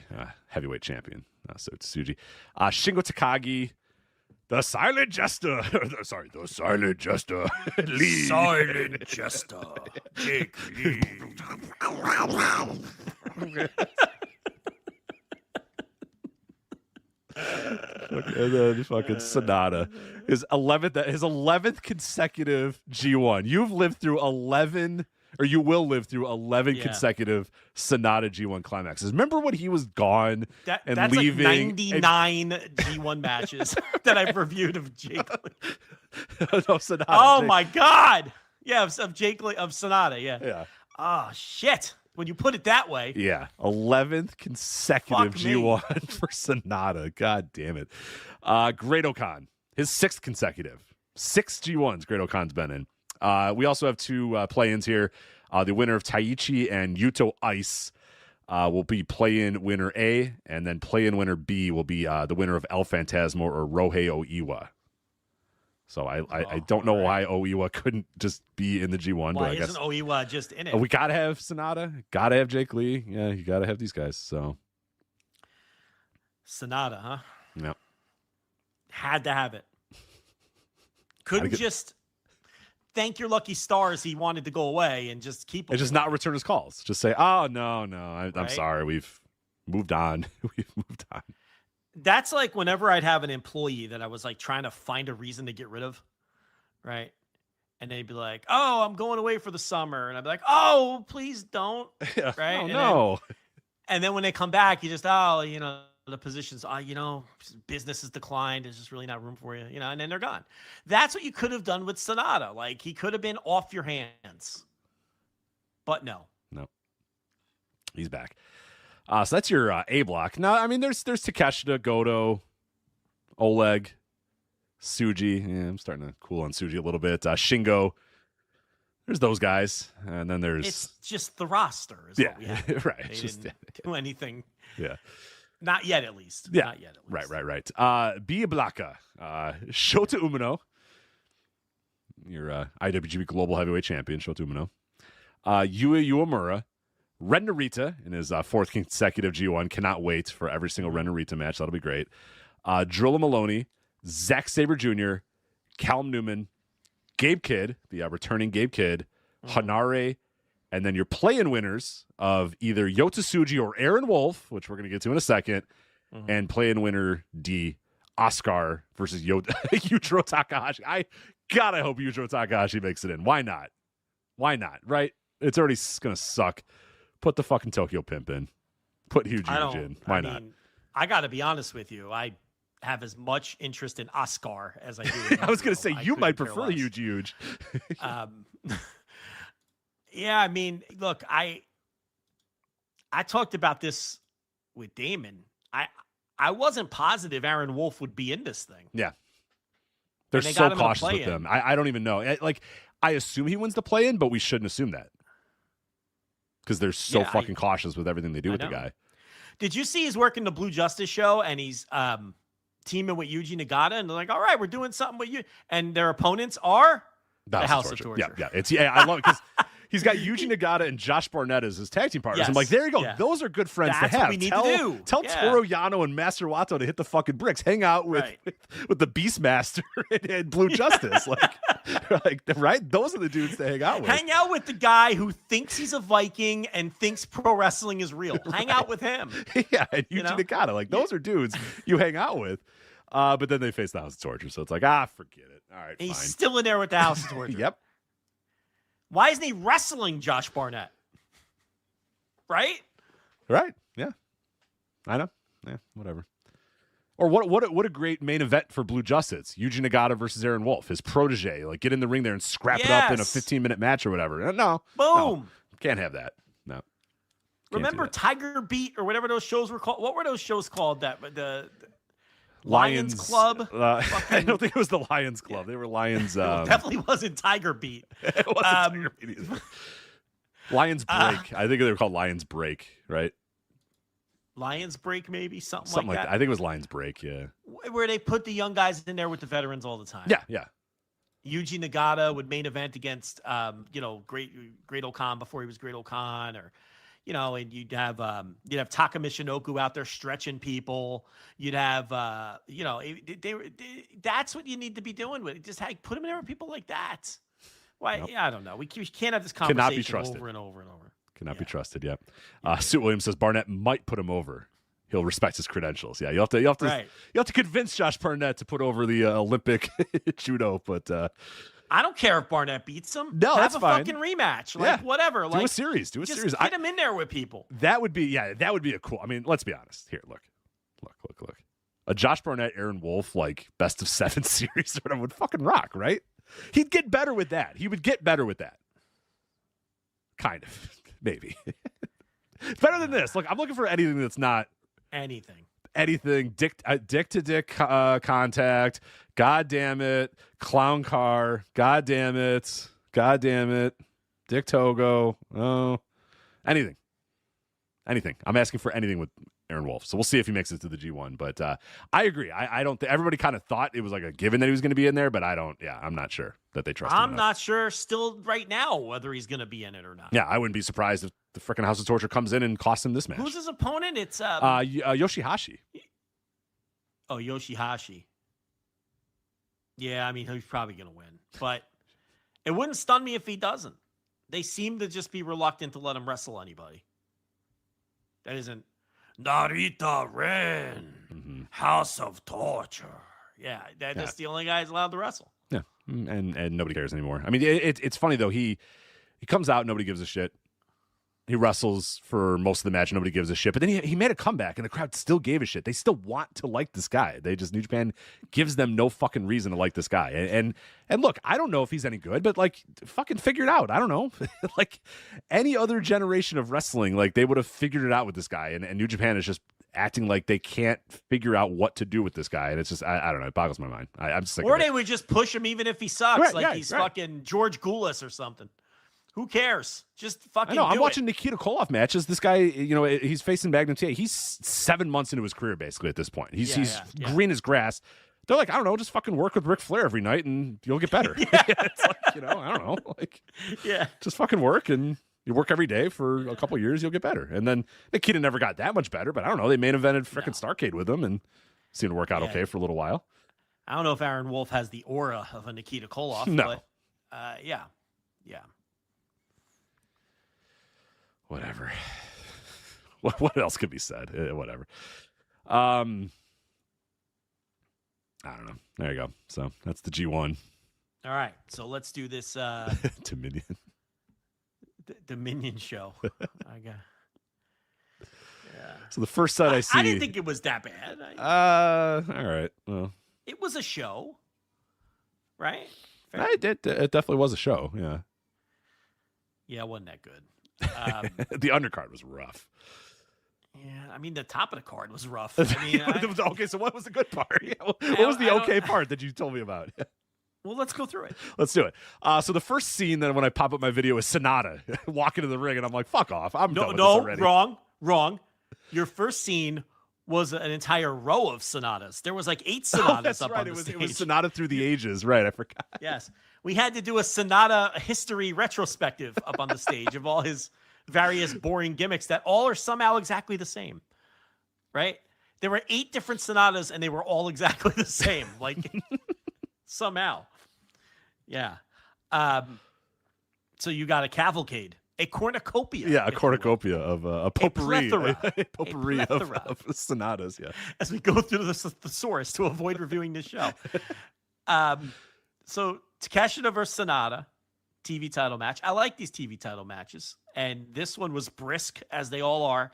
heavyweight champion. So Tsuji. Shingo Takagi, the silent jester. The silent jester. Lee. Silent Jester. Jake Lee. And then fucking Sonata. His 11th consecutive G1. You've lived through 11, or you will live through 11 consecutive Sonata G1 climaxes. Remember when he was gone and that's leaving? Like 99 G1 matches that I've reviewed of Jake Lee. No, Sonata. Oh Jake. my God. Yeah, of Jake Lee, of Sonata. Yeah. Yeah. Oh, shit. When you put it that way. Yeah, 11th consecutive Fuck me. G1 for Sonata. God damn it. Great Okan, his 6th consecutive. 6 G1s Great Okan's been in. We also have 2 play-ins here. The winner of Taichi and Yuto Ice will be play-in winner A, and then play-in winner B will be the winner of El Phantasmo or Rohei Oiwa. So I don't know why Oiwa couldn't just be in the G1. Why but I guess isn't Oiwa just in it? we got to have Sonata. Got to have Jake Lee. Yeah, you got to have these guys. So Sonata, huh? yeah. Had to have it. Couldn't just thank your lucky stars he wanted to go away and just keep him. And just not return his calls. Just say, oh, no, I'm Right? sorry. We've moved on. We've moved on. That's like whenever I'd have an employee that I was like trying to find a reason to get rid of, right? And they'd be like, "Oh, I'm going away for the summer," and I'd be like, "Oh, please don't," Yeah. right? Oh, no. And then when they come back, you just, "Oh, the positions, business has declined. There's just really not room for you, and then they're gone." That's what you could have done with Sonata. Like, he could have been off your hands, but no. He's back. So that's your A block. Now, I mean, there's Takeshita, Goto, Oleg, Tsuji. Yeah, I'm starting to cool on Tsuji a little bit. Shingo. There's those guys, and then there's. It's just the roster. Is what we have. Right. They didn't do anything. Yeah. Not yet, at least. Yeah. Not yet, at least. Right. B Blaka, Shota Umino, your IWGP Global Heavyweight Champion, Shota Umino. Yuya Uemura. Ren Narita in his fourth consecutive G1. Cannot wait for every single Ren Narita match. That'll be great. Drilla Maloney, Zack Sabre Jr., Callum Newman, Gabe Kidd, the returning Gabe Kidd, Hanare, and then your play-in winners of either Yota Tsuji or Aaron Wolf, which we're going to get to in a second, and play-in winner D, Oscar versus Yujiro Takahashi. I hope Yujiro Takahashi makes it in. Why not? Right? It's already going to suck. Put the fucking Tokyo Pimp in. Put Huge in. Why not? I got to be honest with you. I have as much interest in Oscar as I do. I was going to say, you might prefer Huge. Yeah, I mean, look, I talked about this with Damon. I wasn't positive Aaron Wolf would be in this thing. Yeah. They're so cautious with them. I don't even know. I assume he wins the play-in, but we shouldn't assume that. Because they're so fucking cautious with everything they do with the guy. Did you see he's working the Blue Justice show and he's teaming with Yuji Nagata and they're like, all right, we're doing something with you. And their opponents are the House of Torture. Yeah. I love it because he's got Yuji Nagata and Josh Barnett as his tag team partners. Yes. I'm like, there you go. Yeah. Those are good friends That's to have. what we need to do. Tell Toru Yano and Master Wato to hit the fucking bricks. Hang out with the Beastmaster and Blue Justice. Right? Those are the dudes to hang out with. Hang out with the guy who thinks he's a Viking and thinks pro wrestling is real. Hang out with him. Yeah, and Yuji Nagata. Those are dudes you hang out with. But then they face the House of Torture. So it's like, forget it. All right, He's fine. still in there with the House of Torture. Yep. Why isn't he wrestling Josh Barnett? Right? Right. Yeah. I know. Yeah, whatever. Or what a great main event for Blue Justice. Yuji Nagata versus Aaron Wolf, his protege. Get in the ring there and scrap it up in a 15-minute match or whatever. No. Boom. No, can't have that. No. Remember Tiger Beat or whatever those shows were called? What were those shows called? The Lions Club? I don't think it was the Lions Club. They were Lions. It definitely wasn't Tiger Beat. It wasn't Tiger Beat either. Lions Break. I think they were called Lions Break, right? Lions Break, maybe? Something like that. I think it was Lions Break, yeah. Where they put the young guys in there with the veterans all the time. Yeah. Yuji Nagata would main event against, Great Okan before he was Great Okan, or, and you'd have Taka Michinoku out there stretching people. You'd have, that's what you need to be doing with it. Just put them in there with people like that. Why? Nope. Yeah, I don't know. We can't have this conversation over and over and over. Cannot be trusted. Yeah. Suit Williams says Barnett might put him over. He'll respect his credentials. Yeah, you have to convince Josh Barnett to put over the Olympic judo. But I don't care if Barnett beats him. No, that's fine. Have a fucking rematch. Whatever. Do a series. Just get him in there with people. That would be a cool. I mean, let's be honest. Here, look. A Josh Barnett, Aaron Wolf, best of 7 series sort of would fucking rock, right? He'd get better with that. He would get better with that. Kind of. Maybe. It's better than this. Look, I'm looking for anything that's not anything. Dick to dick contact. God damn it. Clown car. God damn it. Dick Togo. Oh, anything. I'm asking for anything with Aaron Wolf. So we'll see if he makes it to the G1. But I agree. I don't think everybody kind of thought it was a given that he was going to be in there, but I'm not sure that they trust him. I'm not sure still right now whether he's going to be in it or not. Yeah, I wouldn't be surprised if the freaking House of Torture comes in and costs him this match. Who's his opponent? It's Yoshihashi. Oh, Yoshihashi. Yeah, I mean, he's probably going to win. But it wouldn't stun me if he doesn't. They seem to just be reluctant to let him wrestle anybody. That isn't Narita Ren, House of Torture. Yeah, that's the only guy who's allowed to wrestle. Yeah, and nobody cares anymore. I mean, it's funny though. He comes out, nobody gives a shit. He wrestles for most of the match, nobody gives a shit. But then he made a comeback, and the crowd still gave a shit. They still want to like this guy. New Japan gives them no fucking reason to like this guy. And look, I don't know if he's any good, but like, fucking figure it out. I don't know. Like any other generation of wrestling, like they would have figured it out with this guy. And New Japan is just acting like they can't figure out what to do with this guy. And it's just, I don't know. It boggles my mind. I'm sick of it. Or they would just push him even if he sucks, he's fucking George Goulas or something. Who cares? Just fucking I'm watching Nikita Koloff matches. This guy, he's facing Magnum TA. He's 7 months into his career, basically, at this point. He's green as grass. They're like, I don't know, just fucking work with Ric Flair every night and you'll get better. It's like, I don't know. Like, just fucking work and you work every day for a couple years, you'll get better. And then Nikita never got that much better, but I don't know. They main evented freaking Starrcade with him and seemed to work out okay for a little while. I don't know if Aaron Wolf has the aura of a Nikita Koloff, but yeah. Whatever. What else could be said? Whatever. I don't know. There you go. So that's the G1. All right. So let's do this Dominion. Dominion show. I got. Yeah. So the first set I see. I didn't think it was that bad. All right. Well, it was a show, right? It definitely was a show. Yeah. Yeah, it wasn't that good. The undercard was rough. Yeah, I mean the top of the card was rough. I mean, okay, so what was the good part? What was the okay part that you told me about? Well, let's go through it. Let's do it. So the first scene that when I pop up my video is Sonata walking to the ring, and I'm like, "Fuck off! I'm done with this already." Wrong. Your first scene was an entire row of sonatas. There was like 8 sonatas up on the stage. It was Sonata through the ages, right? I forgot. Yes. We had to do a Sonata history retrospective up on the stage of all his various boring gimmicks that all are somehow exactly the same, right? There were 8 different Sonatas and they were all exactly the same, like somehow. Yeah. So you got a cavalcade, a cornucopia. Yeah, a cornucopia of a potpourri. A potpourri of sonatas, yeah. As we go through the thesaurus to avoid reviewing this show. So Takeshita versus Sonata, TV title match. I like these TV title matches, and this one was brisk, as they all are.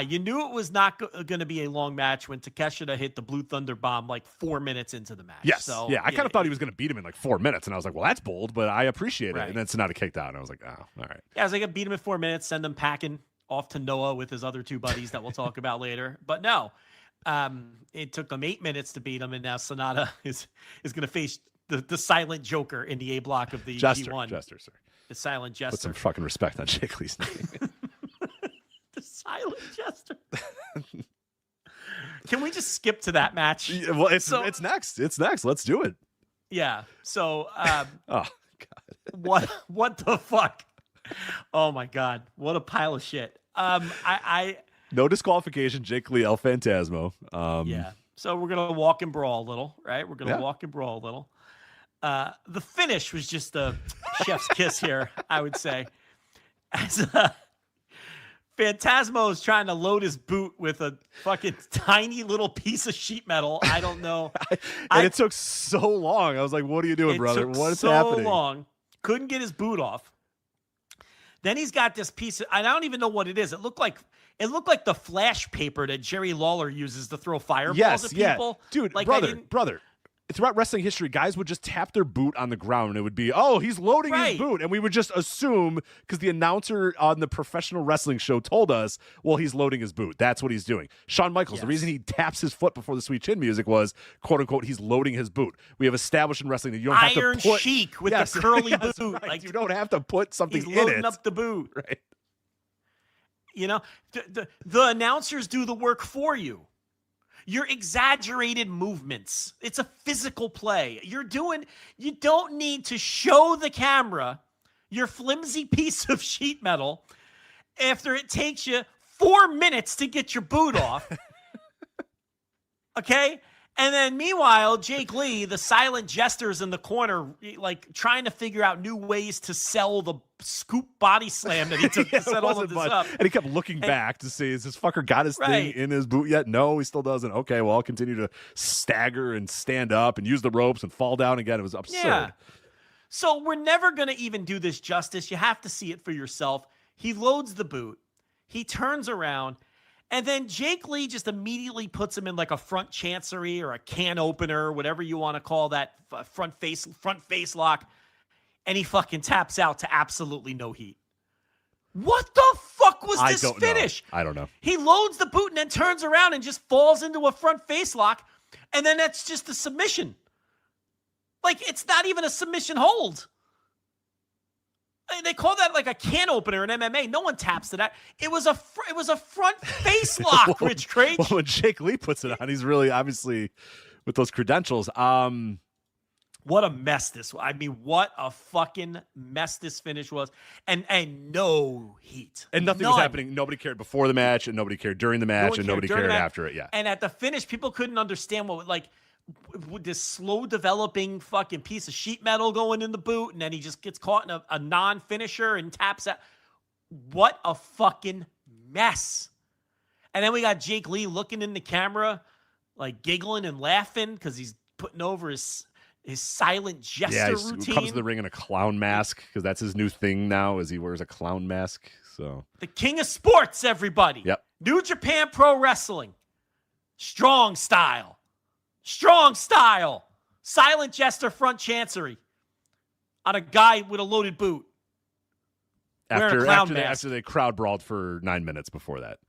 You knew it was not going to be a long match when Takeshita hit the Blue Thunder Bomb like 4 minutes into the match. Yes, so, I kind of thought he was going to beat him in like 4 minutes, and I was like, well, that's bold, but I appreciate it. And then Sonata kicked out, and I was like, oh, all right. Yeah, I was like, beat him in 4 minutes, send him packing off to Noah with his other 2 buddies that we'll talk about later. But no, it took them 8 minutes to beat him, and now Sonata is going to face the silent Joker in the A block of the G1. Jester, sir. The silent Jester. Put some fucking respect on Jake Lee's name. The silent Jester. Can we just skip to that match? Well, it's next. It's next. Let's do it. Yeah. So, oh God. What the fuck? Oh my God. What a pile of shit. No disqualification. Jake Lee, El Phantasmo. Yeah. So we're gonna walk and brawl a little, right? We're gonna walk and brawl a little. The finish was just a chef's kiss here, I would say. As Phantasmo is trying to load his boot with a fucking tiny little piece of sheet metal. I don't know. It took so long. I was like, what are you doing, brother? What's happening? So long. Couldn't get his boot off. Then he's got this piece of, I don't even know what it is. It looked like the flash paper that Jerry Lawler uses to throw fireballs at people. Dude, like brother. Throughout wrestling history, guys would just tap their boot on the ground, and it would be, oh, he's loading his boot. And we would just assume, because the announcer on the professional wrestling show told us, well, he's loading his boot. That's what he's doing. Shawn Michaels, the reason he taps his foot before the Sweet Chin music was, quote unquote, he's loading his boot. We have established in wrestling that you don't have to put... Iron Sheik with the curly boot. Right. Like, you don't have to put something in it. He's loading up the boot. Right. You know, the announcers do the work for you. Your exaggerated movements. It's a physical play. You don't need to show the camera your flimsy piece of sheet metal after it takes you 4 minutes to get your boot off. Okay? And then meanwhile, Jake Lee, the silent jesters in the corner, like trying to figure out new ways to sell the scoop body slam that he took to set all of this up. And he kept looking back to see, is this fucker got his thing in his boot yet? No, he still doesn't. Okay, well, I'll continue to stagger and stand up and use the ropes and fall down again. It was absurd. Yeah. So we're never going to even do this justice. You have to see it for yourself. He loads the boot. He turns around. And then Jake Lee just immediately puts him in like a front chancery or a can opener, whatever you want to call that, front face lock. And he fucking taps out to absolutely no heat. What the fuck was this finish? I don't know. He loads the boot and then turns around and just falls into a front face lock. And then that's just a submission. Like, it's not even a submission hold. They call that like a can opener in MMA. No one taps to that. It was a front face lock, Rich Craig. Well, when Jake Lee puts it on, he's really obviously with those credentials. What a mess this was. I mean, what a fucking mess this finish was. And no heat. And nothing was happening. Nobody cared before the match, and nobody cared during the match, and nobody cared after it. Yeah. And at the finish, people couldn't understand what, like, with this slow developing fucking piece of sheet metal going in the boot, and then he just gets caught in a non-finisher and taps out. What a fucking mess. And then we got Jake Lee looking in the camera, like giggling and laughing because he's putting over his silent gesture routine. He comes to the ring in a clown mask because that's his new thing now, is he wears a clown mask. So the king of sports, everybody. Yep. New Japan Pro Wrestling. Strong style. Strong style. Silent jester front chancery on a guy with a loaded boot. After they crowd brawled for 9 minutes before that.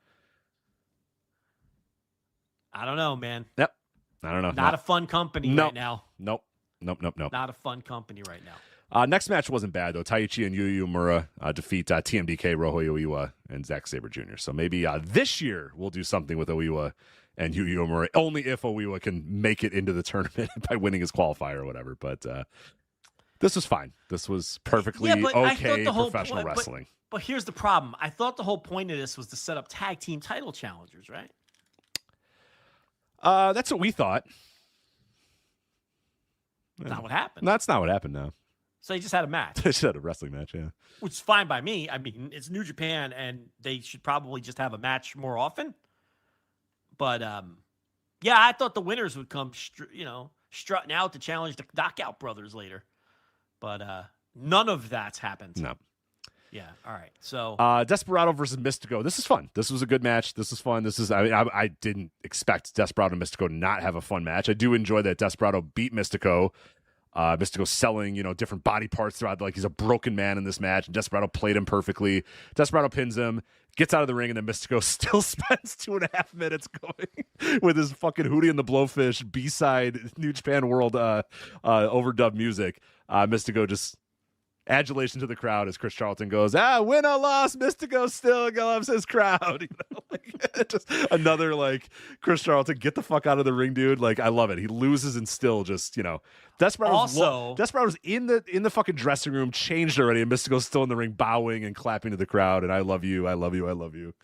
I don't know, man. Yep. I don't know. Not a fun company right now. Nope. Not a fun company right now. Next match wasn't bad, though. Taichi and Yu Uemura defeat TMDK, Rojo Oiwa, and Zack Sabre Jr. So maybe this year we'll do something with Oiwa and Yu Uemura, only if Oiwa can make it into the tournament by winning his qualifier or whatever. But this was fine. This was perfectly okay professional wrestling. But here's the problem. I thought the whole point of this was to set up tag team title challengers, right? That's what we thought. Not what happened. That's not what happened, no. So they just had a match. They just had a wrestling match, yeah. Which is fine by me. I mean, it's New Japan, and they should probably just have a match more often. But, yeah, I thought the winners would come, strutting out to challenge the Knockout Brothers later. But none of that's happened. No. Yeah, all right. So Desperado versus Mystico. This is fun. This was a good match. This is fun. I didn't expect Desperado and Mystico to not have a fun match. I do enjoy that Desperado beat Mystico. Mystico selling, different body parts throughout. Like, he's a broken man in this match, and Desperado played him perfectly. Desperado pins him, gets out of the ring, and then Mystico still spends 2.5 minutes going with his fucking Hootie and the Blowfish B-side New Japan World overdub music. Mystico just adulation to the crowd as Chris Charlton goes, win or loss, Mystico still loves his crowd. Just another, Chris Charlton, get the fuck out of the ring, dude. I love it. He loses and still just, Desperado's in the fucking dressing room, changed already, and Mystico's still in the ring bowing and clapping to the crowd, and I love you, I love you, I love you.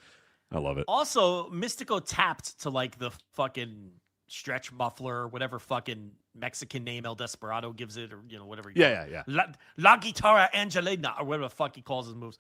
I love it. Also, Mystico tapped to, the fucking stretch muffler, whatever fucking Mexican name El Desperado gives it, or whatever. Yeah. La Guitarra Angelina, or whatever the fuck he calls his moves.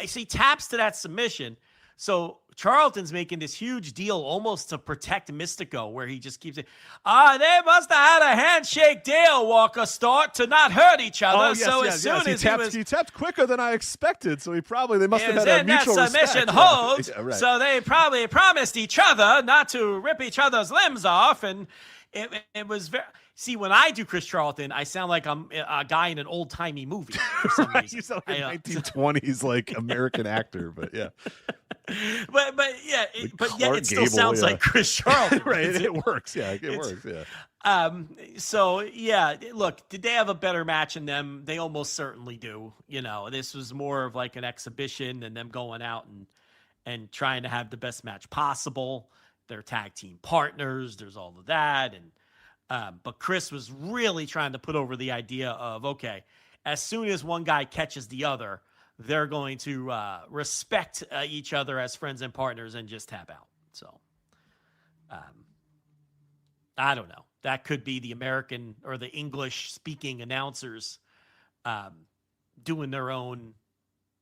So he taps to that submission. So Charlton's making this huge deal almost to protect Mystico, where he just keeps it. They must have had a handshake deal, Walker Start, to not hurt each other. He tapped quicker than I expected, so they must have had a mutual submission respect. hold. Yeah, right. So they probably promised each other not to rip each other's limbs off, and it was very. See, when I do Chris Charlton, I sound like I'm a guy in an old-timey movie for some reason. You sound like a 1920s American actor, but yeah. But yet it still sounds like Chris Charlton. Right, it works. Yeah, it works. Yeah. So yeah, look, did they have a better match in them? They almost certainly do. This was more of like an exhibition and them going out and trying to have the best match possible. They're tag team partners. There's all of that, but Chris was really trying to put over the idea of, okay, as soon as one guy catches the other, they're going to respect each other as friends and partners and just tap out. So, I don't know. That could be the American or the English-speaking announcers doing their own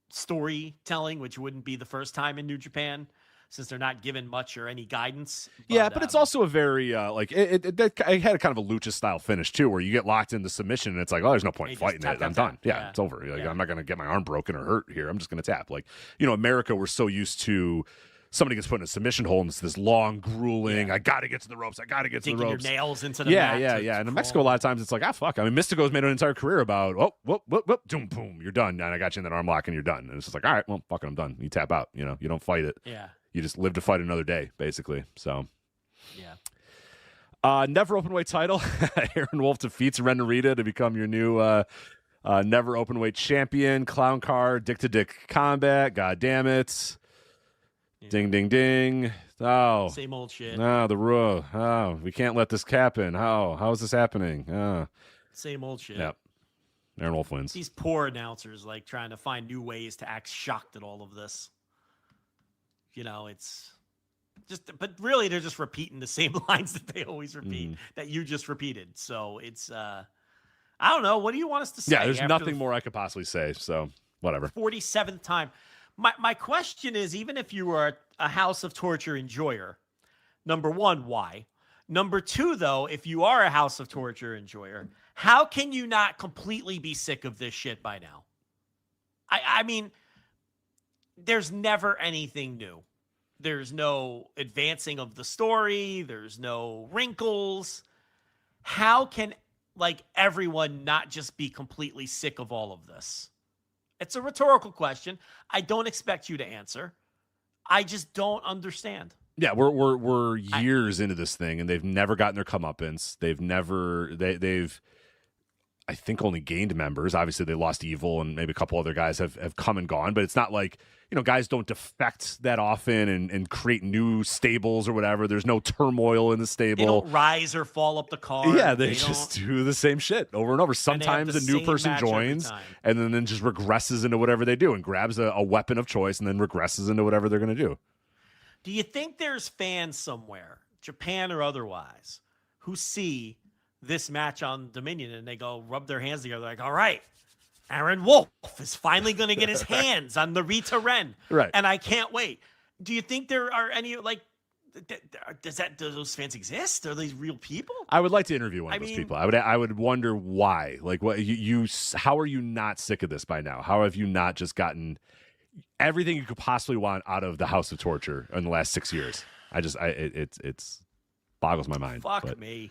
storytelling, which wouldn't be the first time in New Japan, since they're not given much or any guidance. But it's also a very it had a kind of a lucha style finish too, where you get locked into submission and it's like, oh, there's no point in fighting it. I'm done. Yeah, it's over. Like, I'm not gonna get my arm broken or hurt here. I'm just gonna tap. Like, America, we're so used to somebody gets put in a submission hold and it's this long, grueling. I got to get to the ropes. I got to get to the ropes. Your nails into the mat. Yeah. And in Mexico, a lot of times it's like, fuck. I mean, Mystico's made an entire career about, whoop, doom, boom, you're done. And I got you in that arm lock and you're done. And it's just like, all right, well, fucking, I'm done. You tap out. You don't fight it. Yeah. You just live to fight another day, basically. So, yeah. Never openweight title. Aaron Wolf defeats Ren Narita to become your new never openweight champion. Clown car, dick to dick combat. God damn it. Yeah. Ding, ding, ding. Oh. Same old shit. No, the rule. Oh, we can't let this happen. How is this happening? Same old shit. Yep. Aaron Wolf wins. These poor announcers, like, trying to find new ways to act shocked at all of this. It's just, but really they're just repeating the same lines that they always repeat that you just repeated. So it's, I don't know. What do you want us to say? Yeah, there's nothing more I could possibly say. So whatever. 47th time. My question is, even if you are a House of Torture enjoyer, number one, why? Number two, though, if you are a House of Torture enjoyer, how can you not completely be sick of this shit by now? I mean, there's never anything new. There's no advancing of the story. There's no wrinkles. How can, everyone not just be completely sick of all of this? It's a rhetorical question. I don't expect you to answer. I just don't understand. Yeah, we're years into this thing, and they've never gotten their comeuppance. They've I think only gained members. Obviously, they lost Evil, and maybe a couple other guys have come and gone. But it's not like, guys don't defect that often and create new stables or whatever. There's no turmoil in the stable. They don't rise or fall up the card. Yeah, they just do the same shit over and over. Sometimes a new person joins and then just regresses into whatever they do and grabs a weapon of choice and then regresses into whatever they're going to do. Do you think there's fans somewhere, Japan or otherwise, who see this match on Dominion and they go rub their hands together like, all right, Aaron Wolf is finally going to get his hands on the Rita Ren. Right. And I can't wait. Do you think there are any, do those fans exist? Are these real people? I would like to interview one of those people. I would wonder why. Like, what how are you not sick of this by now? How have you not just gotten everything you could possibly want out of the House of Torture in the last 6 years? It's boggles my mind. Fuck me.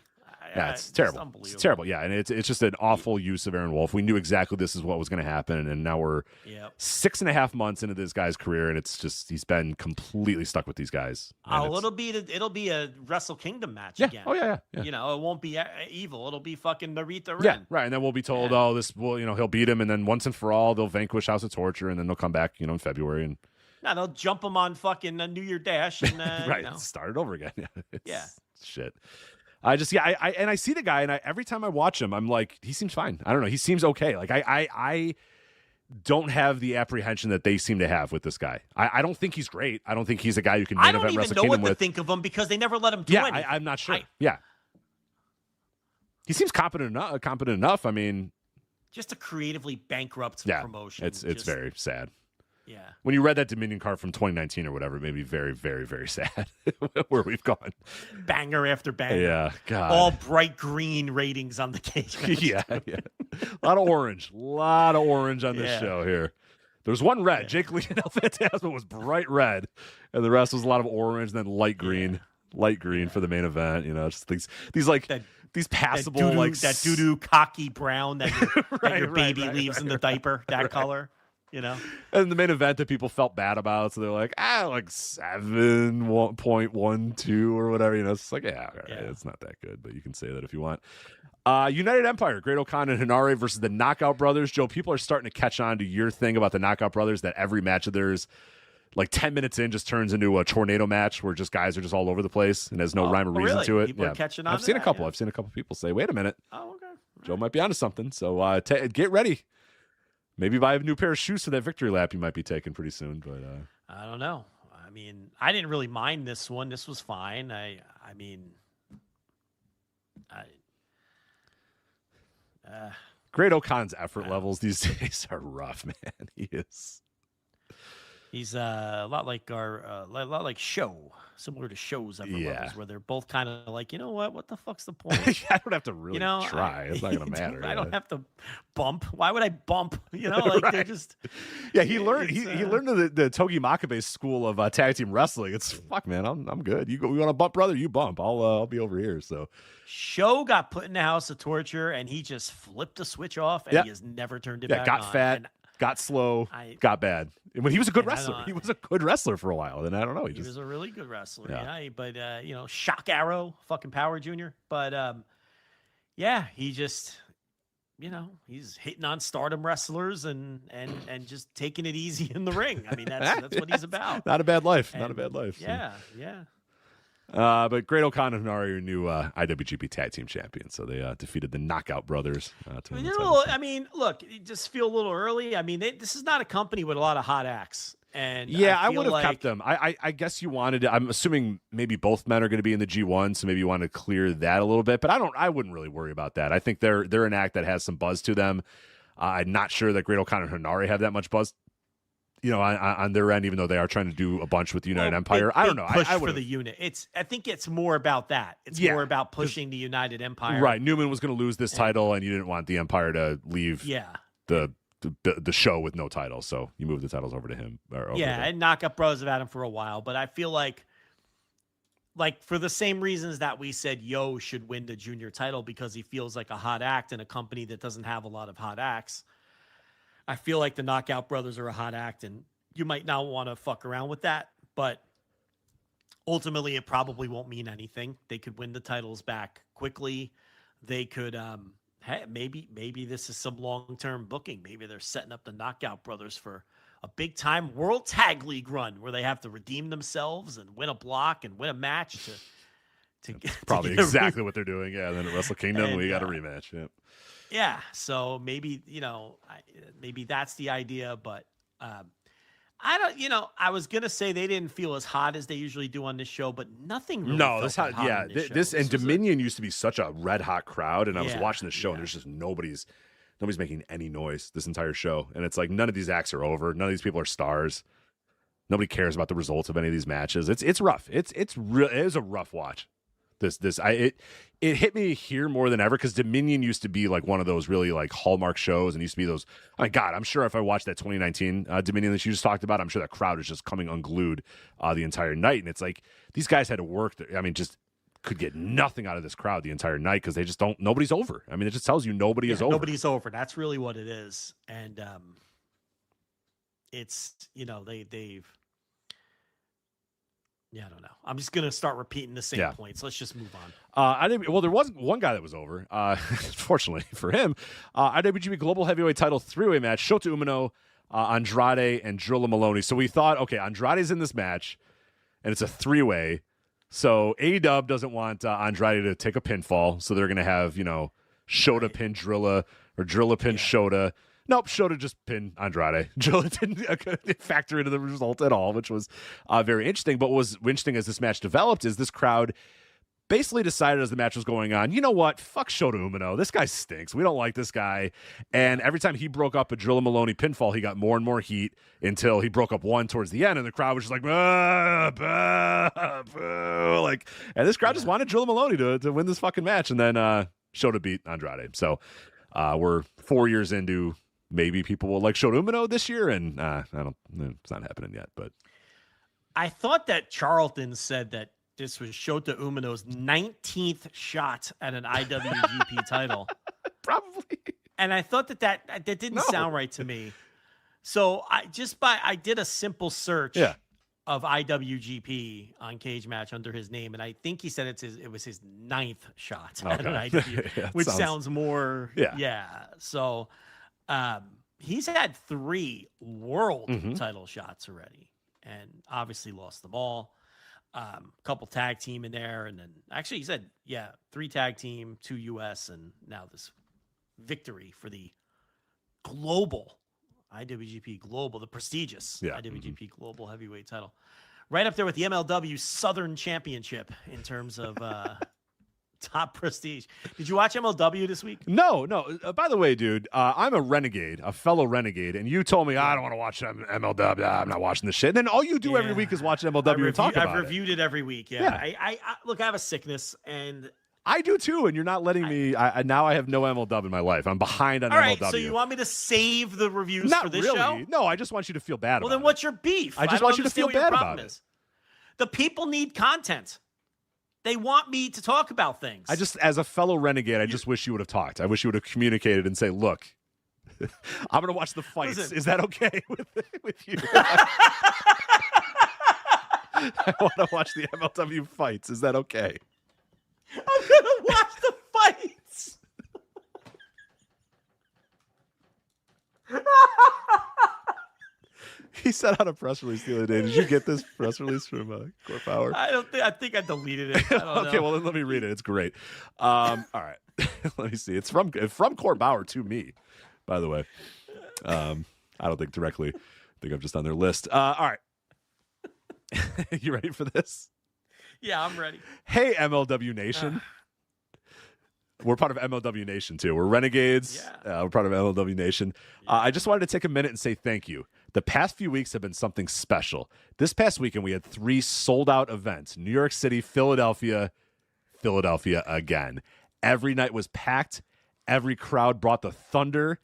Yeah, it's terrible. It's terrible. Yeah, and it's just an awful use of Aaron Wolf. We knew exactly this is what was going to happen, and now we're 6.5 months into this guy's career, and it's just he's been completely stuck with these guys. It'll be a Wrestle Kingdom match again. Oh yeah. It won't be Evil. It'll be fucking Narita Ren. Yeah, right. And then we'll be told, he'll beat him, and then once and for all, they'll vanquish House of Torture, and then they'll come back, in February and. No, they'll jump him on fucking New Year Dash and right, start it over again. Yeah, shit. I see the guy, and every time I watch him, I'm like, he seems fine. I don't know, he seems okay. Like I don't have the apprehension that they seem to have with this guy. I don't think he's great. I don't think he's a guy you can main event Wrestle Kingdom with. I don't even know what to think of him because they never let him do anything. I'm not sure. He seems competent enough. I mean, just a creatively bankrupt promotion. It's very sad. Yeah. When you read that Dominion card from 2019 or whatever, it made me very, very, very sad where we've gone. Banger after banger. Yeah, God. All bright green ratings on the cage. yeah. A lot of orange on this show here. There's one red. Yeah. Jake Lee and El Phantasmo was bright red, and the rest was a lot of orange and then light green. Yeah. Light green for the main event. Just these passable that doo-doo cocky brown that your baby leaves in the diaper. That color. And the main event that people felt bad about, so they're like 7.12 or whatever. It's like, it's not that good, but you can say that if you want. United Empire, Great O'Khan and Hinare versus the Knockout Brothers. Joe, people are starting to catch on to your thing about the Knockout Brothers, that every match of theirs, 10 minutes in, just turns into a tornado match where just guys are just all over the place and there's no rhyme or reason to it. People are catching on. I've seen a couple people say, wait a minute. Oh, okay. Joe might be onto something. So get ready. Maybe buy a new pair of shoes for that victory lap you might be taking pretty soon. But I don't know. I mean, I didn't really mind this one. This was fine. I mean, Great O'Con's effort levels these days are rough, man. He is. He's a lot like a lot like Show, similar to Show's effort levels, where they're both kind of like, you know what the fuck's the point? I don't have to really try. It's not gonna matter. I don't have to bump. Why would I bump? Like they're just. Yeah, he learned. He learned the Togi Makabe school of tag team wrestling. It's fuck, man. I'm good. You want to bump, brother? You bump. I'll be over here. So. Show got put in the house of torture, and he just flipped the switch off, and he has never turned it back on. Got fat. Got slow, got bad. When he was a good wrestler, he was a good wrestler for a while. And I don't know, he was a really good wrestler. Yeah, but Shock Arrow, fucking Power Junior. But he just, he's hitting on Stardom wrestlers and just taking it easy in the ring. I mean, that's what he's about. Not a bad life. Yeah. But Great O'Con and Hanari are new IWGP Tag Team Champions, so they defeated the Knockout Brothers. I mean, look, you just feel a little early. I mean, this is not a company with a lot of hot acts. And I would have kept them. I guess you wanted to, I'm assuming maybe both men are going to be in the G1, so maybe you want to clear that a little bit. But I wouldn't really worry about that. I think they're an act that has some buzz to them. I'm not sure that Great O'Con and Hanari have that much buzz. On their end, even though they are trying to do a bunch with the United Empire. I don't know. Push for the unit. I think it's more about that. It's more about pushing the United Empire. Right. Newman was going to lose this title, and you didn't want the Empire to leave the show with no title, so you moved the titles over to him. And Knockout Bros have had him for a while, but I feel like for the same reasons that we said Yo should win the junior title because he feels like a hot act in a company that doesn't have a lot of hot acts. I feel like the Knockout Brothers are a hot act, and you might not want to fuck around with that, but ultimately it probably won't mean anything. They could win the titles back quickly. They could, maybe this is some long-term booking. Maybe they're setting up the Knockout Brothers for a big-time World Tag League run where they have to redeem themselves and win a block and win a match to probably exactly what they're doing. Yeah, then at Wrestle Kingdom, we got a rematch. Yep. Yeah, so maybe maybe that's the idea, but I don't. I was gonna say they didn't feel as hot as they usually do on this show, but nothing. Really this and Dominion used to be such a red hot crowd, and I was watching the show, and there's just nobody's making any noise this entire show, and it's like none of these acts are over, none of these people are stars, nobody cares about the results of any of these matches. It's rough. It is a rough watch. It hit me here more than ever because Dominion used to be like one of those really like hallmark shows and used to be those. Oh my God, I'm sure if I watched that 2019 Dominion that you just talked about, I'm sure that crowd is just coming unglued the entire night. And it's like these guys had to work. Just could get nothing out of this crowd the entire night because they just don't. Nobody's over. I mean, it just tells you nobody is over. Nobody's over. That's really what it is. And it's they've. Yeah, I don't know. I'm just going to start repeating the same points. Let's just move on. There was one guy that was over. Fortunately for him, IWGP Global Heavyweight Title 3-way match, Shota Umino, Andrade, and Drilla Maloney. So we thought, okay, Andrade's in this match, and it's a 3-way. So AEW doesn't want Andrade to take a pinfall, so they're going to have, Shota pin Drilla or Drilla pin Shota. Nope, Shota just pinned Andrade. Drilla didn't factor into the result at all, which was very interesting. But what was interesting as this match developed is this crowd basically decided as the match was going on, you know what? Fuck Shota Umino. This guy stinks. We don't like this guy. And every time he broke up a Drilla Maloney pinfall, he got more and more heat until he broke up one towards the end, and the crowd was just like, bah, bah, bah. And this crowd just wanted Drilla Maloney to win this fucking match. And then Shota beat Andrade. So we're 4 years into. Maybe people will like Shota Umino this year, and it's not happening yet. But I thought that Charlton said that this was Shota Umino's 19th shot at an IWGP title. Probably. And I thought that didn't sound right to me. So I did a simple search of IWGP on Cage Match under his name, and I think he said it was his 9th shot at an IWGP, which sounds more So. He's had 3 world title shots already and obviously lost them all. A couple tag team in there. And then actually he said, 3 tag team, 2 US, and now this victory for the global IWGP Global, the prestigious IWGP Global Heavyweight title. Right up there with the MLW Southern Championship in terms of Top prestige. Did you watch MLW this week? No. By the way, dude, I'm a renegade, a fellow renegade, and you told me I don't want to watch MLW. I'm not watching this shit. And then all you do every week is watch MLW and talk about it. I've reviewed it every week. Yeah. I look, I have a sickness, and I do too. And you're not letting me. Now I have no MLW in my life. I'm behind on MLW. All right. So you want me to save the reviews for this show? No, I just want you to feel bad. Well, about then what's your beef? I just want you to feel bad about it. The people need content. They want me to talk about things. As a fellow renegade, I just wish you would have talked. I wish you would have communicated and say, look, I'm going to watch the fights. Listen. Is that okay with you? I want to watch the MLW fights. Is that okay? I'm going to watch the fights. He sent out a press release the other day. Did you get this press release from Core Power? I think I deleted it. I don't Okay, know. well then let me read it. It's great. All right, let me see. It's from Core Power to me, by the way. I don't think directly. I think I'm just on their list. All right, you ready for this? Yeah, I'm ready. Hey, MLW Nation. We're part of MLW Nation, too. We're Renegades. Yeah. We're part of MLW Nation. I just wanted to take a minute and say thank you. The past few weeks have been something special. This past weekend, we had 3 sold-out events. New York City, Philadelphia again. Every night was packed. Every crowd brought the thunder.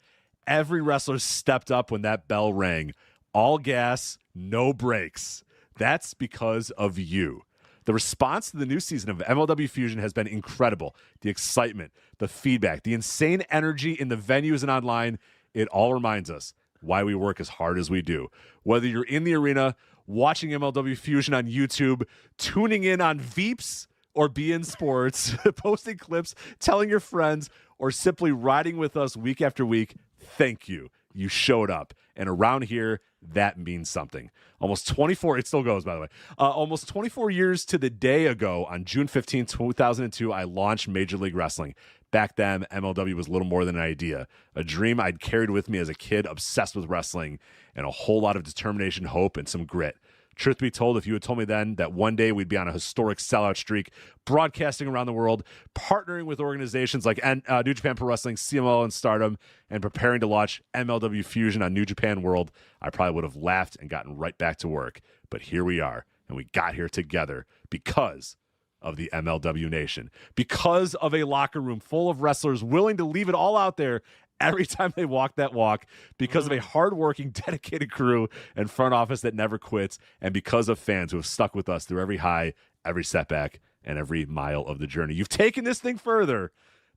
Every wrestler stepped up when that bell rang. All gas, no brakes. That's because of you. The response to the new season of MLW Fusion has been incredible. The excitement, the feedback, the insane energy in the venues and online, it all reminds us why we work as hard as we do. Whether you're in the arena, watching MLW Fusion on YouTube, tuning in on Veeps or BN Sports, posting clips, telling your friends, or simply riding with us week after week, thank you. You showed up. And around here, that means something. Almost 24, it still goes, by the way. Almost 24 years to the day ago, on June 15, 2002, I launched Major League Wrestling. Back then, MLW was little more than an idea, a dream I'd carried with me as a kid, obsessed with wrestling, and a whole lot of determination, hope, and some grit. Truth be told, if you had told me then that one day we'd be on a historic sellout streak, broadcasting around the world, partnering with organizations like New Japan Pro Wrestling, CMLL, and Stardom, and preparing to launch MLW Fusion on New Japan World, I probably would have laughed and gotten right back to work. But here we are, and we got here together because of the MLW Nation, because of a locker room full of wrestlers willing to leave it all out there every time they walk that walk, because of a hardworking, dedicated crew and front office that never quits, and because of fans who have stuck with us through every high, every setback, and every mile of the journey. You've taken this thing further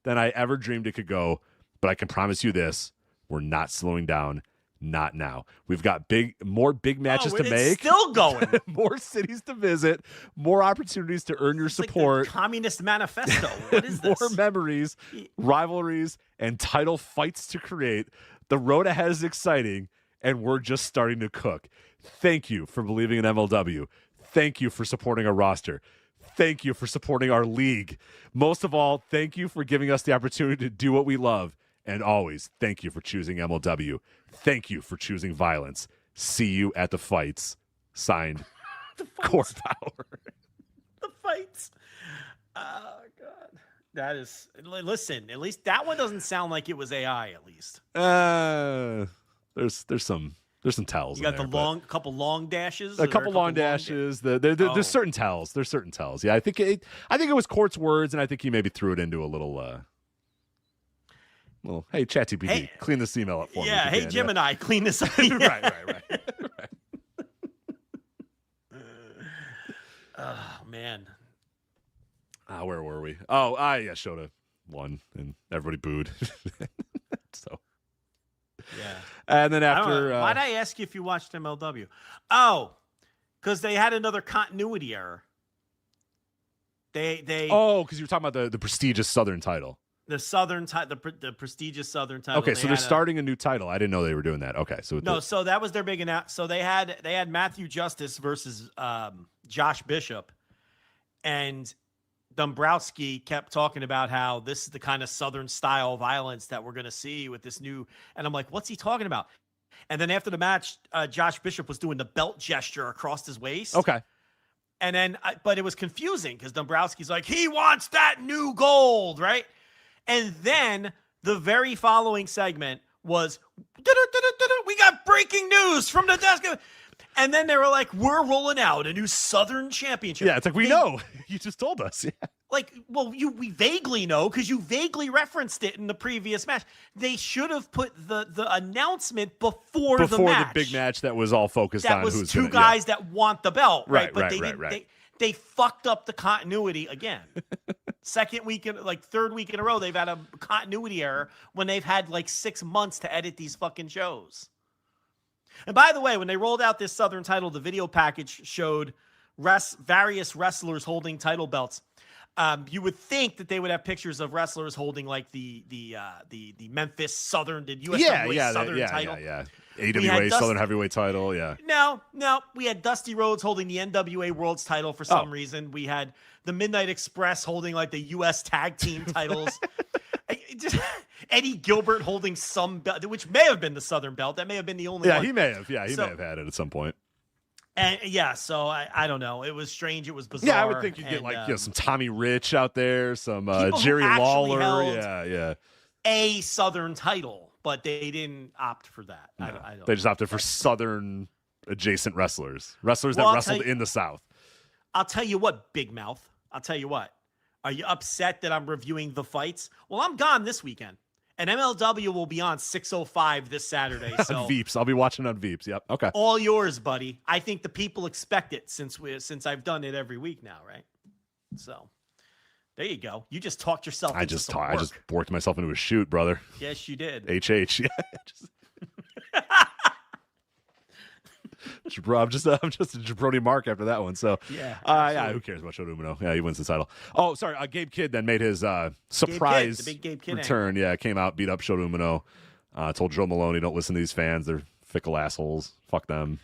than I ever dreamed it could go, but I can promise you this, we're not slowing down. Not now. We've got more big matches to make. Still going. More cities to visit. More opportunities to earn your support. Like the Communist Manifesto. What is this? More memories, rivalries, and title fights to create. The road ahead is exciting, and we're just starting to cook. Thank you for believing in MLW. Thank you for supporting our roster. Thank you for supporting our league. Most of all, thank you for giving us the opportunity to do what we love. And always, thank you for choosing MLW. Thank you for choosing violence. See you at the fights. Signed, Core Power. The fights. Oh, God. That is, listen, at least that one doesn't sound like it was AI, at least. There's some tells. You got in there, the couple long dashes? A couple long dashes. There's certain tells. There's certain tells. Yeah, I think it was Court's words, and I think he maybe threw it into a little well, hey, ChatGPT, clean this email up for me. Yeah, hey, Gemini, clean this up. right. Oh, man. Where were we? Oh, yeah, Shota won, and everybody booed. So, yeah. And then after... why'd I ask you if you watched MLW? Oh, because they had another continuity error. because you were talking about the prestigious Southern title. The Southern title, the prestigious Southern title. Okay, so they're starting a new title. I didn't know they were doing that. Okay, so so that was their big announcement. So they had Matthew Justice versus Josh Bishop, and Dombrowski kept talking about how this is the kind of Southern style violence that we're going to see with this new. And I'm like, what's he talking about? And then after the match, Josh Bishop was doing the belt gesture across his waist. Okay. And then, but it was confusing because Dombrowski's like, he wants that new gold, right? And then the very following segment was, we got breaking news from the desk. And then they were like, we're rolling out a new Southern Championship. Yeah, it's like, we know. You just told us. Yeah. Like, well, we vaguely know because you vaguely referenced it in the previous match. They should have put the announcement before the match. The big match that was all focused on who's who's two guys that want the belt, right? But they didn't. They fucked up the continuity again. Third week in a row, they've had a continuity error when they've had like 6 months to edit these fucking shows. And by the way, when they rolled out this Southern title, the video package showed various wrestlers holding title belts. You would think that they would have pictures of wrestlers holding like the Memphis Southern, the USWA Southern title. Yeah. AWA Southern Heavyweight title, yeah. No. We had Dusty Rhodes holding the NWA World's title for some reason. We had the Midnight Express holding like the US Tag Team titles. Eddie Gilbert holding some belt, which may have been the Southern belt. That may have been the only one. Yeah, he may have. Yeah, he may have had it at some point. And so I don't know. It was strange. It was bizarre. Yeah, I would think you'd get like some Tommy Rich out there, some Jerry Lawler. Yeah. A Southern title, but they didn't opt for that. No, I don't they just opted for Southern adjacent wrestlers that wrestled in the South. I'll tell you what, Big Mouth. I'll tell you what. Are you upset that I'm reviewing the fights? Well, I'm gone this weekend. And MLW will be on 6:05 this Saturday. So Veeps. I'll be watching on Veeps. Yep. Okay. All yours, buddy. I think the people expect it since I've done it every week now, right? So there you go. You just talked yourself into some work. I just worked myself into a shoot, brother. Yes, you did. HH. Yeah. I'm just a jabroni mark after that one. So yeah, who cares about Shota Umino? Yeah, he wins the title. Oh, sorry, Gabe Kidd then made his surprise the big Gabe Kidd return. angle. Yeah, came out, beat up Shota Umino. Told Joe Maloney, don't listen to these fans. They're fickle assholes. Fuck them.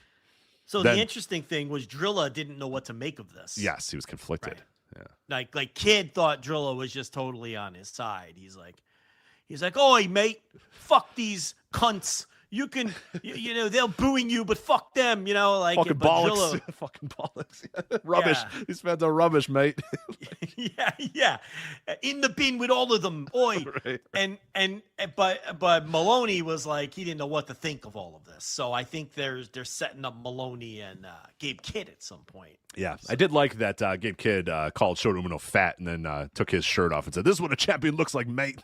So the interesting thing was Drilla didn't know what to make of this. Yes, he was conflicted. Right. Yeah. Like Kidd thought Drilla was just totally on his side. He's like, "Oi, mate, fuck these cunts. You can, they're booing you, but fuck them, like fucking bollocks, Drilla, fucking bollocks, rubbish. Yeah. These fans are rubbish, mate. yeah, in the bin with all of them, oi. Right. But Maloney was like, he didn't know what to think of all of this. So I think they're setting up Maloney and Gabe Kidd at some point. Yeah, so. I did like that Gabe Kidd called Shota Umino fat and then took his shirt off and said, "This is what a champion looks like, mate."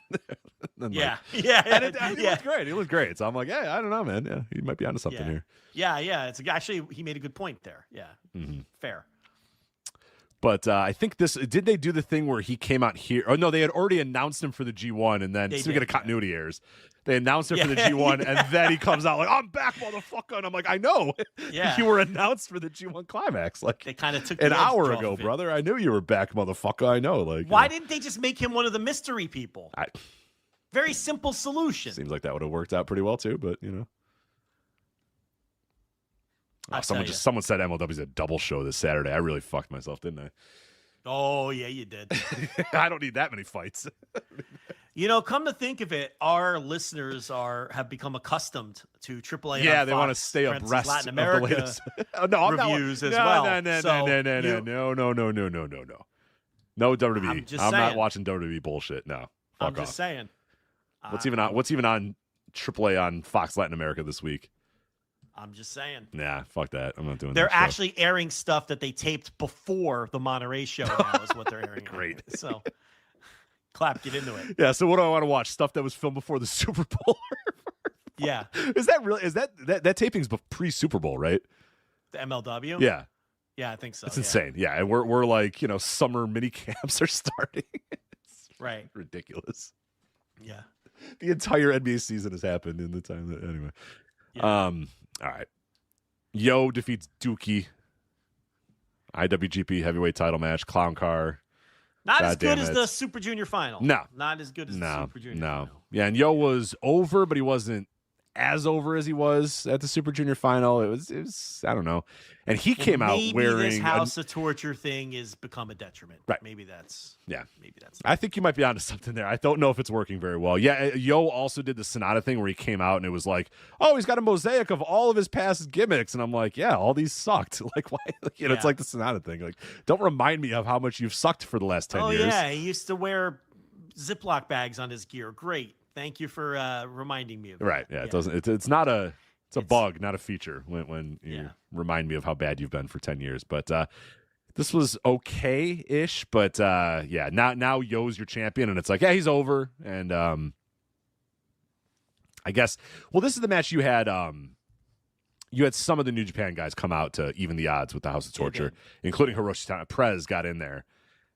And he looked great. He looked great. So I'm like, I don't know, man. Yeah, he might be onto something here. Yeah. It's actually he made a good point there. Yeah, fair. But I think did they do the thing where he came out here? Oh no, they had already announced him for the G1, and then speaking of continuity errors, they announced him for the G1, and then he comes out like, "I'm back, motherfucker," and I'm like, I know, you were announced for the G1 climax like they kind of took an hour ago, brother. I knew you were back, motherfucker. I know. Like, why didn't they just make him one of the mystery people? Very simple solution. Seems like that would have worked out pretty well too, but someone said MLW's a double show this Saturday. I really fucked myself, didn't I? Oh yeah, you did. I don't need that many fights. Come to think of it, our listeners have become accomplished to AAA. Yeah, they want to stay abreast Latin America of the latest reviews as well. No WWE. I'm not watching WWE bullshit. No, fuck off. I'm just saying. What's even on AAA on Fox Latin America this week? I'm just saying. Nah, fuck that. I'm not doing that. They're actually airing stuff that they taped before the Monterey show now is what they're airing. Great. So, Clap, get into it. Yeah, so what do I want to watch? Stuff that was filmed before the Super Bowl? Yeah. Is that taping's pre-Super Bowl, right? The MLW? Yeah. Yeah, I think so. It's insane. Yeah, and we're like, summer mini camps are starting. It's right. Ridiculous. Yeah. The entire NBA season has happened in the time that anyway. Yeah. All right. Yo defeats Dookie. IWGP heavyweight title match. Clown car. Not as good as the Super Junior final. No. Not as good as the Super Junior final. Yeah, and Yo was over, but he wasn't as over as he was at the Super Junior final. It was I don't know. And he came out wearing this House of Torture thing has become a detriment. Right. Maybe that's I think you might be onto something there. I don't know if it's working very well. Yeah, Yo also did the Sonata thing where he came out and it was like, oh, he's got a mosaic of all of his past gimmicks, and I'm like, yeah, all these sucked. Like, why? It's like the Sonata thing. Like, don't remind me of how much you've sucked for the last 10 years. Oh yeah, he used to wear Ziploc bags on his gear. Great, thank you for reminding me of that. Right? Yeah, it doesn't. It's not a. It's a bug, not a feature. When you remind me of how bad you've been for 10 years, but. This was okay-ish, but now Yo's your champion, and it's like, yeah, he's over. And I guess, well, this is the match you had. You had some of the New Japan guys come out to even the odds with the House of Torture, including Hiroshi Tanahashi. Prez got in there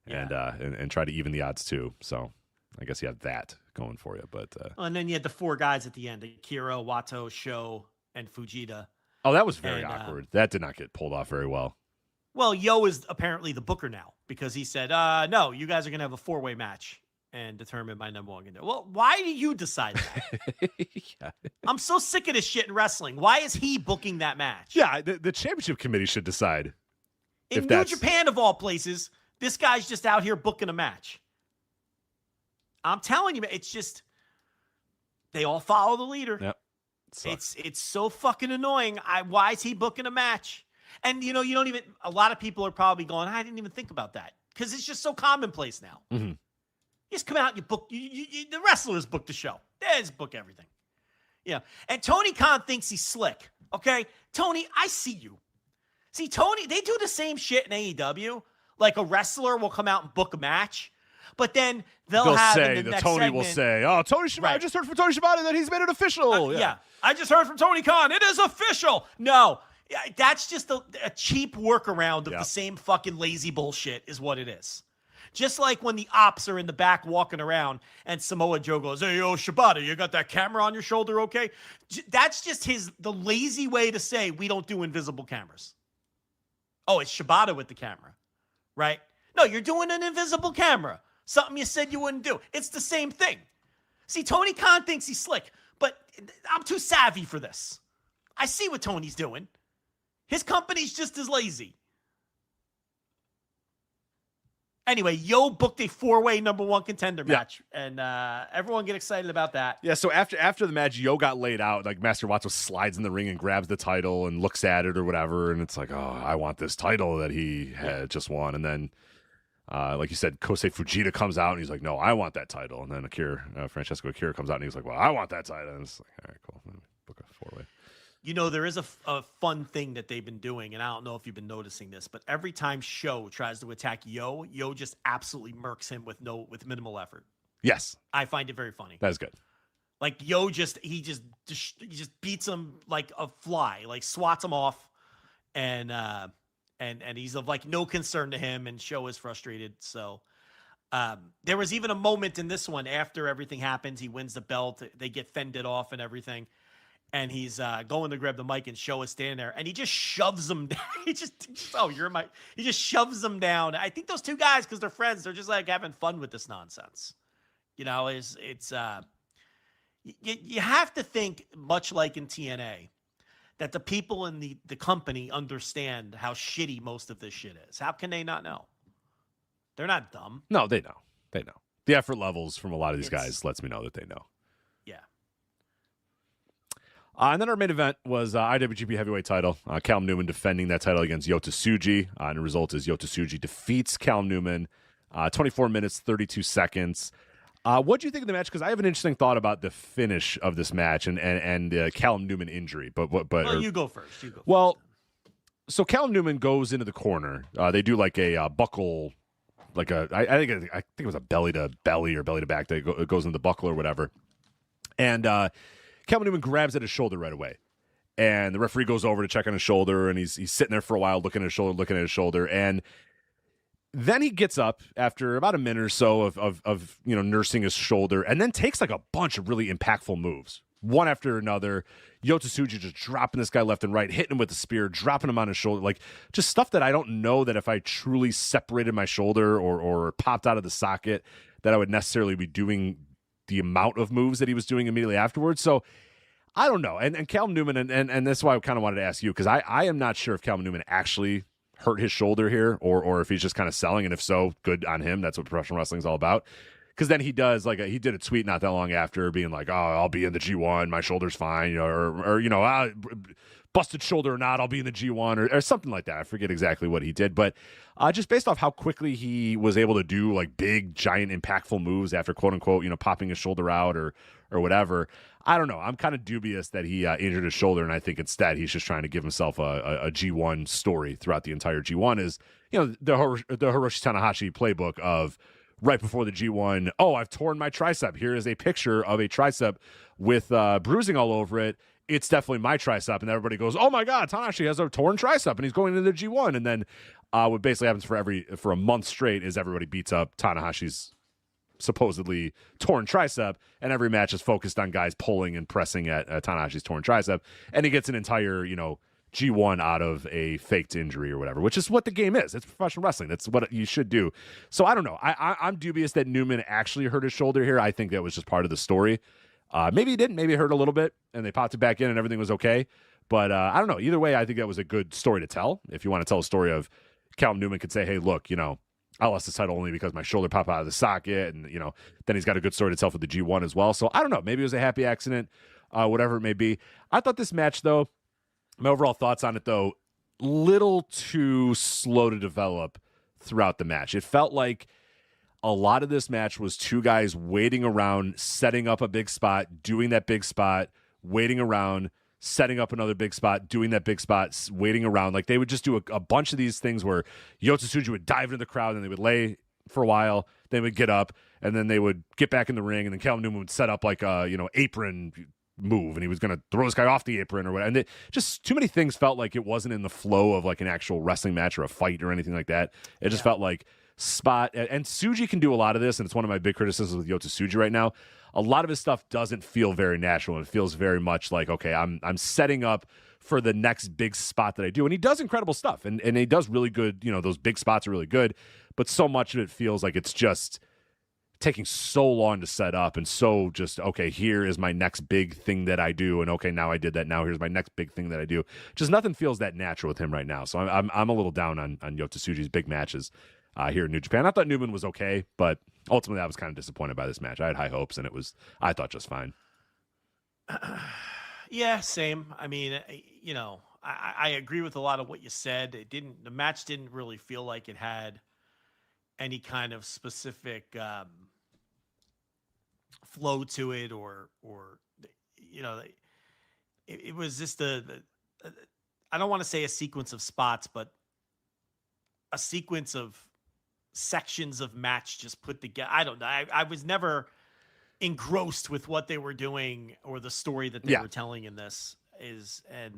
and tried to even the odds too. So I guess you have that going for you. But and then you had the 4 guys at the end: Akira, Wato, Sho, and Fujita. Oh, that was very awkward. That did not get pulled off very well. Well, Yo is apparently the booker now because he said, no, you guys are going to have a 4-way match and determine my number 1 contender. Well, why do you decide that? I'm so sick of this shit in wrestling. Why is he booking that match? Yeah, the championship committee should decide. In New Japan, of all places, this guy's just out here booking a match. I'm telling you, it's just, they all follow the leader. Yep. It's so fucking annoying. Why is he booking a match? And, you don't even, a lot of people are probably going, I didn't even think about that. Because it's just so commonplace now. Mm-hmm. You just come out and you book, the wrestlers book the show. They just book everything. Yeah. And Tony Khan thinks he's slick. Okay? Tony, I see you. See, Tony, they do the same shit in AEW. Like a wrestler will come out and book a match. But then they'll have say, in the next Tony segment, will say, oh, Tony Shibata, I just heard from Tony Shibata that he's made it official. Yeah. I just heard from Tony Khan. It is official. No. That's just a cheap workaround of the same fucking lazy bullshit is what it is. Just like when the ops are in the back walking around and Samoa Joe goes, hey, yo, Shibata, you got that camera on your shoulder, okay? That's just the lazy way to say we don't do invisible cameras. Oh, it's Shibata with the camera, right? No, you're doing an invisible camera. Something you said you wouldn't do. It's the same thing. See, Tony Khan thinks he's slick, but I'm too savvy for this. I see what Tony's doing. His company's just as lazy. Anyway, Yo booked a 4-way number 1 contender match, and everyone get excited about that. Yeah, so after the match, Yo got laid out. Like, Master Wato slides in the ring and grabs the title and looks at it or whatever, and it's like, oh, I want this title that he had just won. And then, like you said, Kosei Fujita comes out, and he's like, no, I want that title. And then Francesco Akira comes out, and he's like, well, I want that title. And it's like, all right, cool. Let me book a 4-way. There is a fun thing that they've been doing, and I don't know if you've been noticing this, but every time Sho tries to attack Yo just absolutely murks him with minimal effort. Yes. I find it very funny. That is good. Like Yo just beats him like a fly, like swats him off, and he's of like no concern to him, and Sho is frustrated. So there was even a moment in this one after everything happens, he wins the belt, they get fended off and everything. And he's going to grab the mic, and Sho is standing there, and he just shoves him down. He just shoves them down. I think those two guys, because they're friends, they're just like having fun with this nonsense. You have to think, much like in TNA, that the people in the company understand how shitty most of this shit is. How can they not know? They're not dumb. No, they know. They know. The effort levels from a lot of these guys lets me know that they know. Yeah. And then our main event was IWGP Heavyweight title. Callum Newman defending that title against Yota Tsuji. And the result is Yota Tsuji defeats Callum Newman. 24 minutes, 32 seconds. What do you think of the match? Because I have an interesting thought about the finish of this match and Callum Newman injury. You go first. So Callum Newman goes into the corner. They do like a buckle, I think it was a belly to belly or belly to back that goes into the buckle or whatever. And Callum Newman grabs at his shoulder right away. And the referee goes over to check on his shoulder, and he's sitting there for a while looking at his shoulder. And then he gets up after about a minute or so of nursing his shoulder, and then takes like a bunch of really impactful moves, one after another. Yota Tsuji just dropping this guy left and right, hitting him with the spear, dropping him on his shoulder, like just stuff that I don't know that if I truly separated my shoulder or popped out of the socket that I would necessarily be doing the amount of moves that he was doing immediately afterwards. So I don't know. And Calvin Newman, and that's why I kind of wanted to ask you, because I am not sure if Calvin Newman actually hurt his shoulder here, or if he's just kind of selling, and if so, good on him. That's what professional wrestling is all about. Because then he does, like, he did a tweet not that long after being like, oh, I'll be in the G1, my shoulder's fine, or busted shoulder or not, I'll be in the G1 or something like that. I forget exactly what he did, but just based off how quickly he was able to do like big, giant, impactful moves after quote unquote, popping his shoulder out or whatever. I don't know. I'm kind of dubious that he injured his shoulder, and I think instead he's just trying to give himself a G1 story throughout the entire G1. Is the Hiroshi Tanahashi playbook of right before the G1. Oh, I've torn my tricep. Here is a picture of a tricep with bruising all over it. It's definitely my tricep, and everybody goes, "Oh my God, Tanahashi has a torn tricep, and he's going into the G1." And then what basically happens for a month straight is everybody beats up Tanahashi's supposedly torn tricep, and every match is focused on guys pulling and pressing at Tanahashi's torn tricep, and he gets an entire G1 out of a faked injury or whatever, which is what the game is. It's professional wrestling. That's what you should do. So I don't know. I'm dubious that Newman actually hurt his shoulder here. I think that was just part of the story. Maybe he didn't. Maybe it hurt a little bit, and they popped it back in, and everything was okay. But I don't know. Either way, I think that was a good story to tell. If you want to tell a story of Calvin Newman could say, hey, look, I lost the title only because my shoulder popped out of the socket, and then he's got a good story to tell for the G1 as well. So I don't know. Maybe it was a happy accident, whatever it may be. I thought this match, though, my overall thoughts on it, though, little too slow to develop throughout the match. It felt like a lot of this match was two guys waiting around, setting up a big spot, doing that big spot, waiting around, setting up another big spot, doing that big spot, waiting around. Like they would just do a bunch of these things where Yota Tsuji would dive into the crowd and they would lay for a while, they would get up, and then they would get back in the ring, and then Calvin Newman would set up like a apron move, and he was going to throw this guy off the apron or whatever. And just too many things felt like it wasn't in the flow of like an actual wrestling match or a fight or anything like that. It just felt like spot, and Tsuji can do a lot of this, and it's one of my big criticisms with Yota Tsuji right now. A lot of his stuff doesn't feel very natural, and it feels very much like, okay, I'm setting up for the next big spot that I do. And he does incredible stuff, and he does really good, those big spots are really good, but so much of it feels like it's just taking so long to set up, and so just, okay, here is my next big thing that I do, and okay, now I did that, now here's my next big thing that I do. Just nothing feels that natural with him right now. So I'm a little down on Yota Tsuji's big matches here in New Japan. I thought Newman was okay, but ultimately I was kind of disappointed by this match. I had high hopes, and I thought just fine. Yeah, same. I mean, I agree with a lot of what you said. The match didn't really feel like it had any kind of specific flow to it, or it was just I don't want to say a sequence of spots, but a sequence of sections of match just put together. I don't know. I was never engrossed with what they were doing or the story that they were telling in this I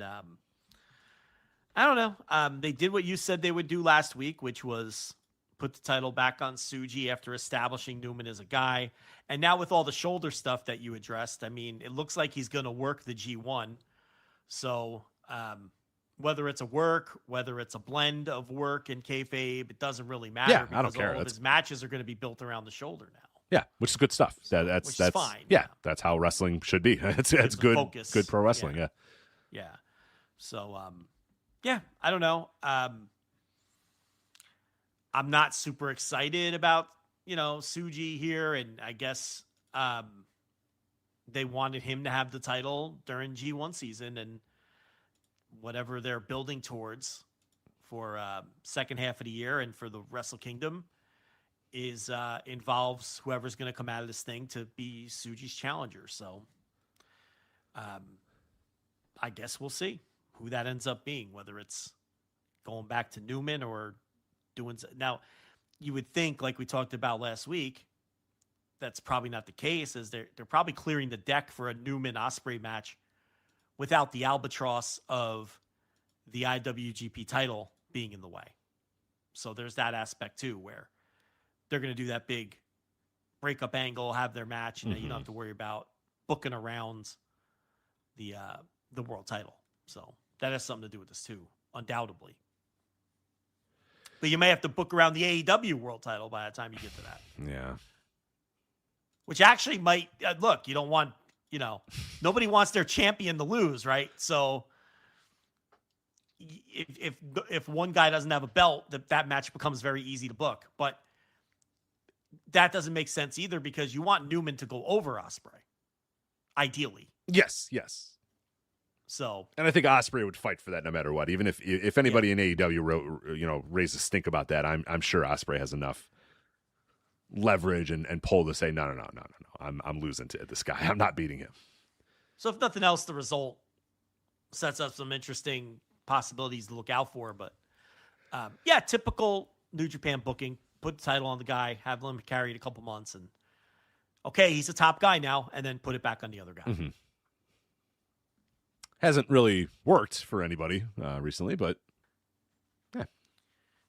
don't know. They did what you said they would do last week, which was put the title back on Tsuji after establishing Newman as a guy. And now with all the shoulder stuff that you addressed, I mean, it looks like he's going to work the G1. So, whether it's a work, whether it's a blend of work and kayfabe, it doesn't really matter. Yeah, I don't care. All of his matches are going to be built around the shoulder now. Yeah, which is good stuff. That's fine. Yeah, that's how wrestling should be. It's good. Focus. Good pro wrestling. Yeah. So, I don't know. I'm not super excited about Tsuji here, and I guess they wanted him to have the title during G1 season, and whatever they're building towards for second half of the year and for the Wrestle Kingdom is involves whoever's going to come out of this thing to be Tsuji's challenger. So I guess we'll see who that ends up being, whether it's going back to Newman or doing. Now, you would think, like we talked about last week, that's probably not the case, as they're probably clearing the deck for a Newman Ospreay match without the albatross of the IWGP title being in the way. So there's that aspect too, where they're going to do that big breakup angle, have their match, and you don't have to worry about booking around the world title. So that has something to do with this too, undoubtedly. But you may have to book around the AEW world title by the time you get to that. Yeah. Which actually might look, you don't want Nobody wants their champion to lose, right? So if one guy doesn't have a belt, that match becomes very easy to book. But that doesn't make sense either because you want Newman to go over Ospreay, ideally. Yes. So, and I think Ospreay would fight for that no matter what. Even if anybody in AEW raised a stink about that, I'm sure Ospreay has enough leverage and pull to say no. I'm losing to this guy. I'm not beating him. So if nothing else, the result sets up some interesting possibilities to look out for. But typical New Japan booking. Put the title on the guy, have him carry it a couple months, and okay, he's a top guy now, and then put it back on the other guy. Mm-hmm. Hasn't really worked for anybody recently, but yeah.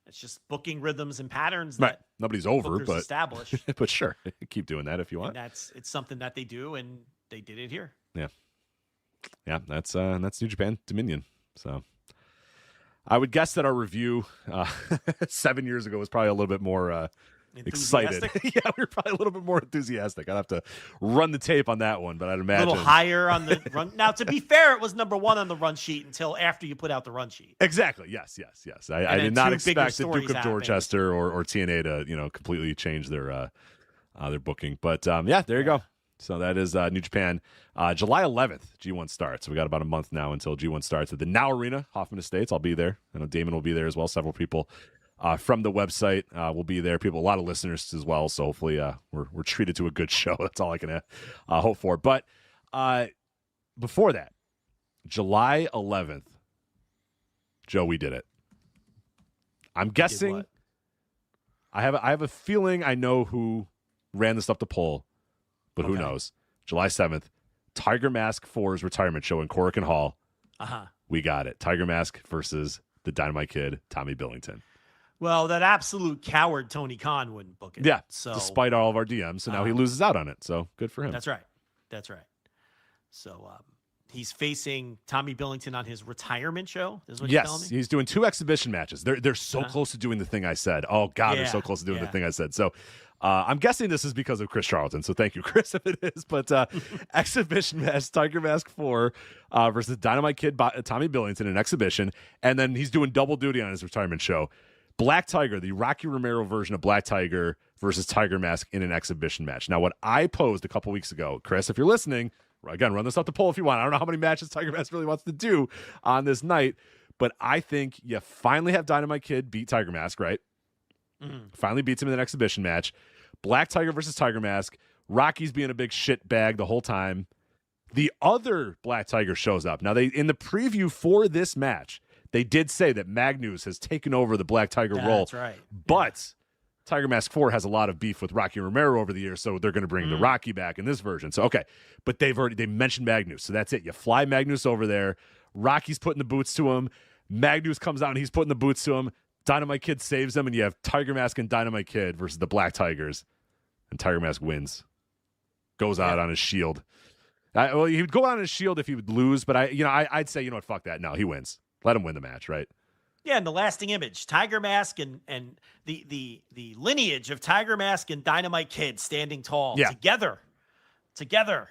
It's just booking rhythms and patterns right. that Nobody's over, but establish. But sure, keep doing that if you want. And it's something that they do, and they did it here. Yeah. That's New Japan Dominion. So I would guess that our review 7 years ago was probably a little bit more excited. Yeah, we were probably a little bit more enthusiastic. I'd have to run the tape on that one, but I'd imagine a little higher on the run. Now, to be fair, it was number one on the run sheet until after you put out the run sheet. Exactly. Yes. I did not expect the Duke of Dorchester or TNA to completely change their booking. But there you go. So that is New Japan. July 11th, G1 starts. So we got about a month now until G1 starts at the Now Arena, Hoffman Estates. I'll be there. I know Damon will be there as well. Several people from the website will be there. A lot of listeners as well. So hopefully we're treated to a good show. That's all I can hope for. But before that, July 11th, Joe, we did it. I'm guessing. I have a feeling I know who ran this up the poll. But who knows? July 7th, Tiger Mask 4's retirement show in Korakuen Hall. We got it. Tiger Mask versus the Dynamite Kid, Tommy Billington. Well, that absolute coward Tony Khan wouldn't book it. Yeah, so despite all of our DMs. So now he loses out on it. So good for him. That's right. So he's facing Tommy Billington on his retirement show, is what you're telling me? Yes, he's doing 2 exhibition matches. They're so close to doing the thing I said. Oh, God, they're so close to doing the thing I said. So I'm guessing this is because of Chris Charlton, so thank you, Chris, if it is. But exhibition match, Tiger Mask 4 versus Dynamite Kid Tommy Billington in exhibition, and then he's doing double duty on his retirement show. Black Tiger, the Rocky Romero version of Black Tiger versus Tiger Mask in an exhibition match. Now, what I posed a couple weeks ago, Chris, if you're listening, again, run this up the poll if you want. I don't know how many matches Tiger Mask really wants to do on this night, but I think you finally have Dynamite Kid beat Tiger Mask, right? Finally beats him in an exhibition match. Black Tiger versus Tiger Mask. Rocky's being a big shit bag the whole time. The other Black Tiger shows up. Now, in the preview for this match, they did say that Magnus has taken over the Black Tiger role. That's right. But Tiger Mask 4 has a lot of beef with Rocky Romero over the years, so they're going to bring the Rocky back in this version. So, okay. But they mentioned Magnus, so that's it. You fly Magnus over there. Rocky's putting the boots to him. Magnus comes out, and he's putting the boots to him. Dynamite Kid saves them, and you have Tiger Mask and Dynamite Kid versus the Black Tigers. And Tiger Mask wins. Goes out on his shield. He would go out on his shield if he would lose, but I'd say, fuck that. No, he wins. Let him win the match, right? Yeah, and the lasting image, Tiger Mask and the lineage of Tiger Mask and Dynamite Kid standing tall together.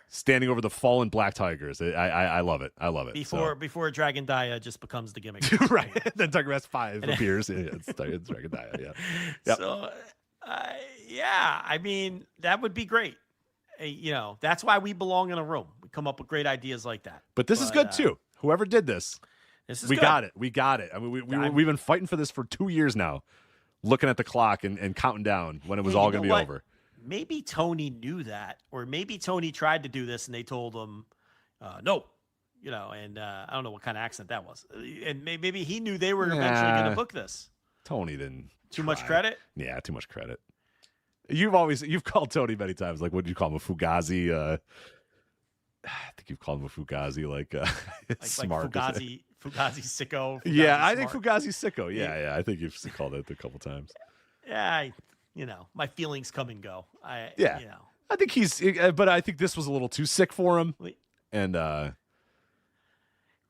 Standing over the fallen Black Tigers. I love it. I love it. Before Dragon Dia just becomes the gimmick. Right. Then Tiger Mask 5 appears. It's Dragon Dia, yeah. Yep. So, I mean, that would be great. That's why we belong in a room. We come up with great ideas like that. But this is good, too. Whoever did this, we got it. We got it. I mean, we've been fighting for this for 2 years now, looking at the clock and counting down when it was all going to be over. Maybe Tony knew that, or maybe Tony tried to do this and they told him, no, and I don't know what kind of accent that was. And maybe he knew they were eventually going to book this. Tony didn't. Too much credit? Yeah, too much credit. You've called Tony many times. Like, what did you call him? A Fugazi? I think you've called him a Fugazi, like smart. Like Fugazi sicko. I think Fugazi sicko. Yeah. I think you've called it a couple times. Yeah, my feelings come and go. I think but I think this was a little too sick for him. And well,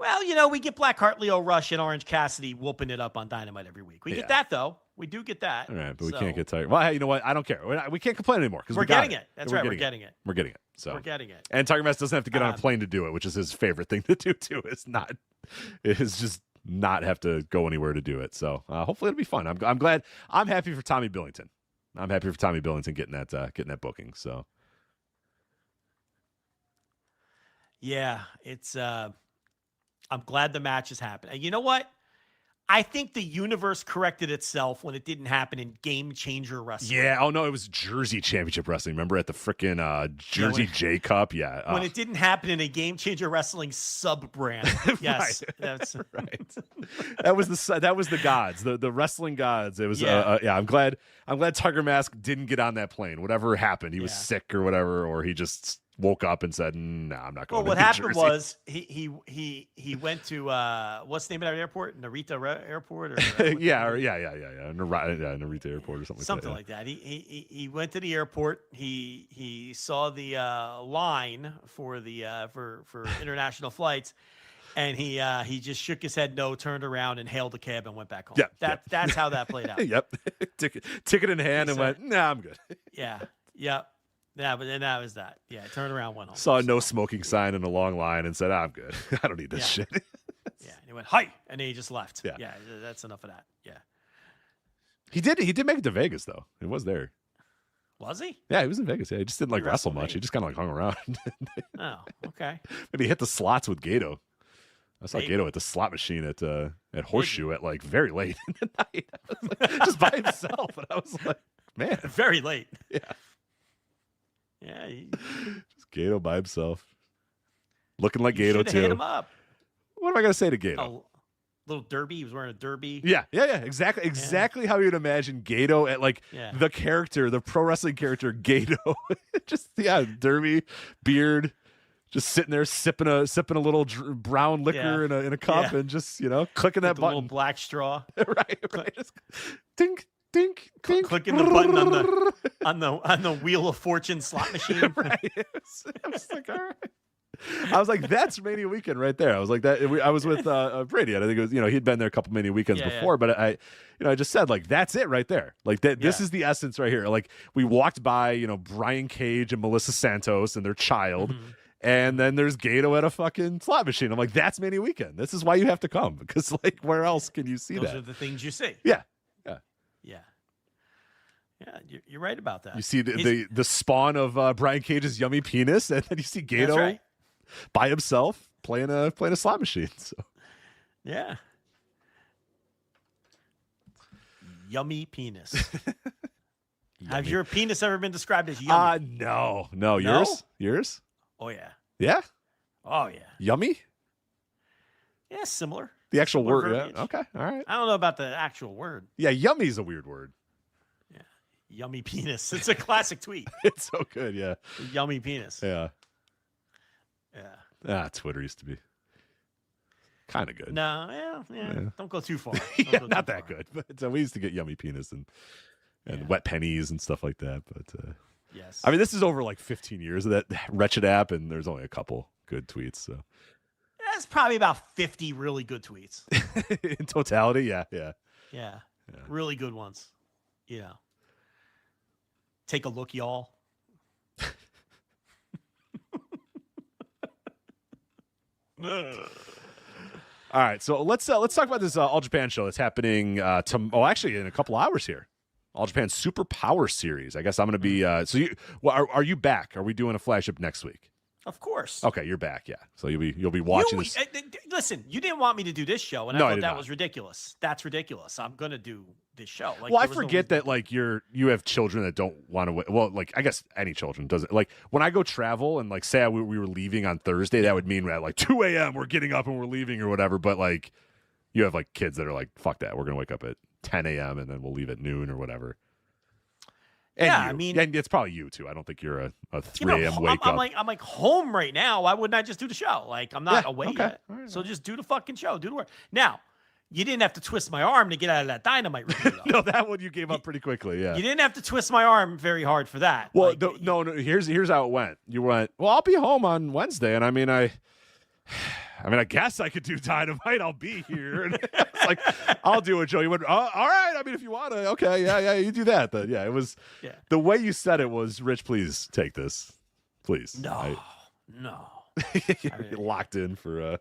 Well, we get Blackheart, Leo Rush, and Orange Cassidy whooping it up on Dynamite every week. We get that, though. We do get that. All right, but we can't get tired. Well, hey, you know what? I don't care. We can't complain anymore because we're getting it. That's right. We're getting it. We're getting it. So we're getting it. And Tiger Mask doesn't have to get on a plane to do it, which is his favorite thing to do too. It's just not have to go anywhere to do it. So hopefully it'll be fun. I'm glad. I'm happy for Tommy Billington. I'm happy for Tommy Billington getting that booking. So yeah, it's. I'm glad the match is happening. And you know what? I think the universe corrected itself when it didn't happen in Game Changer Wrestling. Yeah. Oh, no, it was Jersey Championship Wrestling. Remember at the freaking Jersey J Cup? Yeah. When it didn't happen in a Game Changer Wrestling sub-brand. Yes. Right. That's right. That was the gods, the wrestling gods. It was, I'm glad Tiger Mask didn't get on that plane. Whatever happened, he was sick or whatever, or he just woke up and said, "No, I'm not going." Well, what happened was he went to what's the name of that airport? Narita Airport, or Narita Airport or something like that. He went to the airport. He saw the line for the for international flights, and he just shook his head no, turned around and hailed a cab and went back home. That's how that played out. Yep, ticket in hand and went, "Nah, I'm good." Yeah, but then that was that. Yeah, turned around, went home. Saw a no smoking sign in a long line and said, "I'm good. I don't need this shit." Yeah, and he went, "Hi," and then he just left. Yeah, that's enough of that. Yeah. He did make it to Vegas though. He was there. Was he? Yeah, he was in Vegas. Yeah, he just didn't wrestle much. He just kind of hung around. Oh, okay. Maybe he hit the slots with Gato. I saw Gato at the slot machine at Horseshoe at very late in the night. I was just by himself, and I was like, man, very late. Yeah. Yeah, just Gato by himself, looking like Gato too. Hit him up. What am I gonna say to Gato? A little derby. He was wearing a derby. Yeah. Exactly how you'd imagine Gato at the character, the pro wrestling character Gato. Just derby, beard, just sitting there sipping a little brown liquor in a cup and just clicking that button, little black straw. right. Just dink. Dink, dink. Clicking the button on the Wheel of Fortune slot machine. Right. I was like, all right. I was like, that's Mania weekend right there. I was like that. I was with Brady, and I think it was he'd been there a couple Mania weekends before, but I just said that's it right there. This is the essence right here. We walked by Brian Cage and Melissa Santos and their child. Mm-hmm. And then there's Gato at a fucking slot machine. I'm like, that's Mania weekend. This is why you have to come, because where else can you see that? Those are the things you see. Yeah. Yeah, you're right about that. You see the spawn of Brian Cage's yummy penis, and then you see Gato by himself playing a slot machine. So yeah, yummy penis. Have your penis ever been described as yummy? No. Yours? Oh yeah. Yeah. Oh yeah. Yummy? Yeah, similar. The actual word. Verbiage. Yeah. Okay. All right. I don't know about the actual word. Yeah, yummy's a weird word. Yummy penis. It's a classic tweet. It's so good, yeah. Yummy penis. Yeah. Yeah. Twitter used to be kind of good. No, yeah. Don't go too far. Not that good. But we used to get yummy penis and wet pennies and stuff like that. But yes. I mean, this is over 15 years of that wretched app, and there's only a couple good tweets. So that's probably about 50 really good tweets. In totality, yeah. Really good ones. Take a look, y'all. All right, so let's talk about this All Japan show that's happening actually in a couple hours here. All Japan Super Power Series. I guess I'm going to be. Are you back? Are we doing a flagship next week? Of course. Okay, you're back. Yeah, so you'll be watching this. Listen, you didn't want me to do this show, and I thought that was ridiculous. That's ridiculous. I'm going to do this show. I forget that you have children that don't want to. Well, I guess any children doesn't. When I go travel and say we were leaving on Thursday, that would mean at 2 a.m. we're getting up and we're leaving or whatever. But you have kids that are fuck that. We're gonna wake up at 10 a.m. and then we'll leave at noon or whatever. And I mean, and it's probably you too. I don't think you're a 3 a.m. wake up. I'm home right now. Why wouldn't I just do the show? I'm not away yet. Right. So just do the fucking show. Do the work. Now, you didn't have to twist my arm to get out of that Dynamite review. No, that one you gave up pretty quickly. Yeah, you didn't have to twist my arm very hard for that. Well, no. Here's how it went. You went, well, I'll be home on Wednesday, and I mean, I I mean, I guess I could do Dynamite. I'll be here. And it's like, I'll do it, Joe. You went, all right. I mean, if you want to, okay, yeah, you do that. Then yeah, it was the way you said it was, Rich, please take this, please. No. You're locked in for.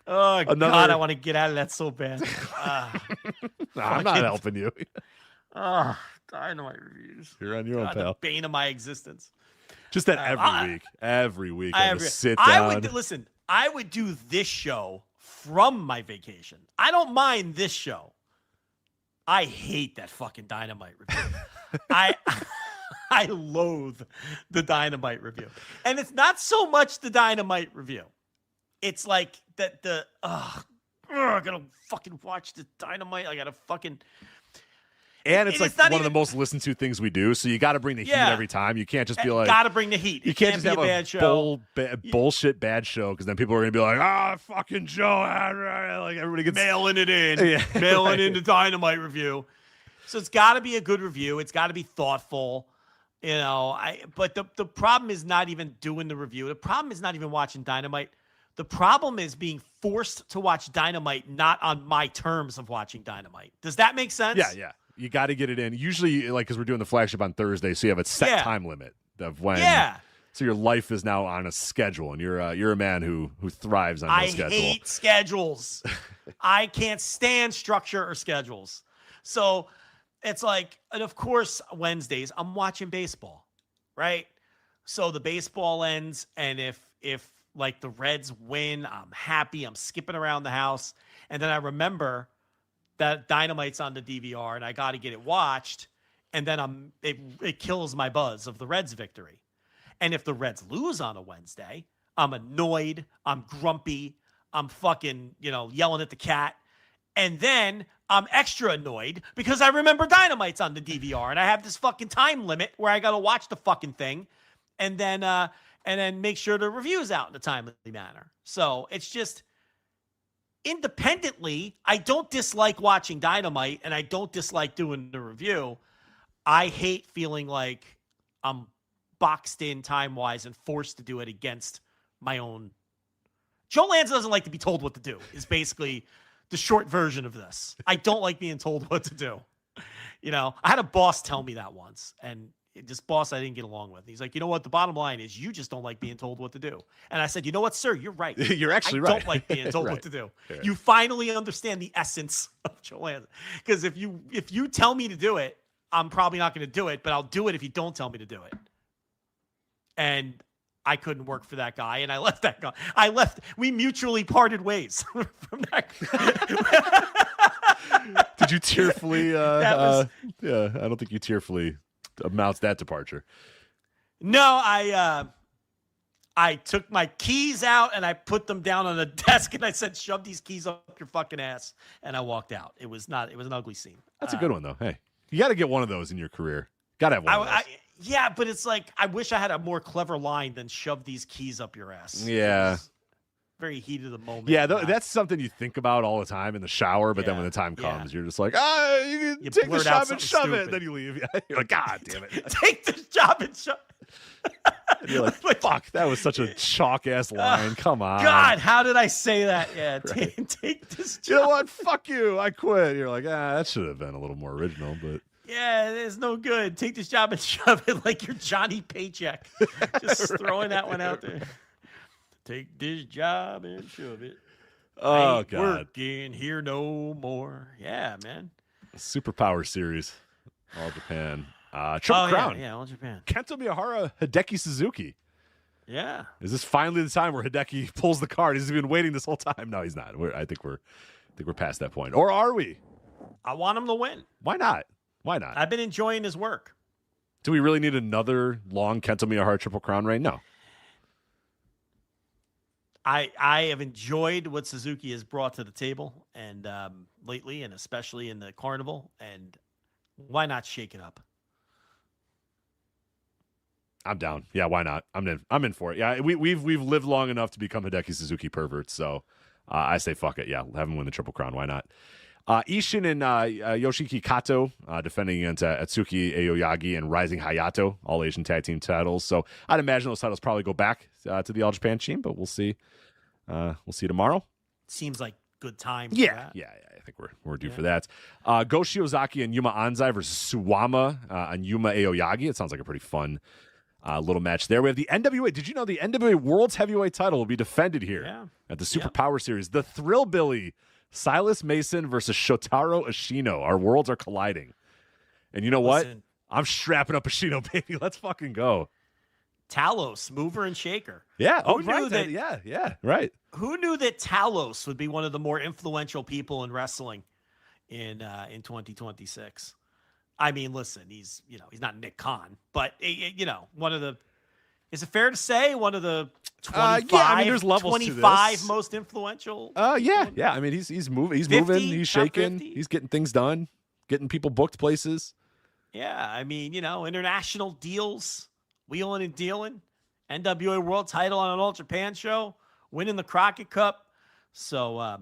Oh God, I want to get out of that so bad. I'm not helping you. Dynamite reviews. You're on your own, pal. The bane of my existence. Just that every week, I would sit down. I would do this show from my vacation. I don't mind this show. I hate that fucking Dynamite review. I loathe the Dynamite review. And it's not so much the Dynamite review. It's like that I gotta fucking watch the Dynamite. I gotta fucking. And it's like one of the most listened to things we do. So you got to bring the heat every time. You can't just be like, got to bring the heat. You can't just have a bullshit bad show because then people are going to be like, fucking Joe. Like everybody gets mailing it in, mailing in the Dynamite review. So it's got to be a good review. It's got to be thoughtful. But the problem is not even doing the review. The problem is not even watching Dynamite. The problem is being forced to watch Dynamite not on my terms of watching Dynamite. Does that make sense? Yeah. You got to get it in. Usually, like, because we're doing the flagship on Thursday, so you have a set time limit of when. Yeah. So your life is now on a schedule, and you're a man who thrives on no schedule. I hate schedules. I can't stand structure or schedules. So it's like, and of course, Wednesdays I'm watching baseball, right? So the baseball ends, and if like the Reds win, I'm happy. I'm skipping around the house, and then I remember that Dynamite's on the DVR and I got to get it watched. And then it kills my buzz of the Reds victory. And if the Reds lose on a Wednesday, I'm annoyed. I'm grumpy. I'm fucking, yelling at the cat. And then I'm extra annoyed because I remember Dynamite's on the DVR and I have this fucking time limit where I got to watch the fucking thing and then make sure the review's out in a timely manner. So it's just, independently, I don't dislike watching Dynamite and I don't dislike doing the review. I hate feeling like I'm boxed in time-wise and forced to do it against my own. Joe Lanza doesn't like to be told what to do, is basically the short version of this. I don't like being told what to do. I had a boss tell me that once, and this boss I didn't get along with. He's like, you know what? The bottom line is you just don't like being told what to do. And I said, you know what, sir? You're right. You're actually right. I don't like being told what to do. Right. You finally understand the essence of Joe Lanza. Because if you tell me to do it, I'm probably not going to do it, but I'll do it if you don't tell me to do it. And I couldn't work for that guy, and I left that guy. We mutually parted ways from that guy. Did you tearfully? I don't think you tearfully amounts that departure. No, I took my keys out and I put them down on the desk and I said, "Shove these keys up your fucking ass," and I walked out. It was an ugly scene. That's a good one though. Hey, you got to get one of those in your career. Got to have one of those. Yeah, but it's like I wish I had a more clever line than "shove these keys up your ass." Yeah. Very heat of the moment. Yeah, that's something you think about all the time in the shower, but then when the time comes, you're just like, you can take the job and shove it, and then you leave. You're like, God damn it. Take this job and shove it. And you're like, fuck, that was such a chalk-ass line. Come on. God, how did I say that? Yeah, right. take this job. You know what? Fuck you. I quit. You're like, that should have been a little more original, but... Yeah, it's no good. Take this job and shove it like you're Johnny Paycheck. Just throwing that one out there. Take this job and shove it. Oh, ain't God. Working here no more. Yeah, man. Superpower Series. All Japan. Triple Crown. Yeah, All Japan. Kento Miyahara, Hideki Suzuki. Yeah. Is this finally the time where Hideki pulls the card? He's been waiting this whole time. No, he's not. I think we're past that point. Or are we? I want him to win. Why not? Why not? I've been enjoying his work. Do we really need another long Kento Miyahara Triple Crown reign? No. I have enjoyed what Suzuki has brought to the table and lately, and especially in the Carnival. And why not shake it up? I'm down. Yeah, why not? I'm in for it. Yeah, we've lived long enough to become Hideki Suzuki perverts, so I say fuck it. Yeah, have him win the Triple Crown. Why not? Ishin and Yoshiki Kato defending against Atsuki Aoyagi and Rising Hayato, all Asian tag team titles. So I'd imagine those titles probably go back to the All Japan team, but we'll see. We'll see tomorrow. Seems like good time. Yeah. I think we're due for that. Go Shiozaki and Yuma Anzai versus Suwama and Yuma Aoyagi. It sounds like a pretty fun little match there. We have the NWA. Did you know the NWA World's Heavyweight title will be defended here at the Super Power Series? The Thrillbilly Silas Mason versus Shotaro Ashino. Our worlds are colliding. And you know what? I'm strapping up Ashino, baby. Let's fucking go. Talos, mover and shaker. Yeah. Who knew that? Yeah. Right. Who knew that Talos would be one of the more influential people in wrestling in 2026? I mean, listen, he's not Nick Khan, but one of the. Is it fair to say one of the 25, there's levels 25 to this. most influential? Yeah. I mean, he's moving, 50, he's shaking, he's getting things done, getting people booked places. Yeah, I mean, international deals, wheeling and dealing, NWA World Title on an All Japan show, winning the Crockett Cup. So,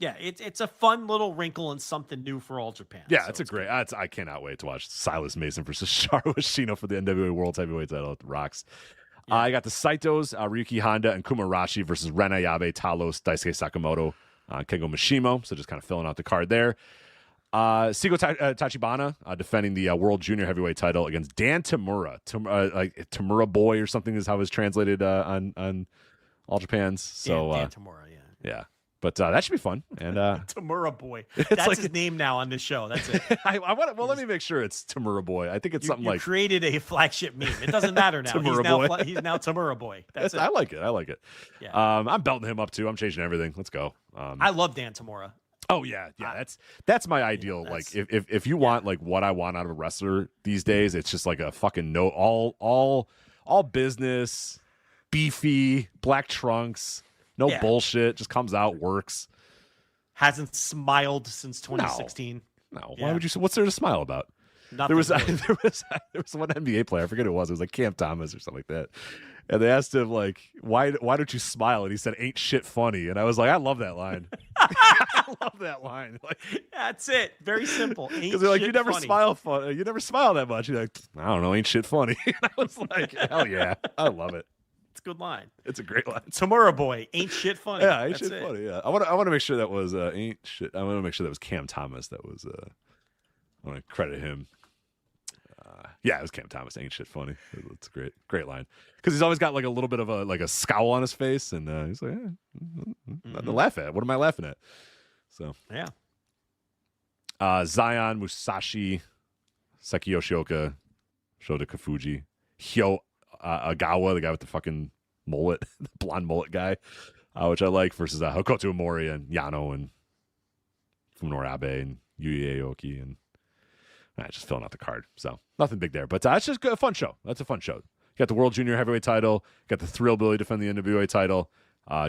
it's a fun little wrinkle and something new for All Japan. Yeah, so it's a great. I cannot wait to watch Silas Mason versus Sharo Ashino for the NWA World Heavyweight title at the Rocks. Yeah. I got the Saitos, Ryuki Honda, and Kumarashi versus Ren Ayabe, Talos, Daisuke Sakamoto, Kengo Mishimo. So just kind of filling out the card there. Sigo Tachibana defending the World Junior Heavyweight title against Dan Tamura. Like Tamura Boy or something is how it's translated on All Japan's. So Dan Tamura, yeah. But that should be fun. And Tamura Boy. That's like his name now on this show. That's it. Let me make sure it's Tamura Boy. I think it's something like created a flagship meme. It doesn't matter now. He's now Tamura Boy. That's it. I like it. Yeah. I'm belting him up too. I'm changing everything. Let's go. I love Dan Tamura. Oh yeah. That's my ideal. Like if you want like what I want out of a wrestler these days, it's just like a fucking all business, beefy, black trunks. No bullshit. Just comes out, works. Hasn't smiled since 2016. No. Why would you? What's there to smile about? Nothing. There was one NBA player. I forget who it was. It was like Cam Thomas or something like that. And they asked him like, why don't you smile? And he said, "Ain't shit funny." And I was like, I love that line. I love that line. Like, that's it. Very simple. Because they're like, you never smile fun. You never smile that much. You're like, I don't know. Ain't shit funny. And I was like, hell yeah, I love it. It's a good line. It's a great line. Tamura Boy, ain't shit funny. Yeah, ain't shit funny. Yeah, I want to make sure that was ain't shit. I want to make sure that was Cam Thomas. That was I want to credit him. Yeah, it was Cam Thomas. Ain't shit funny. It's a great line because he's always got like a little bit of a scowl on his face, and he's like, nothing to laugh at. What am I laughing at? So yeah. Zion Musashi, Seki Yoshioka, Shota Kafuji, Hyo Agawa, the guy with the fucking mullet, the blonde mullet guy, which I like, versus Hokuto Omori and Yano and Fuminori Abe and Yuya Aoki, and just filling out the card. So nothing big there, but it's just a fun show. That's a fun show. You got the World Junior Heavyweight title, got the Thrillbilly defend the NWA title,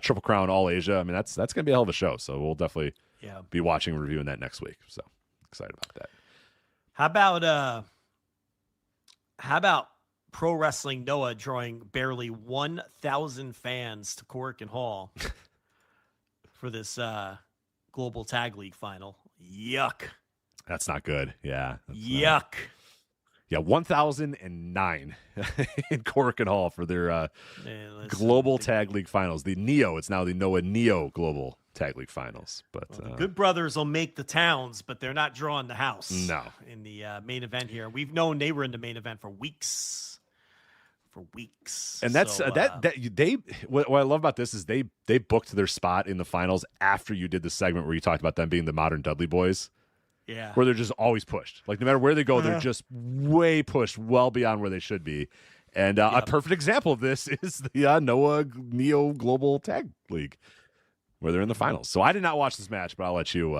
Triple Crown All Asia. I mean, that's gonna be a hell of a show. So we'll definitely be watching and reviewing that next week. So excited about that. How about Pro Wrestling Noah drawing barely 1,000 fans to Cork and Hall for this Global Tag League final? Yuck. That's not good. Yeah. Yuck. Yeah, 1,009 in Cork and Hall for their Global Tag League finals. The Neo, it's now the Noah Neo Global Tag League finals. But the Good Brothers will make the towns, but they're not drawing the house. No. In the main event here. We've known they were in the main event for weeks. And that's what I love about this is they booked their spot in the finals after you did the segment where you talked about them being the modern Dudley Boys. Yeah. Where they're just always pushed. Like no matter where they go, they're just way pushed, well beyond where they should be. And a perfect example of this is the Noah Neo Global Tag League, where they're in the finals. So I did not watch this match, but I'll let you.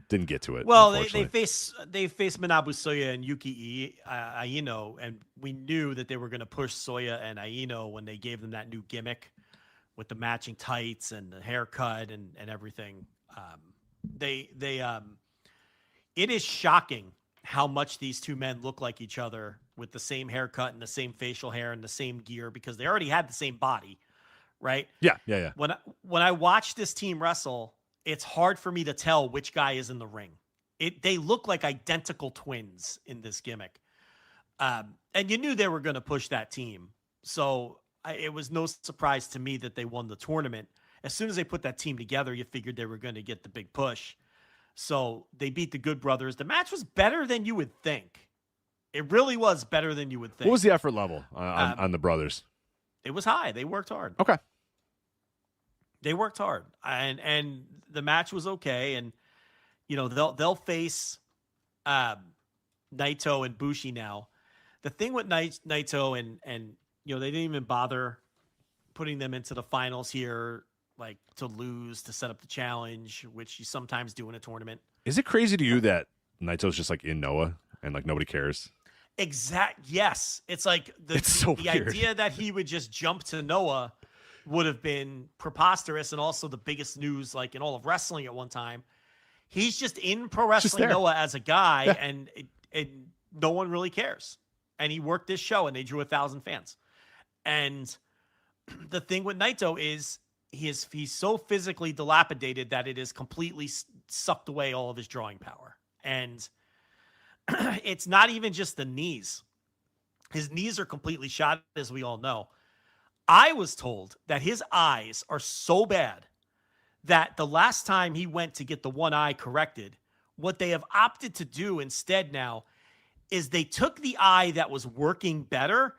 Didn't get to it. Well, they face Manabu Soya and Yuki Aino, and we knew that they were going to push Soya and Aino when they gave them that new gimmick with the matching tights and the haircut and everything. It is shocking how much these two men look like each other with the same haircut and the same facial hair and the same gear because they already had the same body, right? Yeah. When I watch this team wrestle, it's hard for me to tell which guy is in the ring. They look like identical twins in this gimmick. And you knew they were going to push that team. So it was no surprise to me that they won the tournament. As soon as they put that team together, you figured they were going to get the big push. So they beat the Good Brothers. The match was better than you would think. It really was better than you would think. What was the effort level on the brothers? It was high. They worked hard. Okay. They worked hard. And the match was okay. And, you know, they'll face Naito and Bushi now. The thing with Naito and you know, they didn't even bother putting them into the finals here, like to lose, to set up the challenge, which you sometimes do in a tournament. Is it crazy to you that Naito's just like in Noah and like nobody cares? Yes. It's like the idea that he would just jump to Noah would have been preposterous, and also the biggest news like in all of wrestling at one time. He's just in Pro Wrestling Noah as a guy, yeah. and no one really cares. And he worked this show, and they drew 1,000 fans. And the thing with Naito is he's so physically dilapidated that it has completely sucked away all of his drawing power. And it's not even just the knees. His knees are completely shot, as we all know. I was told that his eyes are so bad that the last time he went to get the one eye corrected, what they have opted to do instead now is they took the eye that was working better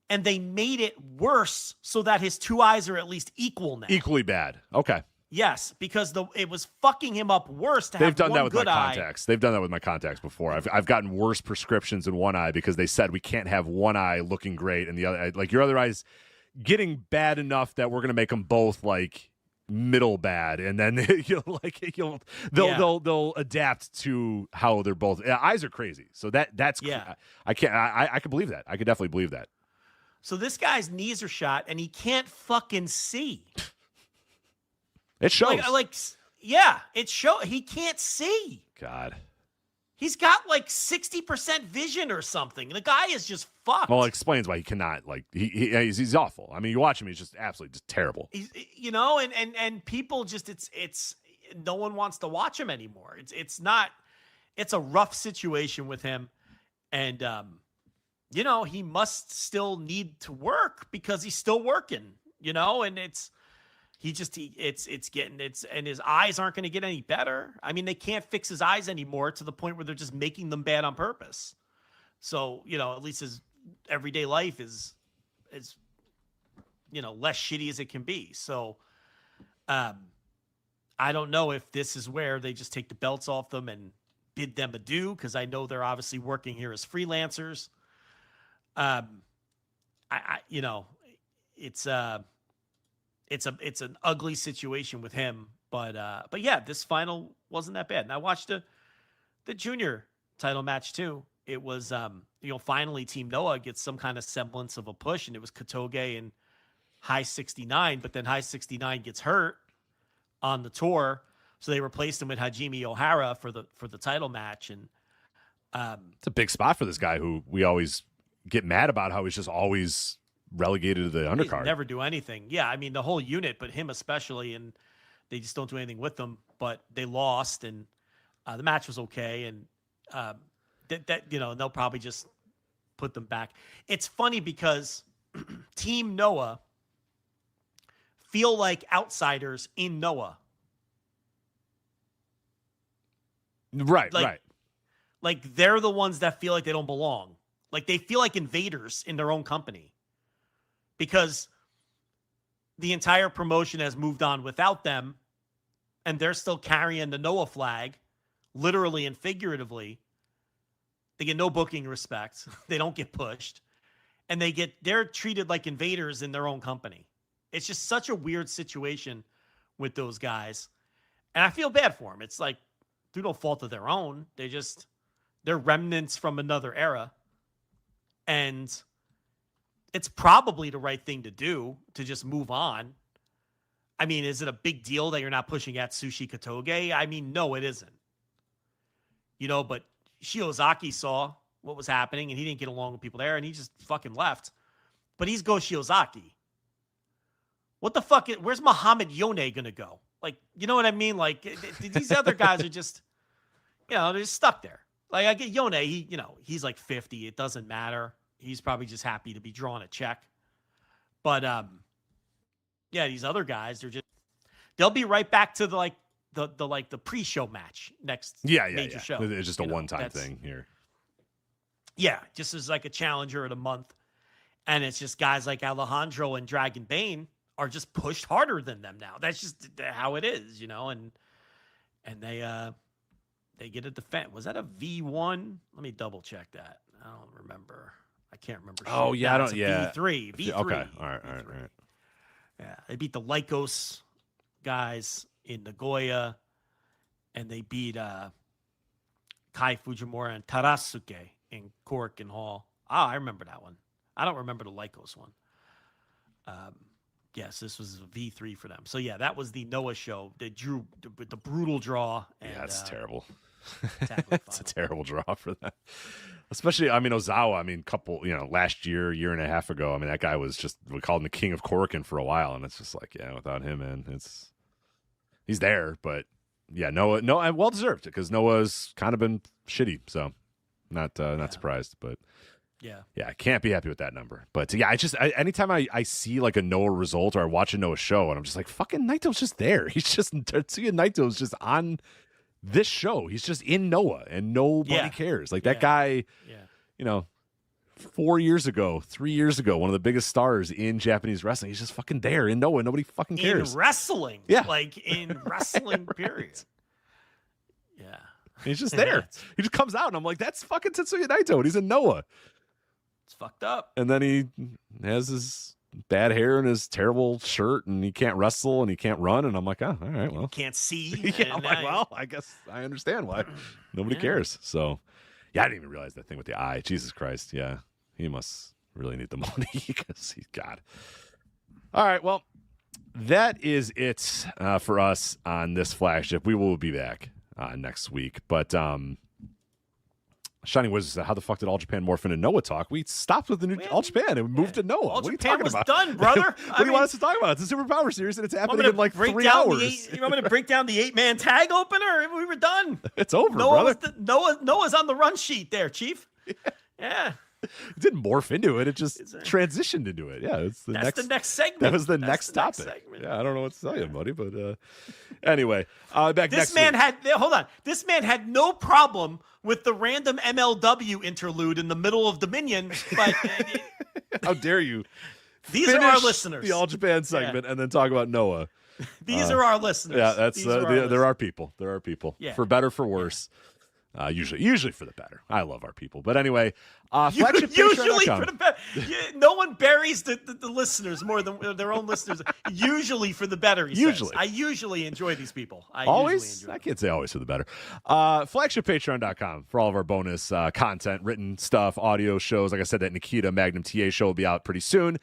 and they made it worse so that his two eyes are at least equal now. Equally bad. Okay. Yes, because it was fucking him up worse to They've have done one that with good my eye. contacts. They've done that with my contacts before. I've gotten worse prescriptions in one eye because they said we can't have one eye looking great and the other, like your other eye's getting bad enough that we're going to make them both like middle bad, and then they'll adapt to how they're both. Eyes are crazy, so that's yeah. I can believe that. I could definitely believe that. So this guy's knees are shot, and he can't fucking see. It shows. It shows. He can't see. God. He's got like 60% vision or something. The guy is just fucked. Well, it explains why he cannot. Like he's awful. I mean, you watch him; he's just absolutely just terrible. He's, you know, and people just it's no one wants to watch him anymore. It's not. It's a rough situation with him, and you know, he must still need to work because he's still working. You know, and and his eyes aren't going to get any better. I mean, they can't fix his eyes anymore to the point where they're just making them bad on purpose. So, you know, at least his everyday life is, you know, less shitty as it can be. So, I don't know if this is where they just take the belts off them and bid them adieu, because I know they're obviously working here as freelancers. You know, it's an ugly situation with him, but yeah, this final wasn't that bad. And I watched the junior title match too. It was, you know, finally Team Noah gets some kind of semblance of a push, and it was Katoge and High 69, but then High 69 gets hurt on the tour, so they replaced him with Hajime Ohara for the title match. And it's a big spot for this guy who we always get mad about how he's just always relegated to the undercard. Never do anything. Yeah, I mean the whole unit, but him especially, and they just don't do anything with them. But they lost, and the match was okay, and that you know, they'll probably just put them back. It's funny because Team Noah feel like outsiders in Noah. Right. Like they're the ones that feel like they don't belong. Like they feel like invaders in their own company, because the entire promotion has moved on without them, and they're still carrying the Noah flag, literally and figuratively. They get no booking respect. They don't get pushed, and they're treated like invaders in their own company. It's just such a weird situation with those guys, and I feel bad for them. It's like through no fault of their own. They're remnants from another era, and it's probably the right thing to do to just move on. I mean, is it a big deal that you're not pushing Atsushi Katoge? I mean, no, it isn't. You know, but Shiozaki saw what was happening, and he didn't get along with people there, and he just fucking left. But he's Go Shiozaki. What the fuck? Where's Muhammad Yone going to go? Like, you know what I mean? Like, these other guys are just, they're just stuck there. Like, I get Yone, he's like 50. It doesn't matter. He's probably just happy to be drawing a check. But, these other guys, they'll be right back to the pre-show match next major show. It's just a one-time thing here. Yeah, just as like a challenger in a month. And it's just guys like Alejandro and Dragon Bane are just pushed harder than them now. That's just how it is, and they get a defense. Was that a V1? Let me double check that. I don't remember. I can't remember. Oh, yeah, V3. V3. Okay, all right. Yeah, they beat the Lycos guys in Nagoya, and they beat Kai Fujimura and Tarasuke in Korakuen Hall. I remember that one. I don't remember the Lycos one. Yes, this was a V3 for them. So, yeah, that was the Noah show. They drew with the brutal draw. And, that's terrible. It's a terrible draw for that. Especially, Ozawa, last year and a half ago, that guy was we called him the king of Korakuen for a while. And it's just like, without him, man, he's there. But, Noah, well-deserved because Noah's kind of been shitty. So, not surprised, but. Yeah, I can't be happy with that number. But anytime I see like a Noah result or I watch a Noah show and I'm just like, fucking Naito's just there. Tetsuya Naito's just on this show. He's just in Noah and nobody cares. Like that guy, 3 years ago, one of the biggest stars in Japanese wrestling. He's just fucking there in Noah. Nobody fucking cares. In wrestling. Yeah. Like in wrestling, period. Yeah. He's just there. He just comes out and I'm like, that's fucking Tetsuya Naito. And he's in Noah. It's fucked up. And then he has his bad hair and his terrible shirt and he can't wrestle and he can't run. And I'm like, oh, all right, well. Can't see. I'm like, well, I guess I understand why nobody cares. So, I didn't even realize that thing with the eye. Jesus Christ. Yeah. He must really need the money because he's God. All right. Well, that is it for us on this flagship. We will be back next week. But, Shining Wizards, how the fuck did All Japan morph into Noah talk? We stopped with the new All Japan and we moved to Noah. All what Japan are you talking about? Done, brother. What do you want us to talk about? It's a Superpower series and it's happening in like 3 hours. You want me to break down the 8-man tag opener? We were done. It's over, brother. Noah's on the run sheet there, Chief. Yeah. It didn't morph into it. It just transitioned into it. Yeah, that's the next segment. That was the next topic. Yeah, I don't know what to tell you, buddy. But anyway, back next week. Hold on. This man had no problem with the random MLW interlude in the middle of Dominion. But how dare you? These are our listeners. The All Japan segment, and then talk about Noah. These are our listeners. Yeah, that's there are people. There are people. Yeah. For better, for worse. Usually for the better. I love our people. But anyway, usually for the better. No one buries the listeners more than their own listeners. Usually for the better, he says. I usually enjoy these people. I can't say always for the better. FlagshipPatreon.com for all of our bonus content, written stuff, audio shows. Like I said, that Nikita Magnum TA show will be out pretty soon.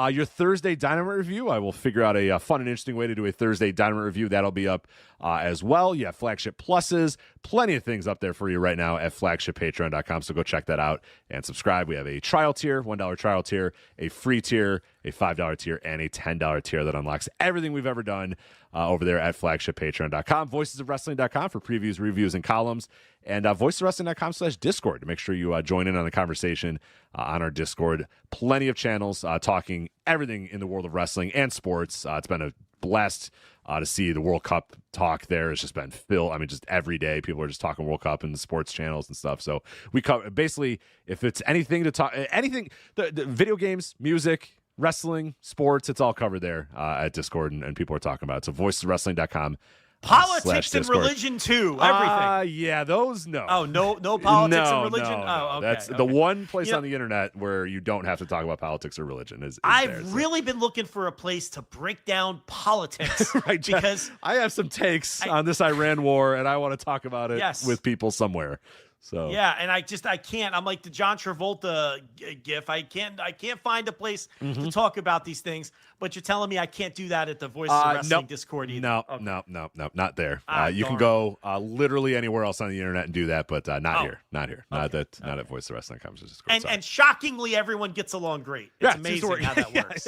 Your Thursday Dynamite review, I will figure out a fun and interesting way to do a Thursday Dynamite review. That'll be up as well. You have Flagship Pluses, plenty of things up there for you right now at FlagshipPatreon.com. So go check that out and subscribe. We have a trial tier, $1 trial tier, a free tier, a $5 tier, and a $10 tier that unlocks everything we've ever done over there at FlagshipPatreon.com. VoicesOfWrestling.com for previews, reviews, and columns. And VoicesOfWrestling.com/Discord to make sure you join in on the conversation on our Discord. Plenty of channels talking everything in the world of wrestling and sports. It's been a blast to see the World Cup talk there. It's just been filled. I mean, just every day people are just talking World Cup and the sports channels and stuff. So we cover basically if it's anything to talk, anything, the video games, music, wrestling, sports, it's all covered there at Discord, and people are talking about it. So voiceswrestling.com. Politics and religion too. Everything. Yeah, those no. Oh, no politics and religion. No. Oh, okay. That's the one place on the internet where you don't have to talk about politics or religion. I've really been looking for a place to break down politics, right? Because I have some takes on this Iran war, and I want to talk about it with people somewhere. So yeah, and I can't. I'm like the John Travolta gif. I can't find a place to talk about these things. But you're telling me I can't do that at the Voices of Wrestling Discord either? No, Okay. no, not there. You can go literally anywhere else on the internet and do that, but not here. Not here. Okay. Not at Voice of Wrestling Discord. And shockingly, everyone gets along great. It's amazing how that works.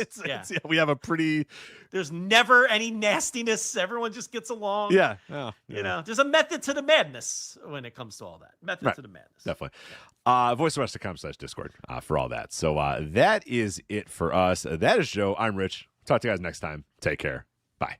We have a pretty. There's never any nastiness. Everyone just gets along. Yeah. You know, there's a method to the madness when it comes to all that. Method to the madness. Definitely. VoiceOfWrestling.com/Discord for all that. So that is it for us. That is Joe. I'm Rich. Talk to you guys next time. Take care. Bye.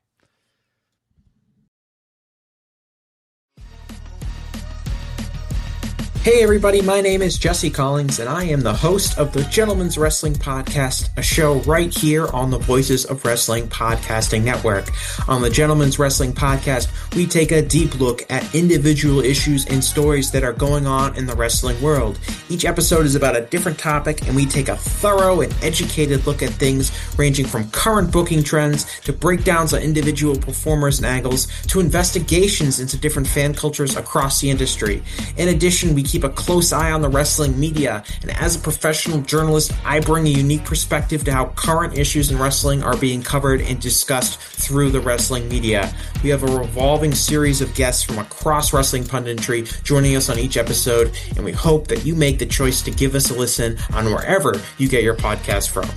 Hey everybody, my name is Jesse Collins, and I am the host of the Gentleman's Wrestling Podcast, a show right here on the Voices of Wrestling Podcasting Network. On the Gentleman's Wrestling Podcast, we take a deep look at individual issues and stories that are going on in the wrestling world. Each episode is about a different topic, and we take a thorough and educated look at things ranging from current booking trends to breakdowns on individual performers and angles to investigations into different fan cultures across the industry. In addition, we keep a close eye on the wrestling media, and as a professional journalist, I bring a unique perspective to how current issues in wrestling are being covered and discussed through the wrestling media. We have a revolving series of guests from across wrestling punditry joining us on each episode, and we hope that you make the choice to give us a listen on wherever you get your podcast from.